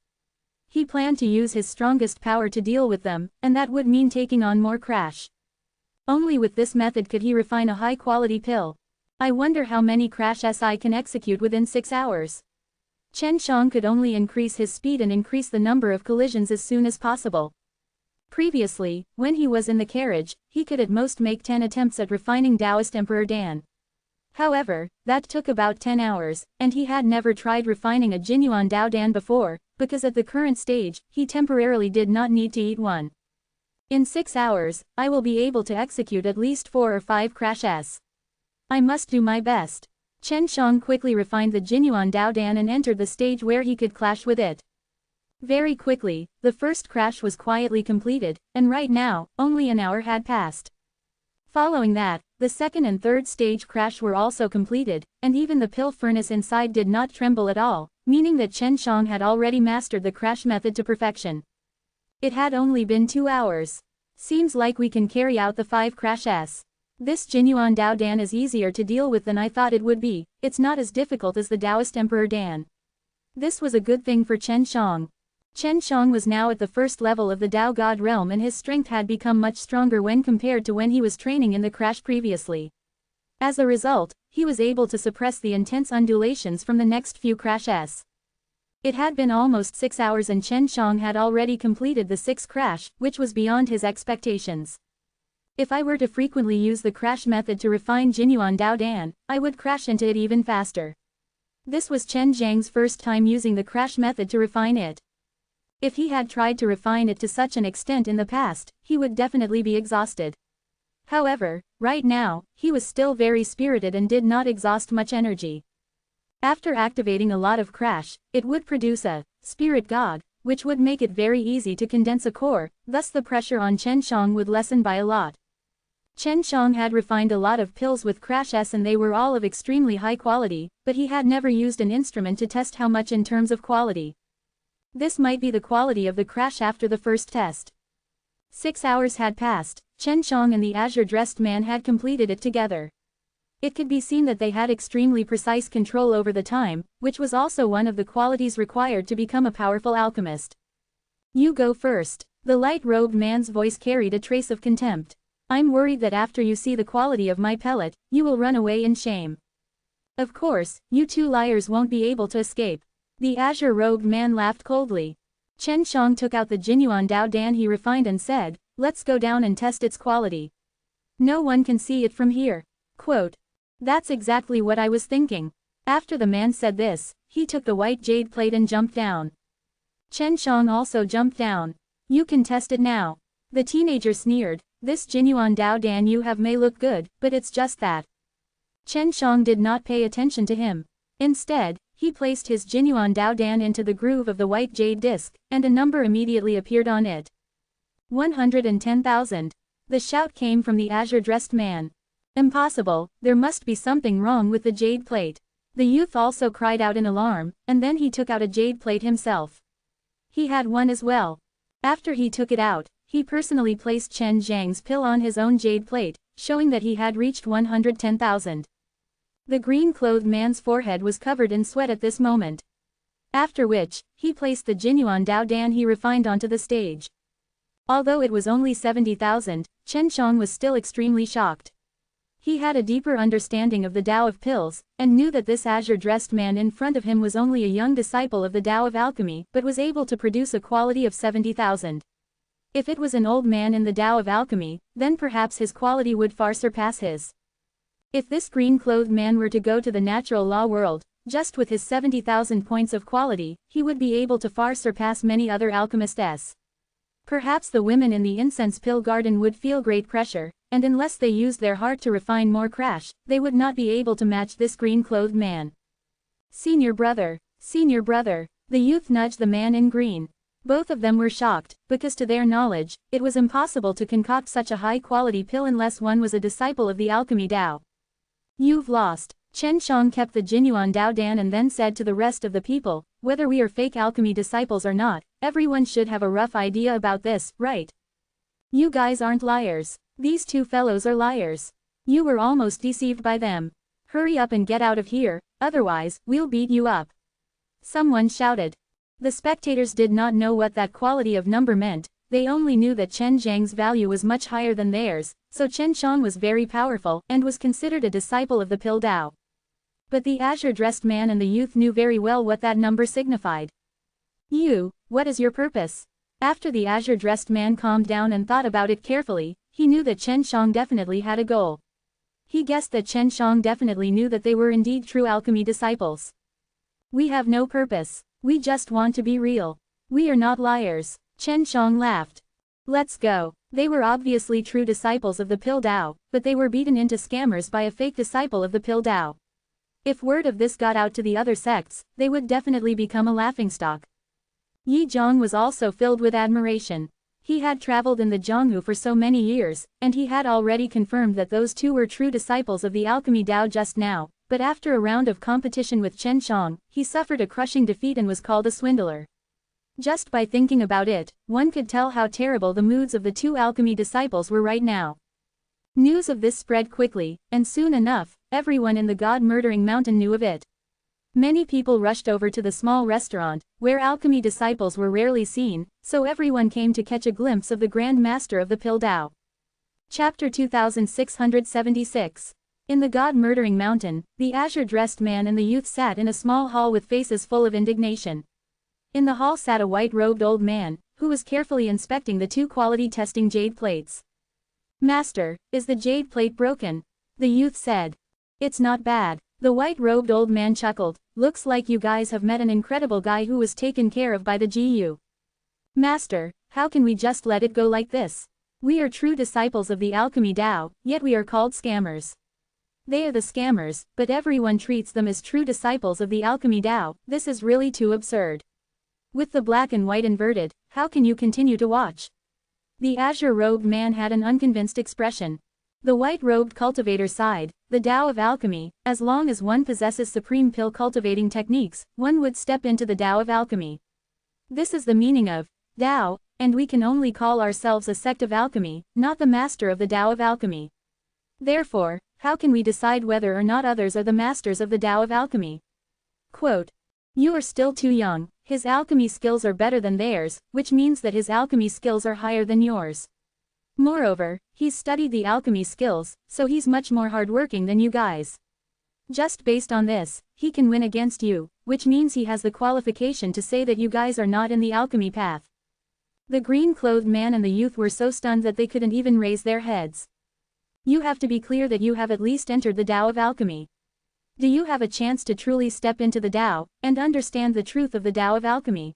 He planned to use his strongest power to deal with them, and that would mean taking on more crash. Only with this method could he refine a high-quality pill. I wonder how many crash SI can execute within 6 hours. Chen Shang could only increase his speed and increase the number of collisions as soon as possible. Previously, when he was in the carriage, he could at most make 10 attempts at refining Taoist Emperor Dan. However, that took about 10 hours, and he had never tried refining a genuine Dao Dan before, because at the current stage, he temporarily did not need to eat one. In 6 hours, I will be able to execute at least 4 or 5 crashes. I must do my best. Chen Shang quickly refined the genuine Dao Dan and entered the stage where he could clash with it. Very quickly, the first crash was quietly completed, and right now, only an hour had passed. Following that, the second and third stage crash were also completed, and even the pill furnace inside did not tremble at all, meaning that Chen Shang had already mastered the crash method to perfection. It had only been 2 hours. Seems like we can carry out the 5 crashes. This genuine Dao Dan is easier to deal with than I thought it would be, it's not as difficult as the Taoist Emperor Dan. This was a good thing for Chen Shang. Chen Shang was now at the first level of the Dao God realm and his strength had become much stronger when compared to when he was training in the crash previously. As a result, he was able to suppress the intense undulations from the next few crashes. It had been almost 6 hours and Chen Xiang had already completed the 6th crash, which was beyond his expectations. If I were to frequently use the crash method to refine Jinyuan Daodan, I would crash into it even faster. This was Chen Zhang's first time using the crash method to refine it. If he had tried to refine it to such an extent in the past, he would definitely be exhausted. However, right now, he was still very spirited and did not exhaust much energy. After activating a lot of crash, it would produce a spirit god, which would make it very easy to condense a core, thus the pressure on Chen Xiang would lessen by a lot. Chen Xiang had refined a lot of pills with crash S and they were all of extremely high quality, but he had never used an instrument to test how much in terms of quality. This might be the quality of the crash after the first test. 6 hours had passed, Chen Xiang and the azure-dressed man had completed it together. It could be seen that they had extremely precise control over the time, which was also one of the qualities required to become a powerful alchemist. You go first. The light-robed man's voice carried a trace of contempt. I'm worried that after you see the quality of my pellet, you will run away in shame. Of course, you two liars won't be able to escape. The azure-robed man laughed coldly. Chen Xiang took out the Jinyuan Daodan he refined and said, let's go down and test its quality. No one can see it from here. Quote. That's exactly what I was thinking. After the man said this, he took the white jade plate and jumped down. Chen Xiang also jumped down. You can test it now. The teenager sneered, this Jinyuan Daodan you have may look good, but it's just that. Chen Xiang did not pay attention to him. Instead, he placed his Jinyuan Daodan into the groove of the white jade disc, and a number immediately appeared on it. 110,000. The shout came from the azure-dressed man. Impossible, there must be something wrong with the jade plate. The youth also cried out in alarm, and then he took out a jade plate himself. He had one as well. After he took it out, he personally placed Chen Zhang's pill on his own jade plate, showing that he had reached 110,000. The green-clothed man's forehead was covered in sweat at this moment. After which, he placed the Jinyuan Daodan he refined onto the stage. Although it was only 70,000, Chen Xiang was still extremely shocked. He had a deeper understanding of the Tao of pills, and knew that this azure-dressed man in front of him was only a young disciple of the Tao of alchemy, but was able to produce a quality of 70,000. If it was an old man in the Tao of alchemy, then perhaps his quality would far surpass his. If this green-clothed man were to go to the natural law world, just with his 70,000 points of quality, he would be able to far surpass many other alchemists. Perhaps the women in the incense pill garden would feel great pressure, and unless they used their heart to refine more crash, they would not be able to match this green-clothed man. Senior brother, the youth nudged the man in green. Both of them were shocked, because to their knowledge, it was impossible to concoct such a high-quality pill unless one was a disciple of the alchemy Tao. You've lost. Chen Xiang kept the Jinyuan Daodan and then said to the rest of the people, whether we are fake alchemy disciples or not, everyone should have a rough idea about this, right? You guys aren't liars. These two fellows are liars. You were almost deceived by them. Hurry up and get out of here, otherwise, we'll beat you up. Someone shouted. The spectators did not know what that quality of number meant, they only knew that Chen Zhang's value was much higher than theirs, so Chen Xiang was very powerful and was considered a disciple of the Pill Tao. But the azure-dressed man and the youth knew very well what that number signified. What is your purpose? After the azure-dressed man calmed down and thought about it carefully, he knew that Chen Xiang definitely had a goal. He guessed that Chen Xiang definitely knew that they were indeed true alchemy disciples. We have no purpose. We just want to be real. We are not liars. Chen Xiang laughed. Let's go. They were obviously true disciples of the Pill Tao, but they were beaten into scammers by a fake disciple of the Pill Tao. If word of this got out to the other sects, they would definitely become a laughingstock. Yi Zhang was also filled with admiration. He had traveled in the Jianghu for so many years, and he had already confirmed that those two were true disciples of the alchemy Tao just now, but after a round of competition with Chen Xiang, he suffered a crushing defeat and was called a swindler. Just by thinking about it, one could tell how terrible the moods of the two alchemy disciples were right now. News of this spread quickly, and soon enough, everyone in the god-murdering mountain knew of it. Many people rushed over to the small restaurant, where alchemy disciples were rarely seen, so everyone came to catch a glimpse of the Grand Master of the Pill Tao. Chapter 2676. In the god-murdering mountain, the azure-dressed man and the youth sat in a small hall with faces full of indignation. In the hall sat a white-robed old man, who was carefully inspecting the two quality-testing jade plates. "Master, is the jade plate broken?" the youth said. "It's not bad." The white-robed old man chuckled. "Looks like you guys have met an incredible guy who was taken care of by the GU. Master, how can we just let it go like this? We are true disciples of the alchemy Tao, yet we are called scammers. They are the scammers, but everyone treats them as true disciples of the alchemy Tao. This is really too absurd. With the black and white inverted, how can you continue to watch?" The azure-robed man had an unconvinced expression. The white-robed cultivator sighed. "The Tao of alchemy, as long as one possesses supreme pill cultivating techniques, one would step into the Tao of alchemy. This is the meaning of Tao, and we can only call ourselves a sect of alchemy, not the master of the Tao of alchemy. Therefore, how can we decide whether or not others are the masters of the Tao of alchemy?" Quote, "You are still too young. His alchemy skills are better than theirs, which means that his alchemy skills are higher than yours. Moreover, he's studied the alchemy skills, so he's much more hardworking than you guys. Just based on this, he can win against you, which means he has the qualification to say that you guys are not in the alchemy path." The green-clothed man and the youth were so stunned that they couldn't even raise their heads. "You have to be clear that you have at least entered the Tao of alchemy. Do you have a chance to truly step into the Tao, and understand the truth of the Tao of alchemy?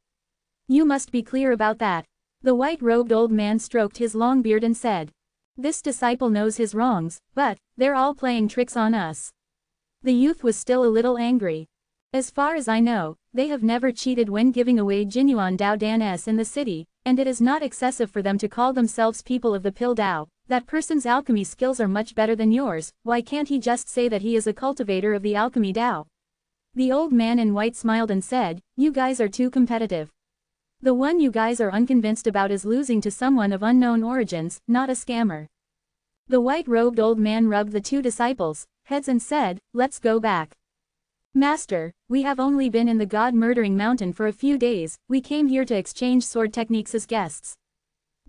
You must be clear about that." The white-robed old man stroked his long beard and said, "This disciple knows his wrongs, but they're all playing tricks on us." The youth was still a little angry. "As far as I know, they have never cheated when giving away genuine Tao Dan in the city, and it is not excessive for them to call themselves people of the pill Tao. That person's alchemy skills are much better than yours. Why can't he just say that he is a cultivator of the alchemy Tao?" The old man in white smiled and said, "You guys are too competitive. The one you guys are unconvinced about is losing to someone of unknown origins, not a scammer." The white-robed old man rubbed the two disciples' heads and said, "Let's go back. Master, we have only been in the god-murdering mountain for a few days. We came here to exchange sword techniques as guests.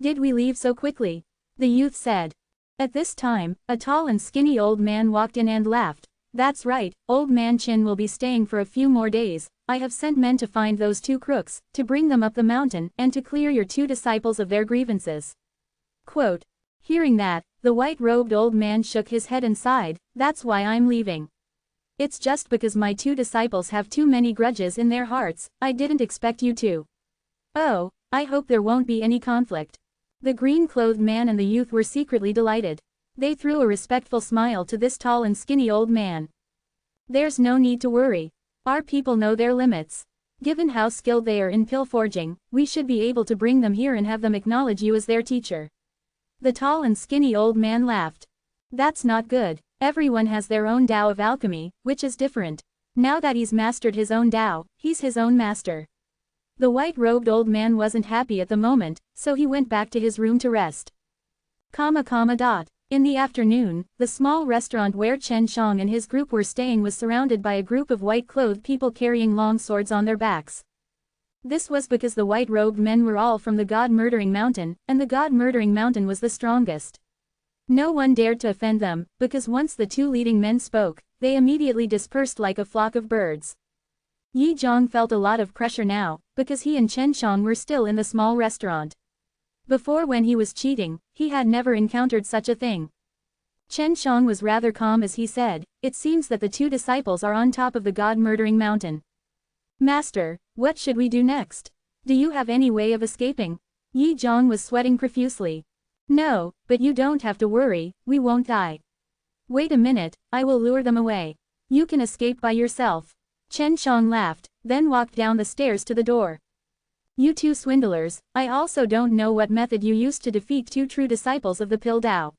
Did we leave so quickly?" the youth said. At this time, a tall and skinny old man walked in and laughed. "That's right, old man Chin will be staying for a few more days. I have sent men to find those two crooks, to bring them up the mountain, and to clear your two disciples of their grievances." Quote, hearing that, the white-robed old man shook his head and sighed. "That's why I'm leaving. It's just because my two disciples have too many grudges in their hearts. I didn't expect you to." "Oh, I hope there won't be any conflict." The green-clothed man and the youth were secretly delighted. They threw a respectful smile to this tall and skinny old man. "There's no need to worry. Our people know their limits. Given how skilled they are in pill forging, we should be able to bring them here and have them acknowledge you as their teacher." The tall and skinny old man laughed. "That's not good. Everyone has their own Tao of alchemy, which is different. Now that he's mastered his own Tao, he's his own master." The white-robed old man wasn't happy at the moment, so he went back to his room to rest. In the afternoon, the small restaurant where Chen Shang and his group were staying was surrounded by a group of white-clothed people carrying long swords on their backs. This was because the white-robed men were all from the god-murdering mountain, and the god-murdering mountain was the strongest. No one dared to offend them, because once the two leading men spoke, they immediately dispersed like a flock of birds. Yi Zhang felt a lot of pressure now, because he and Chen Shang were still in the small restaurant. Before, when he was cheating, he had never encountered such a thing. Chen Shang was rather calm as he said, "It seems that the two disciples are on top of the god-murdering mountain. Master, what should we do next? Do you have any way of escaping?" Yi Zhang was sweating profusely. "No, but you don't have to worry, we won't die. Wait a minute, I will lure them away. You can escape by yourself." Chen Shang laughed, then walked down the stairs to the door. "You two swindlers, I also don't know what method you used to defeat two true disciples of the pill Tao.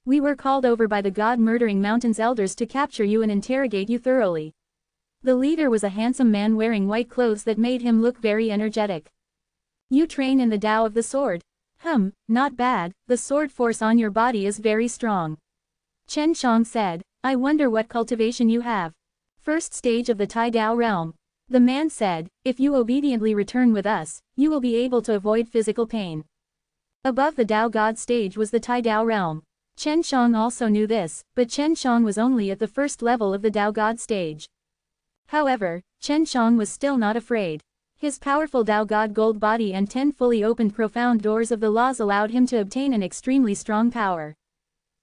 We were called over by the god-murdering mountain's elders to capture you and interrogate you thoroughly." The leader was a handsome man wearing white clothes that made him look very energetic. "You train in the Tao of the sword? Not bad, the sword force on your body is very strong." Chen Shang said, "I wonder what cultivation you have." "First stage of the Tai Dao realm." The man said, "If you obediently return with us, you will be able to avoid physical pain." Above the Tao God stage was the Tai Dao realm. Chen Shang also knew this, but Chen Shang was only at the first level of the Tao God stage. However, Chen Shang was still not afraid. His powerful Tao God gold body and 10 fully opened profound doors of the laws allowed him to obtain an extremely strong power.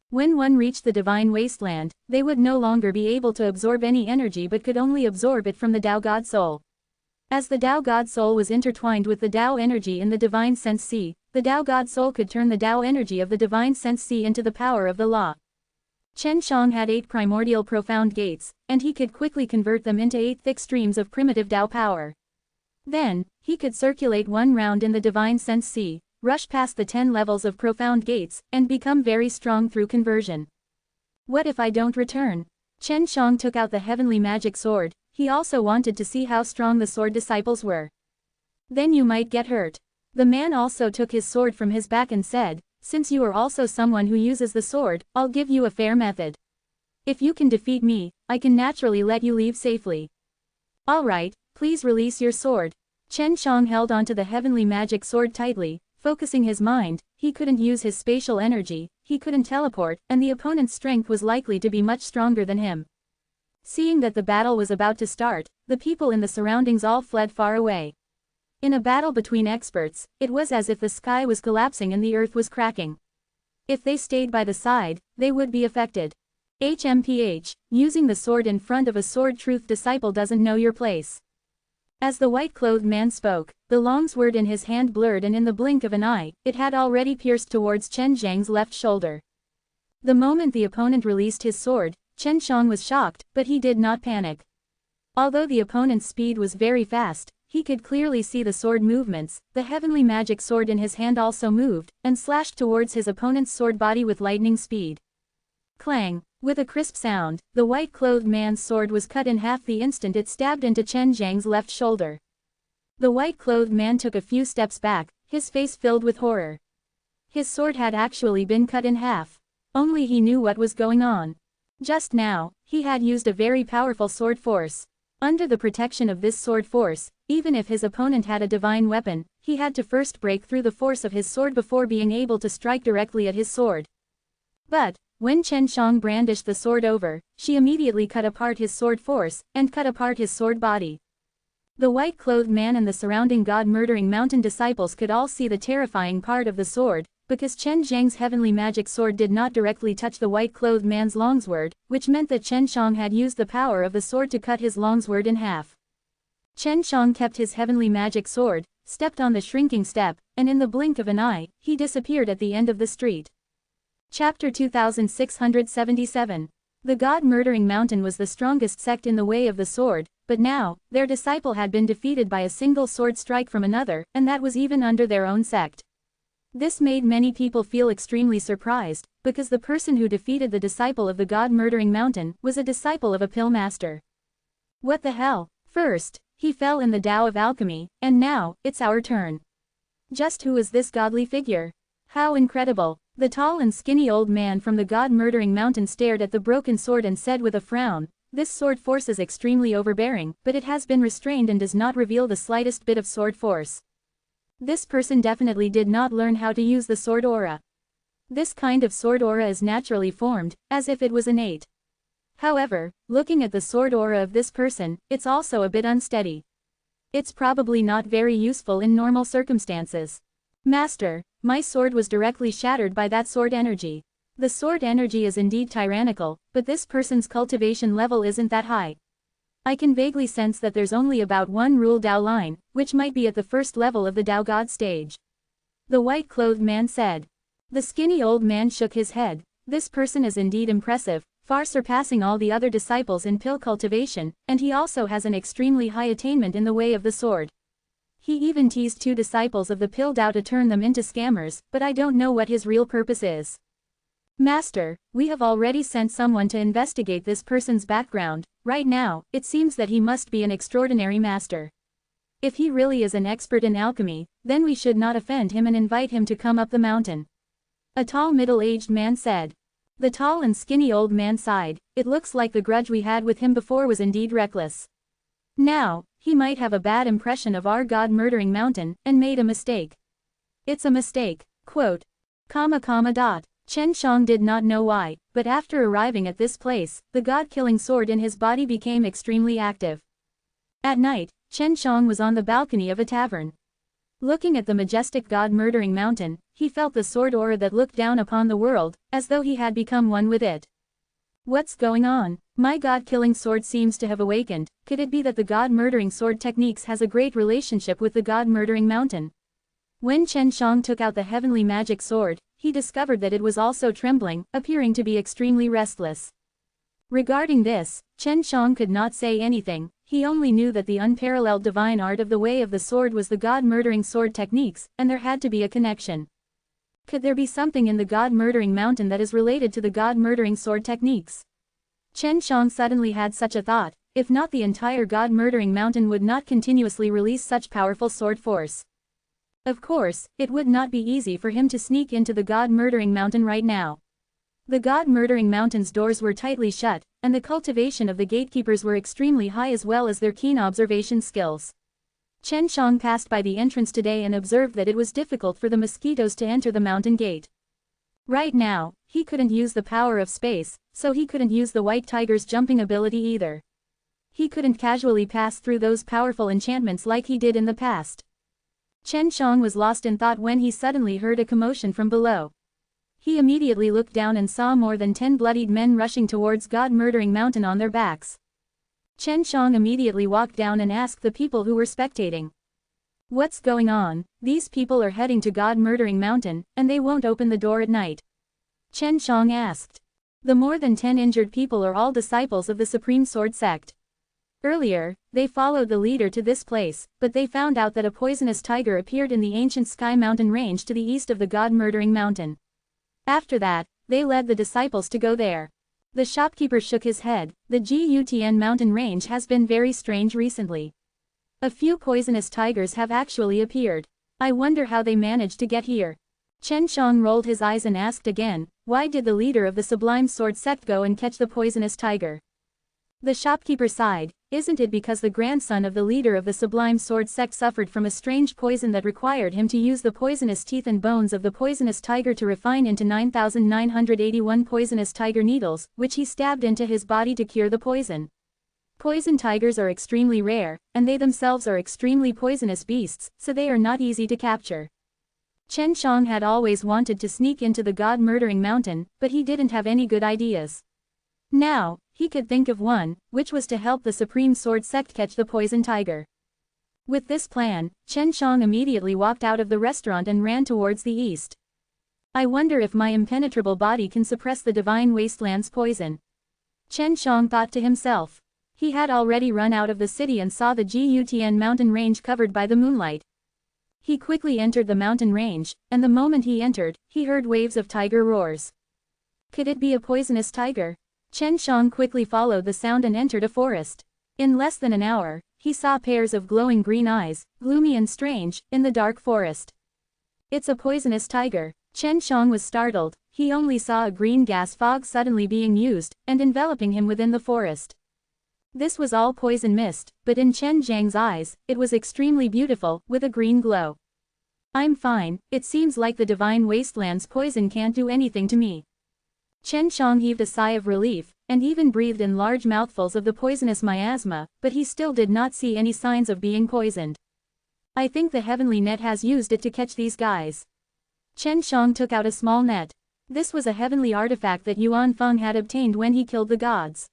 When one reached the divine wasteland, they would no longer be able to absorb any energy but could only absorb it from the Tao God soul. As the Tao God soul was intertwined with the Tao energy in the divine sense sea, the Tao God soul could turn the Tao energy of the divine sense sea into the power of the law. Chen Shang had 8 primordial profound gates, and he could quickly convert them into 8 thick streams of primitive Tao power. Then, he could circulate one round in the divine sense sea, rush past the 10 levels of profound gates, and become very strong through conversion. What if I don't return? Chen Shang took out the heavenly magic sword. He also wanted to see how strong the sword disciples were. Then you might get hurt. The man also took his sword from his back and said, since you are also someone who uses the sword, I'll give you a fair method. If you can defeat me, I can naturally let you leave safely. Alright, please release your sword. Chen Shang held onto the heavenly magic sword tightly, focusing his mind. He couldn't use his spatial energy, he couldn't teleport, and the opponent's strength was likely to be much stronger than him. Seeing that the battle was about to start, the people in the surroundings all fled far away. In a battle between experts, it was as if the sky was collapsing and the earth was cracking. If they stayed by the side, they would be affected. HMPH, using the sword in front of a sword truth disciple doesn't know your place. As the white-clothed man spoke, the long sword in his hand blurred and in the blink of an eye, it had already pierced towards Chen Zhang's left shoulder. The moment the opponent released his sword, Chen Shang was shocked, but he did not panic. Although the opponent's speed was very fast, he could clearly see the sword movements. The heavenly magic sword in his hand also moved, and slashed towards his opponent's sword body with lightning speed. Clang! With a crisp sound, the white-clothed man's sword was cut in half the instant it stabbed into Chen Zhang's left shoulder. The white-clothed man took a few steps back, his face filled with horror. His sword had actually been cut in half. Only he knew what was going on. Just now, he had used a very powerful sword force. Under the protection of this sword force, even if his opponent had a divine weapon, he had to first break through the force of his sword before being able to strike directly at his sword. But, when Chen Shang brandished the sword over, she immediately cut apart his sword force, and cut apart his sword body. The white-clothed man and the surrounding god-murdering mountain disciples could all see the terrifying part of the sword, because Chen Zhang's heavenly magic sword did not directly touch the white-clothed man's longsword, which meant that Chen Shang had used the power of the sword to cut his longsword in half. Chen Shang kept his heavenly magic sword, stepped on the shrinking step, and in the blink of an eye, he disappeared at the end of the street. Chapter 2677. The god-murdering mountain was the strongest sect in the way of the sword, but now, their disciple had been defeated by a single sword strike from another, and that was even under their own sect. This made many people feel extremely surprised, because the person who defeated the disciple of the god-murdering mountain was a disciple of a pill master. What the hell? First, he fell in the Tao of alchemy, and now, it's our turn. Just who is this godly figure? How incredible! The tall and skinny old man from the god-murdering mountain stared at the broken sword and said with a frown, "This sword force is extremely overbearing, but it has been restrained and does not reveal the slightest bit of sword force. This person definitely did not learn how to use the sword aura. This kind of sword aura is naturally formed, as if it was innate. However, looking at the sword aura of this person, it's also a bit unsteady. It's probably not very useful in normal circumstances. Master, my sword was directly shattered by that sword energy. The sword energy is indeed tyrannical, but this person's cultivation level isn't that high. I can vaguely sense that there's only about one rule Tao line, which might be at the first level of the Tao God stage." The white-clothed man said. The skinny old man shook his head. This person is indeed impressive, far surpassing all the other disciples in pill cultivation, and he also has an extremely high attainment in the way of the sword. He even teased 2 disciples of the pill Tao to turn them into scammers, but I don't know what his real purpose is. Master, we have already sent someone to investigate this person's background. Right now, it seems that he must be an extraordinary master. If he really is an expert in alchemy, then we should not offend him and invite him to come up the mountain. A tall middle-aged man said. The tall and skinny old man sighed. It looks like the grudge we had with him before was indeed reckless. Now, he might have a bad impression of our god-murdering mountain, and made a mistake. It's a mistake. Quote. ... Chen Shang did not know why, but after arriving at this place, the god-killing sword in his body became extremely active. At night, Chen Shang was on the balcony of a tavern. Looking at the majestic god-murdering mountain, he felt the sword aura that looked down upon the world, as though he had become one with it. What's going on? My god-killing sword seems to have awakened. Could it be that the god-murdering sword techniques has a great relationship with the god-murdering mountain? When Chen Shang took out the heavenly magic sword, he discovered that it was also trembling, appearing to be extremely restless. Regarding this, Chen Shang could not say anything. He only knew that the unparalleled divine art of the way of the sword was the god-murdering sword techniques, and there had to be a connection. Could there be something in the god-murdering mountain that is related to the god-murdering sword techniques? Chen Shang suddenly had such a thought. If not, the entire god-murdering mountain would not continuously release such powerful sword force. Of course, it would not be easy for him to sneak into the god-murdering mountain right now. The god-murdering mountain's doors were tightly shut, and the cultivation of the gatekeepers were extremely high as well as their keen observation skills. Chen Shang passed by the entrance today and observed that it was difficult for the mosquitoes to enter the mountain gate. Right now, he couldn't use the power of space, so he couldn't use the white tiger's jumping ability either. He couldn't casually pass through those powerful enchantments like he did in the past. Chen Shang was lost in thought when he suddenly heard a commotion from below. He immediately looked down and saw more than 10 bloodied men rushing towards God-murdering mountain on their backs. Chen Shang immediately walked down and asked the people who were spectating. What's going on? These people are heading to God-murdering mountain, and they won't open the door at night. Chen Shang asked. The more than 10 injured people are all disciples of the Supreme Sword Sect. Earlier, they followed the leader to this place, but they found out that a poisonous tiger appeared in the ancient Sky Mountain range to the east of the God-murdering mountain. After that, they led the disciples to go there. The shopkeeper shook his head. The Gutn mountain range has been very strange recently. A few poisonous tigers have actually appeared. I wonder how they managed to get here. Chen Shang rolled his eyes and asked again, why did the leader of the Sublime Sword Sect go and catch the poisonous tiger? The shopkeeper sighed. Isn't it because the grandson of the leader of the Sublime Sword Sect suffered from a strange poison that required him to use the poisonous teeth and bones of the poisonous tiger to refine into 9,981 poisonous tiger needles, which he stabbed into his body to cure the poison? Poison tigers are extremely rare, and they themselves are extremely poisonous beasts, so they are not easy to capture. Chen Shang had always wanted to sneak into the God-murdering mountain, but he didn't have any good ideas. Now, he could think of one, which was to help the Supreme Sword Sect catch the poison tiger. With this plan, Chen Shang immediately walked out of the restaurant and ran towards the east. I wonder if my impenetrable body can suppress the divine wasteland's poison. Chen Shang thought to himself. He had already run out of the city and saw the Gutn mountain range covered by the moonlight. He quickly entered the mountain range, and the moment he entered, he heard waves of tiger roars. Could it be a poisonous tiger? Chen Shang quickly followed the sound and entered a forest. In less than an hour, he saw pairs of glowing green eyes, gloomy and strange, in the dark forest. It's a poisonous tiger. Chen Shang was startled. He only saw a green gas fog suddenly being used, and enveloping him within the forest. This was all poison mist, but in Chen Zhang's eyes, it was extremely beautiful, with a green glow. I'm fine, it seems like the divine wasteland's poison can't do anything to me. Chen Shang heaved a sigh of relief, and even breathed in large mouthfuls of the poisonous miasma, but he still did not see any signs of being poisoned. I think the heavenly net has used it to catch these guys. Chen Shang took out a small net. This was a heavenly artifact that Yuan Feng had obtained when he killed the gods.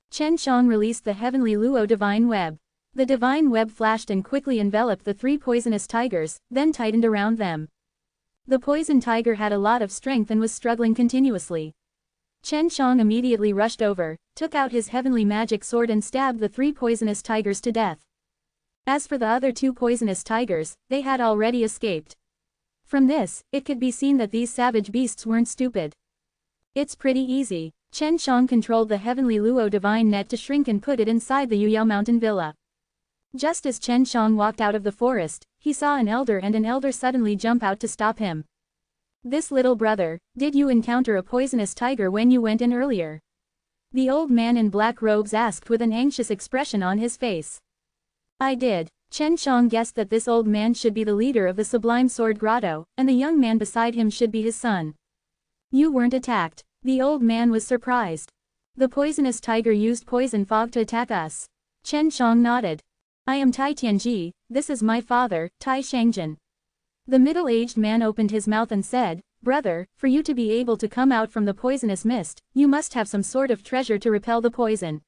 Chen Shang released the heavenly Luo divine web. The divine web flashed and quickly enveloped the 3 poisonous tigers, then tightened around them. The poison tiger had a lot of strength and was struggling continuously. Chen Shang immediately rushed over, took out his heavenly magic sword and stabbed the 3 poisonous tigers to death. As for the other 2 poisonous tigers, they had already escaped. From this, it could be seen that these savage beasts weren't stupid. It's pretty easy. Chen Shang controlled the heavenly Luo divine net to shrink and put it inside the Yuyao mountain villa. Just as Chen Shang walked out of the forest, he saw an elder suddenly jump out to stop him. This little brother, did you encounter a poisonous tiger when you went in earlier? The old man in black robes asked with an anxious expression on his face. I did. Chen Shang guessed that this old man should be the leader of the Sublime Sword Grotto, and the young man beside him should be his son. You weren't attacked. The old man was surprised. The poisonous tiger used poison fog to attack us. Chen Shang nodded. I am Tai Tianji, this is my father, Tai Shangjin. The middle-aged man opened his mouth and said, Brother, for you to be able to come out from the poisonous mist, you must have some sort of treasure to repel the poison.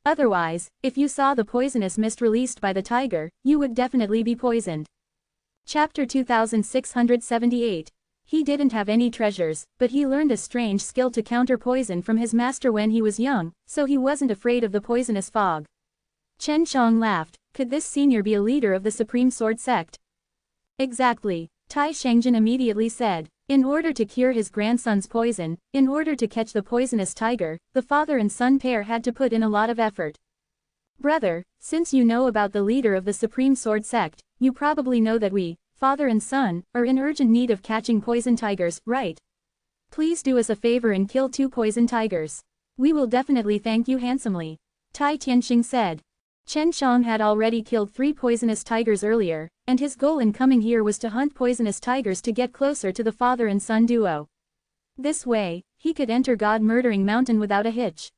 Otherwise, if you saw the poisonous mist released by the tiger, you would definitely be poisoned. Chapter 2678. He didn't have any treasures, but he learned a strange skill to counter poison from his master when he was young, so he wasn't afraid of the poisonous fog. Chen Shang laughed. Could this senior be a leader of the Supreme Sword Sect? Exactly, Tai Shangjin immediately said. In order to cure his grandson's poison, in order to catch the poisonous tiger, the father and son pair had to put in a lot of effort. Brother, since you know about the leader of the Supreme Sword Sect, you probably know that we, father and son, are in urgent need of catching poison tigers, right? Please do us a favor and kill 2 poison tigers. We will definitely thank you handsomely. Tai Tianxing said. Chen Shang had already killed 3 poisonous tigers earlier, and his goal in coming here was to hunt poisonous tigers to get closer to the father and son duo. This way, he could enter God-murdering mountain without a hitch.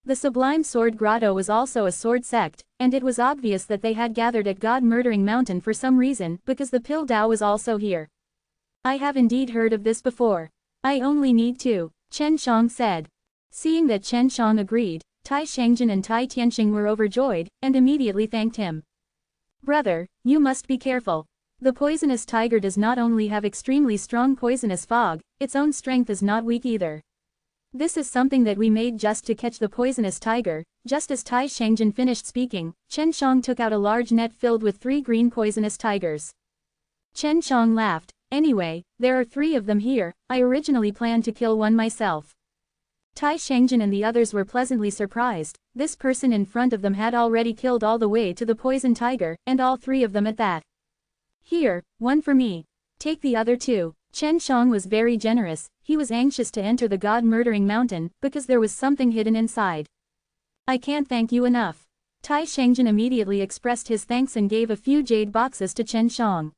The Sublime Sword Grotto was also a sword sect, and it was obvious that they had gathered at God-murdering mountain for some reason, because the Pill Dao was also here. I have indeed heard of this before. I only need to, Chen Shang said. Seeing that Chen Shang agreed, Tai Shangjin and Tai Tianxing were overjoyed, and immediately thanked him. Brother, you must be careful. The poisonous tiger does not only have extremely strong poisonous fog, its own strength is not weak either. This is something that we made just to catch the poisonous tiger. Just as Tai Shangjin finished speaking, Chen Shang took out a large net filled with 3 green poisonous tigers. Chen Shang laughed. Anyway, there are 3 of them here. I originally planned to kill one myself. Tai Shangjin and the others were pleasantly surprised. This person in front of them had already killed all the way to the poison tiger, and all 3 of them at that. Here, one for me. Take the other 2. Chen Shang was very generous. He was anxious to enter the God-murdering mountain, because there was something hidden inside. I can't thank you enough. Tai Shangjin immediately expressed his thanks and gave a few jade boxes to Chen Shang.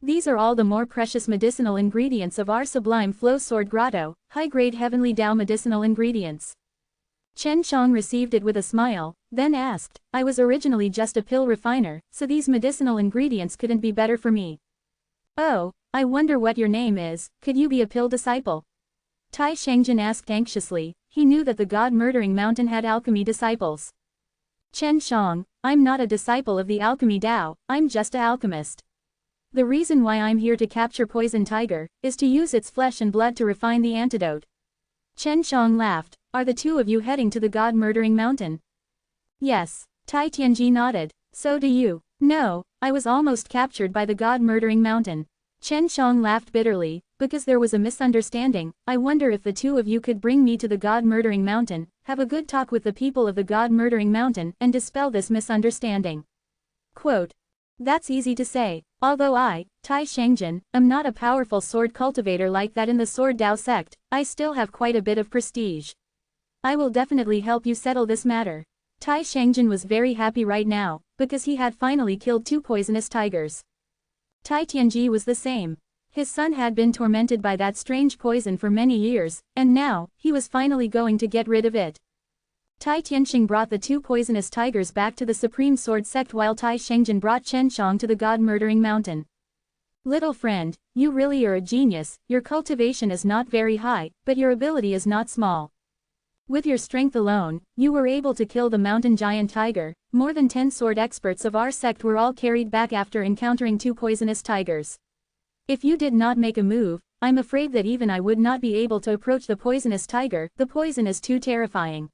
These are all the more precious medicinal ingredients of our Sublime Flow Sword Grotto, high-grade Heavenly Dao medicinal ingredients. Chen Shang received it with a smile, then asked, I was originally just a pill refiner, so these medicinal ingredients couldn't be better for me. Oh, I wonder what your name is, could you be a pill disciple? Tai Shangjin asked anxiously. He knew that the God-murdering mountain had alchemy disciples. Chen Shang, I'm not a disciple of the alchemy Dao, I'm just an alchemist. The reason why I'm here to capture poison tiger, is to use its flesh and blood to refine the antidote. Chen Shang laughed. Are the 2 of you heading to the God-murdering mountain? Yes. Tai Tianji nodded. So do you. No, I was almost captured by the God-murdering mountain. Chen Shang laughed bitterly, because there was a misunderstanding. I wonder if the 2 of you could bring me to the God-murdering mountain, have a good talk with the people of the God-murdering mountain, and dispel this misunderstanding. Quote. That's easy to say. Although I, Tai Shangjin, am not a powerful sword cultivator like that in the Sword Dao sect, I still have quite a bit of prestige. I will definitely help you settle this matter. Tai Shangjin was very happy right now, because he had finally killed 2 poisonous tigers. Tai Tianji was the same. His son had been tormented by that strange poison for many years, and now, he was finally going to get rid of it. Tai Tianxing brought the 2 poisonous tigers back to the Supreme Sword Sect while Tai Shangjin brought Chen Shang to the God-murdering mountain. Little friend, you really are a genius. Your cultivation is not very high, but your ability is not small. With your strength alone, you were able to kill the mountain giant tiger. More than 10 sword experts of our sect were all carried back after encountering 2 poisonous tigers. If you did not make a move, I'm afraid that even I would not be able to approach the poisonous tiger. The poison is too terrifying.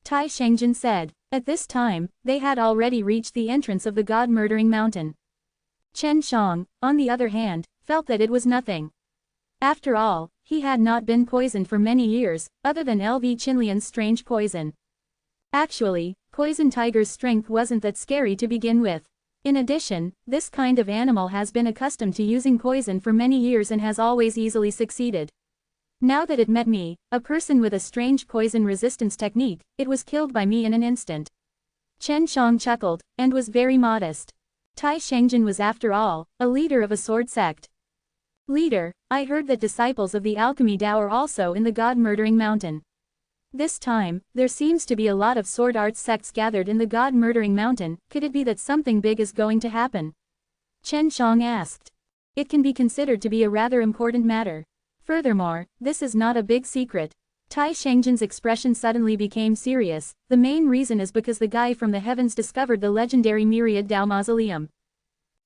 Tai Shangjin said. At this time, they had already reached the entrance of the God-murdering mountain. Chen Shang, on the other hand, felt that it was nothing. After all, he had not been poisoned for many years, other than LV Qinlian's strange poison. Actually, poison tiger's strength wasn't that scary to begin with. In addition, this kind of animal has been accustomed to using poison for many years and has always easily succeeded. Now that it met me, a person with a strange poison resistance technique, it was killed by me in an instant. Chen Shang chuckled, and was very modest. Tai Shangjin was after all, a leader of a sword sect. Leader, I heard that disciples of the alchemy Tao are also in the god-murdering mountain. This time, there seems to be a lot of sword arts sects gathered in the god-murdering mountain. Could it be that something big is going to happen? Chen Shang asked. It can be considered to be a rather important matter. Furthermore, this is not a big secret. Tai Shangjin's expression suddenly became serious. The main reason is because the guy from the heavens discovered the legendary Myriad Dao Mausoleum.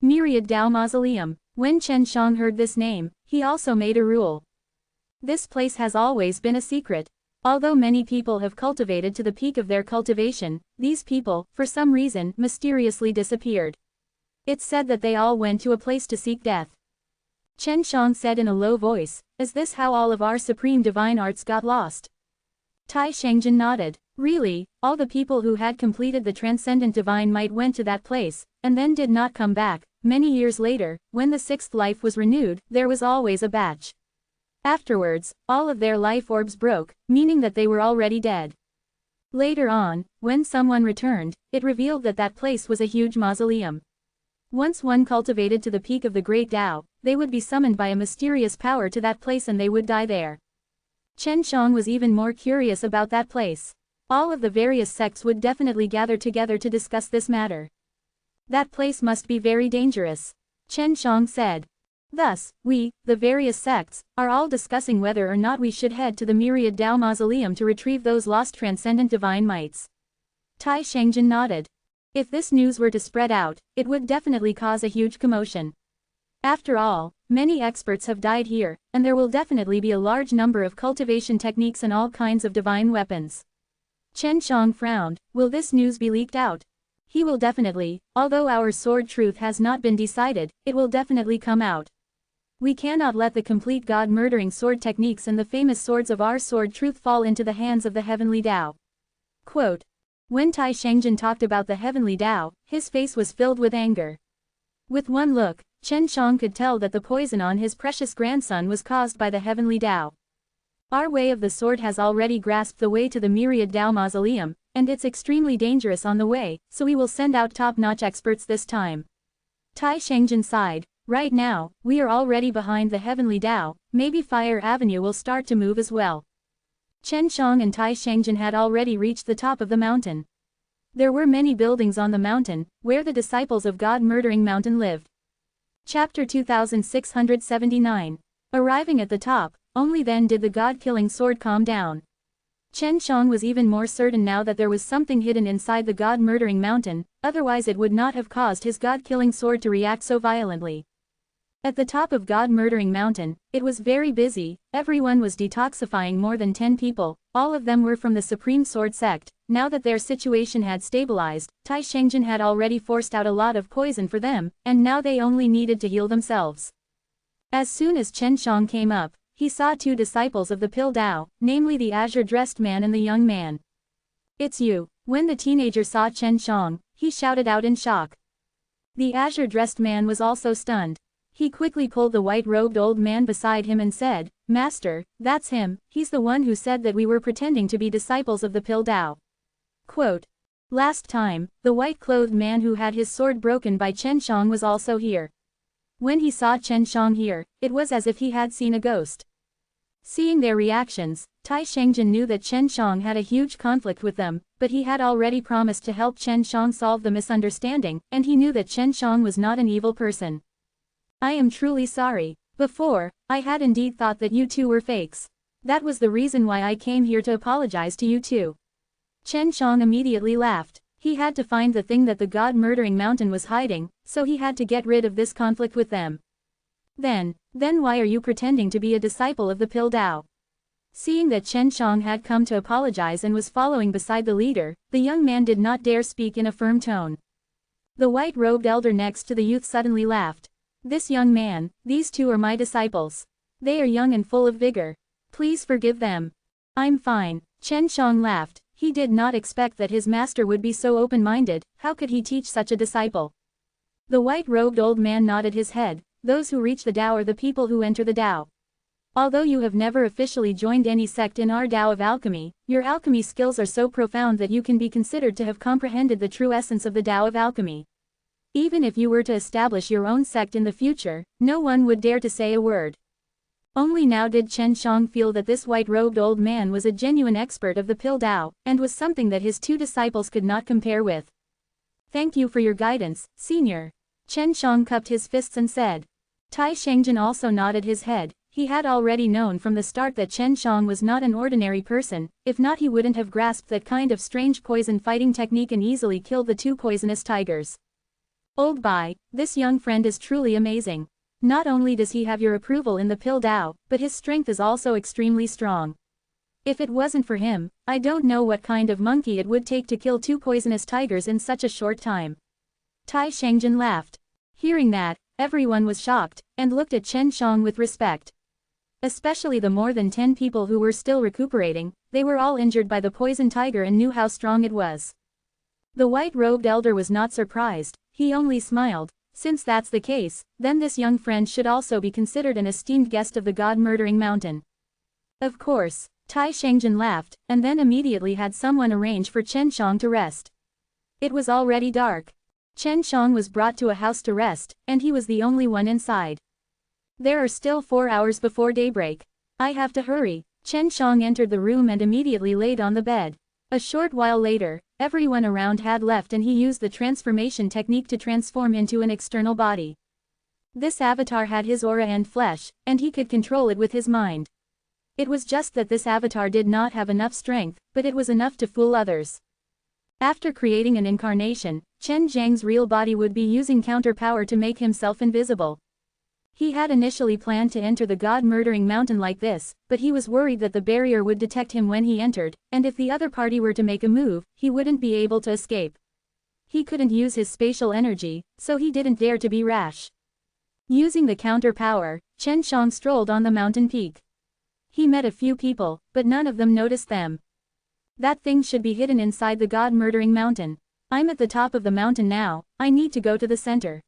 Myriad Dao Mausoleum. When Chen Shang heard this name, he also made a rule. This place has always been a secret. Although many people have cultivated to the peak of their cultivation, these people, for some reason, mysteriously disappeared. It's said that they all went to a place to seek death. Chen Shang said in a low voice, is this how all of our supreme divine arts got lost? Tai Shangjin nodded. Really, all the people who had completed the transcendent divine might went to that place, and then did not come back. Many years later, when the sixth life was renewed, there was always a batch. Afterwards, all of their life orbs broke, meaning that they were already dead. Later on, when someone returned, it revealed that that place was a huge mausoleum. Once one cultivated to the peak of the great Tao, they would be summoned by a mysterious power to that place and they would die there. Chen Shang was even more curious about that place. All of the various sects would definitely gather together to discuss this matter. That place must be very dangerous. Chen Shang said. Thus, we, the various sects, are all discussing whether or not we should head to the Myriad Dao Mausoleum to retrieve those lost transcendent divine mites. Tai Shangjin nodded. If this news were to spread out, it would definitely cause a huge commotion. After all, many experts have died here, and there will definitely be a large number of cultivation techniques and all kinds of divine weapons. Chen Shang frowned. Will this news be leaked out? He will definitely, although our sword truth has not been decided, it will definitely come out. We cannot let the complete god-murdering sword techniques and the famous swords of our sword truth fall into the hands of the heavenly Tao. Quote. When Tai Shangjin talked about the heavenly Tao, his face was filled with anger. With one look, Chen Shang could tell that the poison on his precious grandson was caused by the heavenly Tao. Our way of the sword has already grasped the way to the Myriad Dao Mausoleum, and it's extremely dangerous on the way, so we will send out top-notch experts this time. Tai Shangjin sighed. Right now, we are already behind the heavenly Tao, maybe Fire Avenue will start to move as well. Chen Shang and Tai Shangjin had already reached the top of the mountain. There were many buildings on the mountain, where the disciples of God-murdering mountain lived. Chapter 2679. Arriving at the top, only then did the god-killing sword calm down. Chen Shang was even more certain now that there was something hidden inside the god-murdering mountain, otherwise it would not have caused his god-killing sword to react so violently. At the top of God-murdering mountain, it was very busy. Everyone was detoxifying more than 10 people, all of them were from the Supreme Sword sect. Now that their situation had stabilized, Tai Shangjin had already forced out a lot of poison for them, and now they only needed to heal themselves. As soon as Chen Shang came up, he saw two disciples of the Pill Dao, namely the azure-dressed man and the young man. It's you. When the teenager saw Chen Shang, he shouted out in shock. The azure-dressed man was also stunned. He quickly pulled the white-robed old man beside him and said, Master, that's him, he's the one who said that we were pretending to be disciples of the Pill Dao. Quote. Last time, the white-clothed man who had his sword broken by Chen Shang was also here. When he saw Chen Shang here, it was as if he had seen a ghost. Seeing their reactions, Tai Shangjin knew that Chen Shang had a huge conflict with them, but he had already promised to help Chen Shang solve the misunderstanding, and he knew that Chen Shang was not an evil person. I am truly sorry. Before, I had indeed thought that you two were fakes. That was the reason why I came here to apologize to you two. Chen Shang immediately laughed. He had to find the thing that the god-murdering mountain was hiding, so he had to get rid of this conflict with them. Then why are you pretending to be a disciple of the Pill Dao? Seeing that Chen Shang had come to apologize and was following beside the leader, the young man did not dare speak in a firm tone. The white-robed elder next to the youth suddenly laughed. This young man, these two are my disciples. They are young and full of vigor. Please forgive them. I'm fine. Chen Shang laughed. He did not expect that his master would be so open-minded. How could he teach such a disciple? The white-robed old man nodded his head. Those who reach the Tao are the people who enter the Tao. Although you have never officially joined any sect in our Tao of alchemy, your alchemy skills are so profound that you can be considered to have comprehended the true essence of the Tao of alchemy. Even if you were to establish your own sect in the future, no one would dare to say a word. Only now did Chen Shang feel that this white-robed old man was a genuine expert of the Pill Dao, and was something that his two disciples could not compare with. Thank you for your guidance, senior. Chen Shang cupped his fists and said. Tai Shangjin also nodded his head. He had already known from the start that Chen Shang was not an ordinary person, if not he wouldn't have grasped that kind of strange poison fighting technique and easily killed the two poisonous tigers. Old Bai, this young friend is truly amazing. Not only does he have your approval in the Pill Dao, but his strength is also extremely strong. If it wasn't for him, I don't know what kind of monkey it would take to kill two poisonous tigers in such a short time. Tai Shangjin laughed. Hearing that, everyone was shocked, and looked at Chen Shang with respect. Especially the more than 10 people who were still recuperating, they were all injured by the poison tiger and knew how strong it was. The white-robed elder was not surprised, he only smiled. Since that's the case, then this young friend should also be considered an esteemed guest of the God-murdering mountain. Of course, Tai Shangjin laughed, and then immediately had someone arrange for Chen Shang to rest. It was already dark. Chen Shang was brought to a house to rest, and he was the only one inside. There are still 4 hours before daybreak. I have to hurry. Chen Shang entered the room and immediately laid on the bed. A short while later, everyone around had left and he used the transformation technique to transform into an external body. This avatar had his aura and flesh, and he could control it with his mind. It was just that this avatar did not have enough strength, but it was enough to fool others. After creating an incarnation, Chen Zhang's real body would be using counter power to make himself invisible. He had initially planned to enter the God-murdering mountain like this, but he was worried that the barrier would detect him when he entered, and if the other party were to make a move, he wouldn't be able to escape. He couldn't use his spatial energy, so he didn't dare to be rash. Using the counter power, Chen Shang strolled on the mountain peak. He met a few people, but none of them noticed them. That thing should be hidden inside the God-murdering mountain. I'm at the top of the mountain now, I need to go to the center.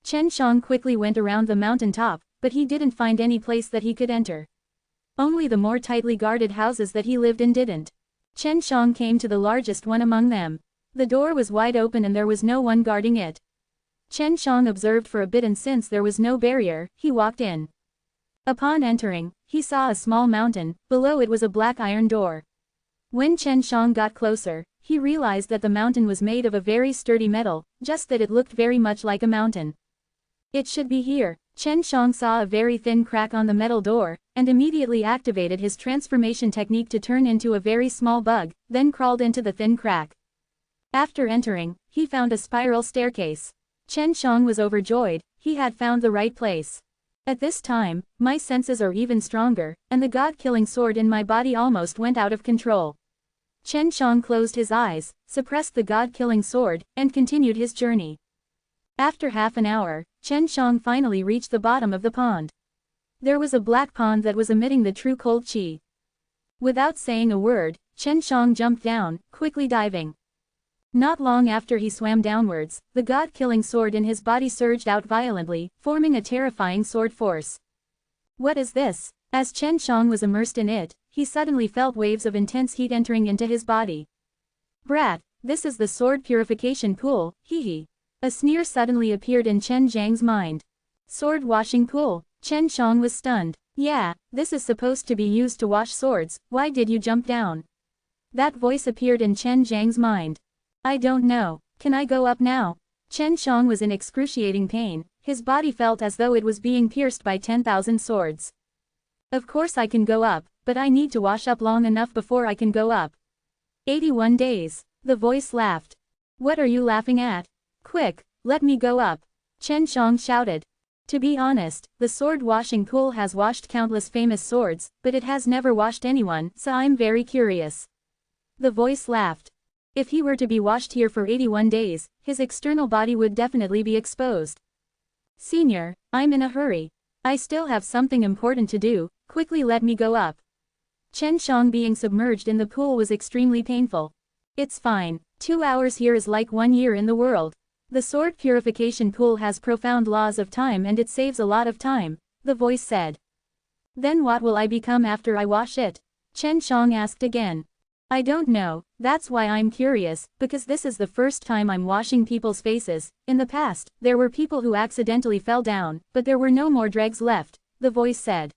Chen Shang quickly went around the mountain top, but he didn't find any place that he could enter. Only the more tightly guarded houses that he lived in didn't. Chen Shang came to the largest one among them. The door was wide open and there was no one guarding it. Chen Shang observed for a bit and since there was no barrier, he walked in. Upon entering, he saw a small mountain, below it was a black iron door. When Chen Shang got closer, he realized that the mountain was made of a very sturdy metal, just that it looked very much like a mountain. It should be here. Chen Shang saw a very thin crack on the metal door, and immediately activated his transformation technique to turn into a very small bug, then crawled into the thin crack. After entering, he found a spiral staircase. Chen Shang was overjoyed, he had found the right place. At this time, my senses are even stronger, and the god-killing sword in my body almost went out of control. Chen Shang closed his eyes, suppressed the god-killing sword, and continued his journey. After half an hour, Chen Shang finally reached the bottom of the pond. There was a black pond that was emitting the true cold qi. Without saying a word, Chen Shang jumped down, quickly diving. Not long after he swam downwards, the god-killing sword in his body surged out violently, forming a terrifying sword force. What is this? As Chen Shang was immersed in it, he suddenly felt waves of intense heat entering into his body. Brat, this is the sword purification pool, hee. A sneer suddenly appeared in Chen Zhang's mind. Sword washing pool. Chen Shang was stunned. Yeah, this is supposed to be used to wash swords, why did you jump down? That voice appeared in Chen Zhang's mind. I don't know, can I go up now? Chen Shang was in excruciating pain, his body felt as though it was being pierced by 10,000 swords. Of course I can go up, but I need to wash up long enough before I can go up. 81 days. The voice laughed. What are you laughing at? Quick, let me go up. Chen Shang shouted. To be honest, the sword washing pool has washed countless famous swords, but it has never washed anyone, so I'm very curious. The voice laughed. If he were to be washed here for 81 days, his external body would definitely be exposed. Senior, I'm in a hurry. I still have something important to do, quickly let me go up. Chen Shang being submerged in the pool was extremely painful. It's fine, 2 hours here is like 1 year in the world. The sword purification pool has profound laws of time and it saves a lot of time, the voice said. Then what will I become after I wash it? Chen Shang asked again. I don't know, that's why I'm curious, because this is the first time I'm washing people's faces. In the past, there were people who accidentally fell down, but there were no more dregs left, the voice said.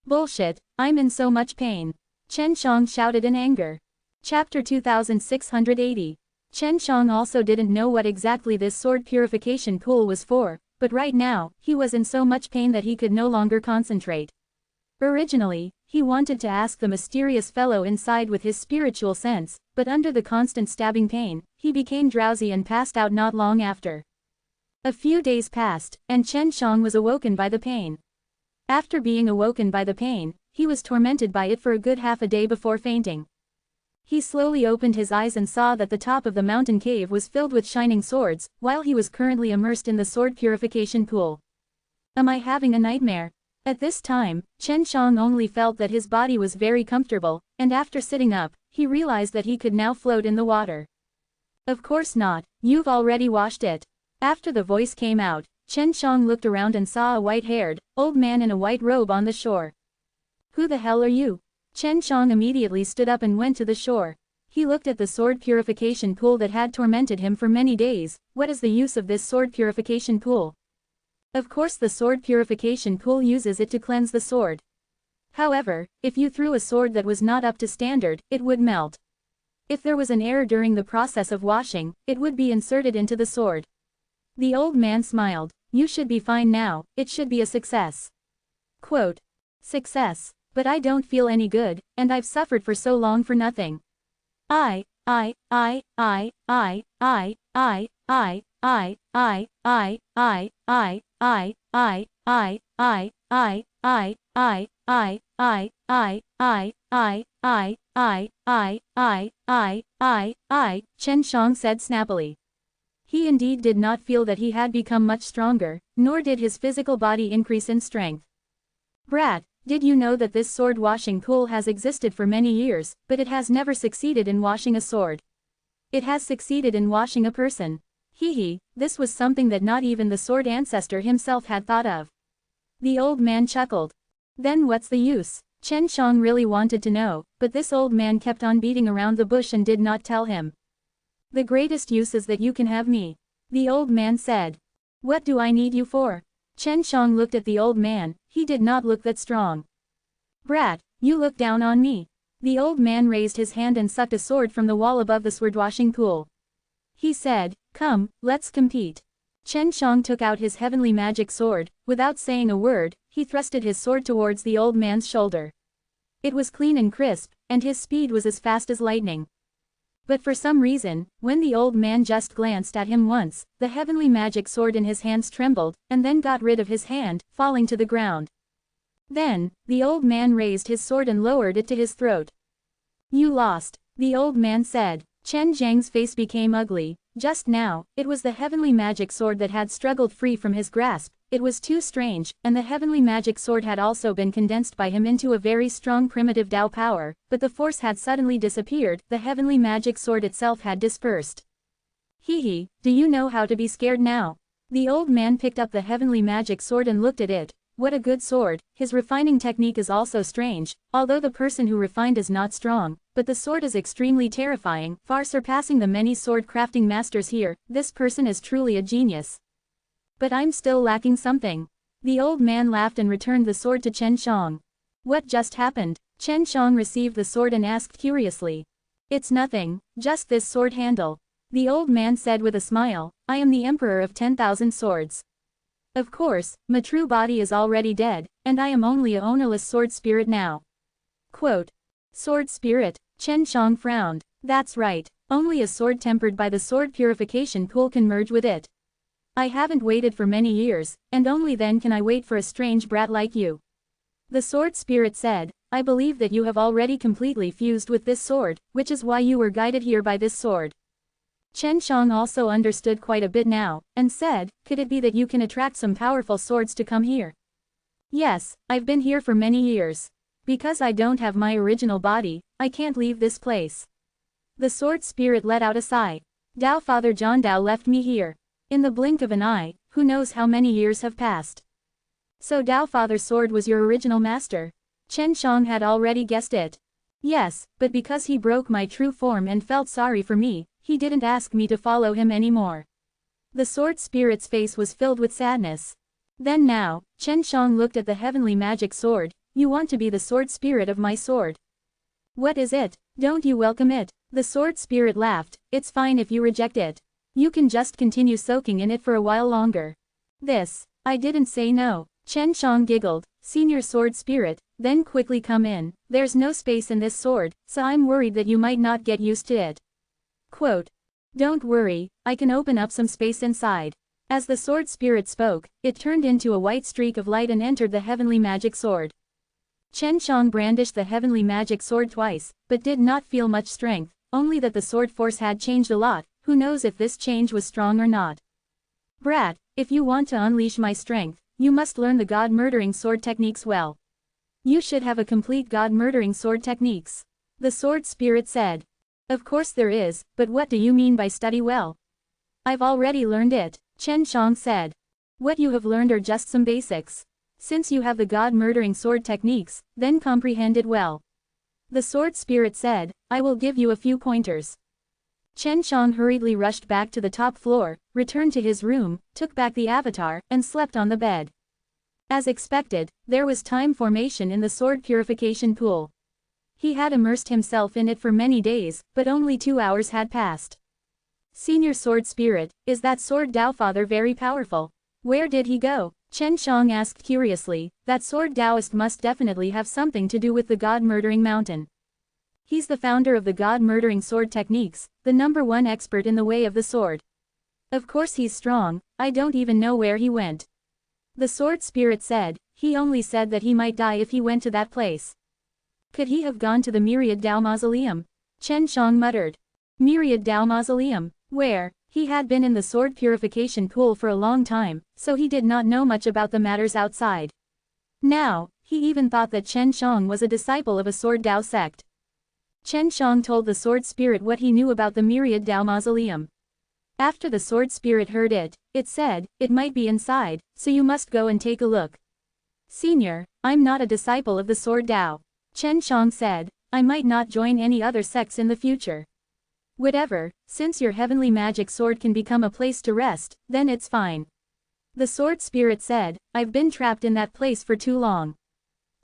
Bullshit, I'm in so much pain. Chen Shang shouted in anger. Chapter 2680. Chen Shang also didn't know what exactly this sword purification pool was for, but right now, he was in so much pain that he could no longer concentrate. Originally, he wanted to ask the mysterious fellow inside with his spiritual sense, but under the constant stabbing pain, he became drowsy and passed out not long after. A few days passed, and Chen Shang was awoken by the pain. After being awoken by the pain, he was tormented by it for a good half a day before fainting. He slowly opened his eyes and saw that the top of the mountain cave was filled with shining swords, while he was currently immersed in the sword purification pool. Am I having a nightmare? At this time, Chen Shang only felt that his body was very comfortable, and after sitting up, he realized that he could now float in the water. Of course not, you've already washed it. After the voice came out, Chen Shang looked around and saw a white-haired, old man in a white robe on the shore. Who the hell are you? Chen Shang immediately stood up and went to the shore. He looked at the sword purification pool that had tormented him for many days. What is the use of this sword purification pool? Of course the sword purification pool uses it to cleanse the sword. However, if you threw a sword that was not up to standard, it would melt. If there was an error during the process of washing, it would be inserted into the sword. The old man smiled. You should be fine now, it should be a success. Quote. Success. But I don't feel any good, and I've suffered for so long for nothing. I, Chen Shang said snappily. He indeed did not feel that he had become much stronger, nor did his physical body increase in strength. Brat, did you know that this sword washing pool has existed for many years, but it has never succeeded in washing a sword? It has succeeded in washing a person. Hee, this was something that not even the sword ancestor himself had thought of. The old man chuckled. Then what's the use? Chen Shang really wanted to know, but this old man kept on beating around the bush and did not tell him. The greatest use is that you can have me. The old man said. What do I need you for? Chen Shang looked at the old man, he did not look that strong. Brat, you look down on me. The old man raised his hand and sucked a sword from the wall above the sword-washing pool. He said, come, let's compete. Chen Shang took out his heavenly magic sword. Without saying a word, he thrusted his sword towards the old man's shoulder. It was clean and crisp, and his speed was as fast as lightning. But for some reason, when the old man just glanced at him once, the heavenly magic sword in his hands trembled, and then got rid of his hand, falling to the ground. Then, the old man raised his sword and lowered it to his throat. You lost, the old man said. Chen Zhang's face became ugly. Just now, it was the heavenly magic sword that had struggled free from his grasp. It was too strange, and the heavenly magic sword had also been condensed by him into a very strong primitive Tao power, but the force had suddenly disappeared, the heavenly magic sword itself had dispersed. Hee, do you know how to be scared now? The old man picked up the heavenly magic sword and looked at it. What a good sword. His refining technique is also strange, although the person who refined is not strong, but the sword is extremely terrifying, far surpassing the many sword crafting masters here. This person is truly a genius. But I'm still lacking something. The old man laughed and returned the sword to Chen Shang. What just happened? Chen Shang received the sword and asked curiously. It's nothing, just this sword handle. The old man said with a smile, I am the emperor of 10,000 swords. Of course, my true body is already dead, and I am only a ownerless sword spirit now. Quote. Sword spirit, Chen Shang frowned. That's right, only a sword tempered by the sword purification pool can merge with it. I haven't waited for many years, and only then can I wait for a strange brat like you. The sword spirit said, I believe that you have already completely fused with this sword, which is why you were guided here by this sword. Chen Shang also understood quite a bit now, and said, could it be that you can attract some powerful swords to come here? Yes, I've been here for many years. Because I don't have my original body, I can't leave this place. The sword spirit let out a sigh. Dao Father John Dao left me here. In the blink of an eye, who knows how many years have passed. So Dao Father's sword was your original master? Chen Shang had already guessed it. Yes, but because he broke my true form and felt sorry for me, he didn't ask me to follow him anymore. The sword spirit's face was filled with sadness. Then now, Chen Shang looked at the heavenly magic sword. You want to be the sword spirit of my sword. What is it? Don't you welcome it? The sword spirit laughed. It's fine if you reject it. You can just continue soaking in it for a while longer. I didn't say no. Chen Shang giggled. Senior sword spirit, then quickly come in. There's no space in this sword, so I'm worried that you might not get used to it. Quote. Don't worry, I can open up some space inside. As the sword spirit spoke, it turned into a white streak of light and entered the heavenly magic sword. Chen Shang brandished the heavenly magic sword twice, but did not feel much strength, only that the sword force had changed a lot. Who knows if this change was strong or not. Brat, if you want to unleash my strength, you must learn the god-murdering sword techniques well. You should have a complete god-murdering sword techniques. The sword spirit said. Of course there is, but what do you mean by study well? I've already learned it, Chen Shang said. What you have learned are just some basics. Since you have the god-murdering sword techniques, then comprehend it well. The sword spirit said, I will give you a few pointers. Chen Shang hurriedly rushed back to the top floor, returned to his room, took back the avatar, and slept on the bed. As expected, there was time formation in the sword purification pool. He had immersed himself in it for many days, but only 2 hours had passed. Senior sword spirit, is that sword Dao Father very powerful? Where did he go? Chen Shang asked curiously. That sword Taoist must definitely have something to do with the god-murdering mountain. He's the founder of the god-murdering sword techniques, the #1 expert in the way of the sword. Of course he's strong, I don't even know where he went. The sword spirit said, he only said that he might die if he went to that place. Could he have gone to the Myriad Dao Mausoleum? Chen Shang muttered. Myriad Dao Mausoleum? Where? He had been in the sword purification pool for a long time, so he did not know much about the matters outside. Now, he even thought that Chen Shang was a disciple of a sword Dao sect. Chen Shang told the sword spirit what he knew about the Myriad Dao Mausoleum. After the sword spirit heard it, it said, it might be inside, so you must go and take a look. Senior, I'm not a disciple of the sword Dao. Chen Shang said, I might not join any other sects in the future. Whatever, since your heavenly magic sword can become a place to rest, then it's fine. The sword spirit said, I've been trapped in that place for too long.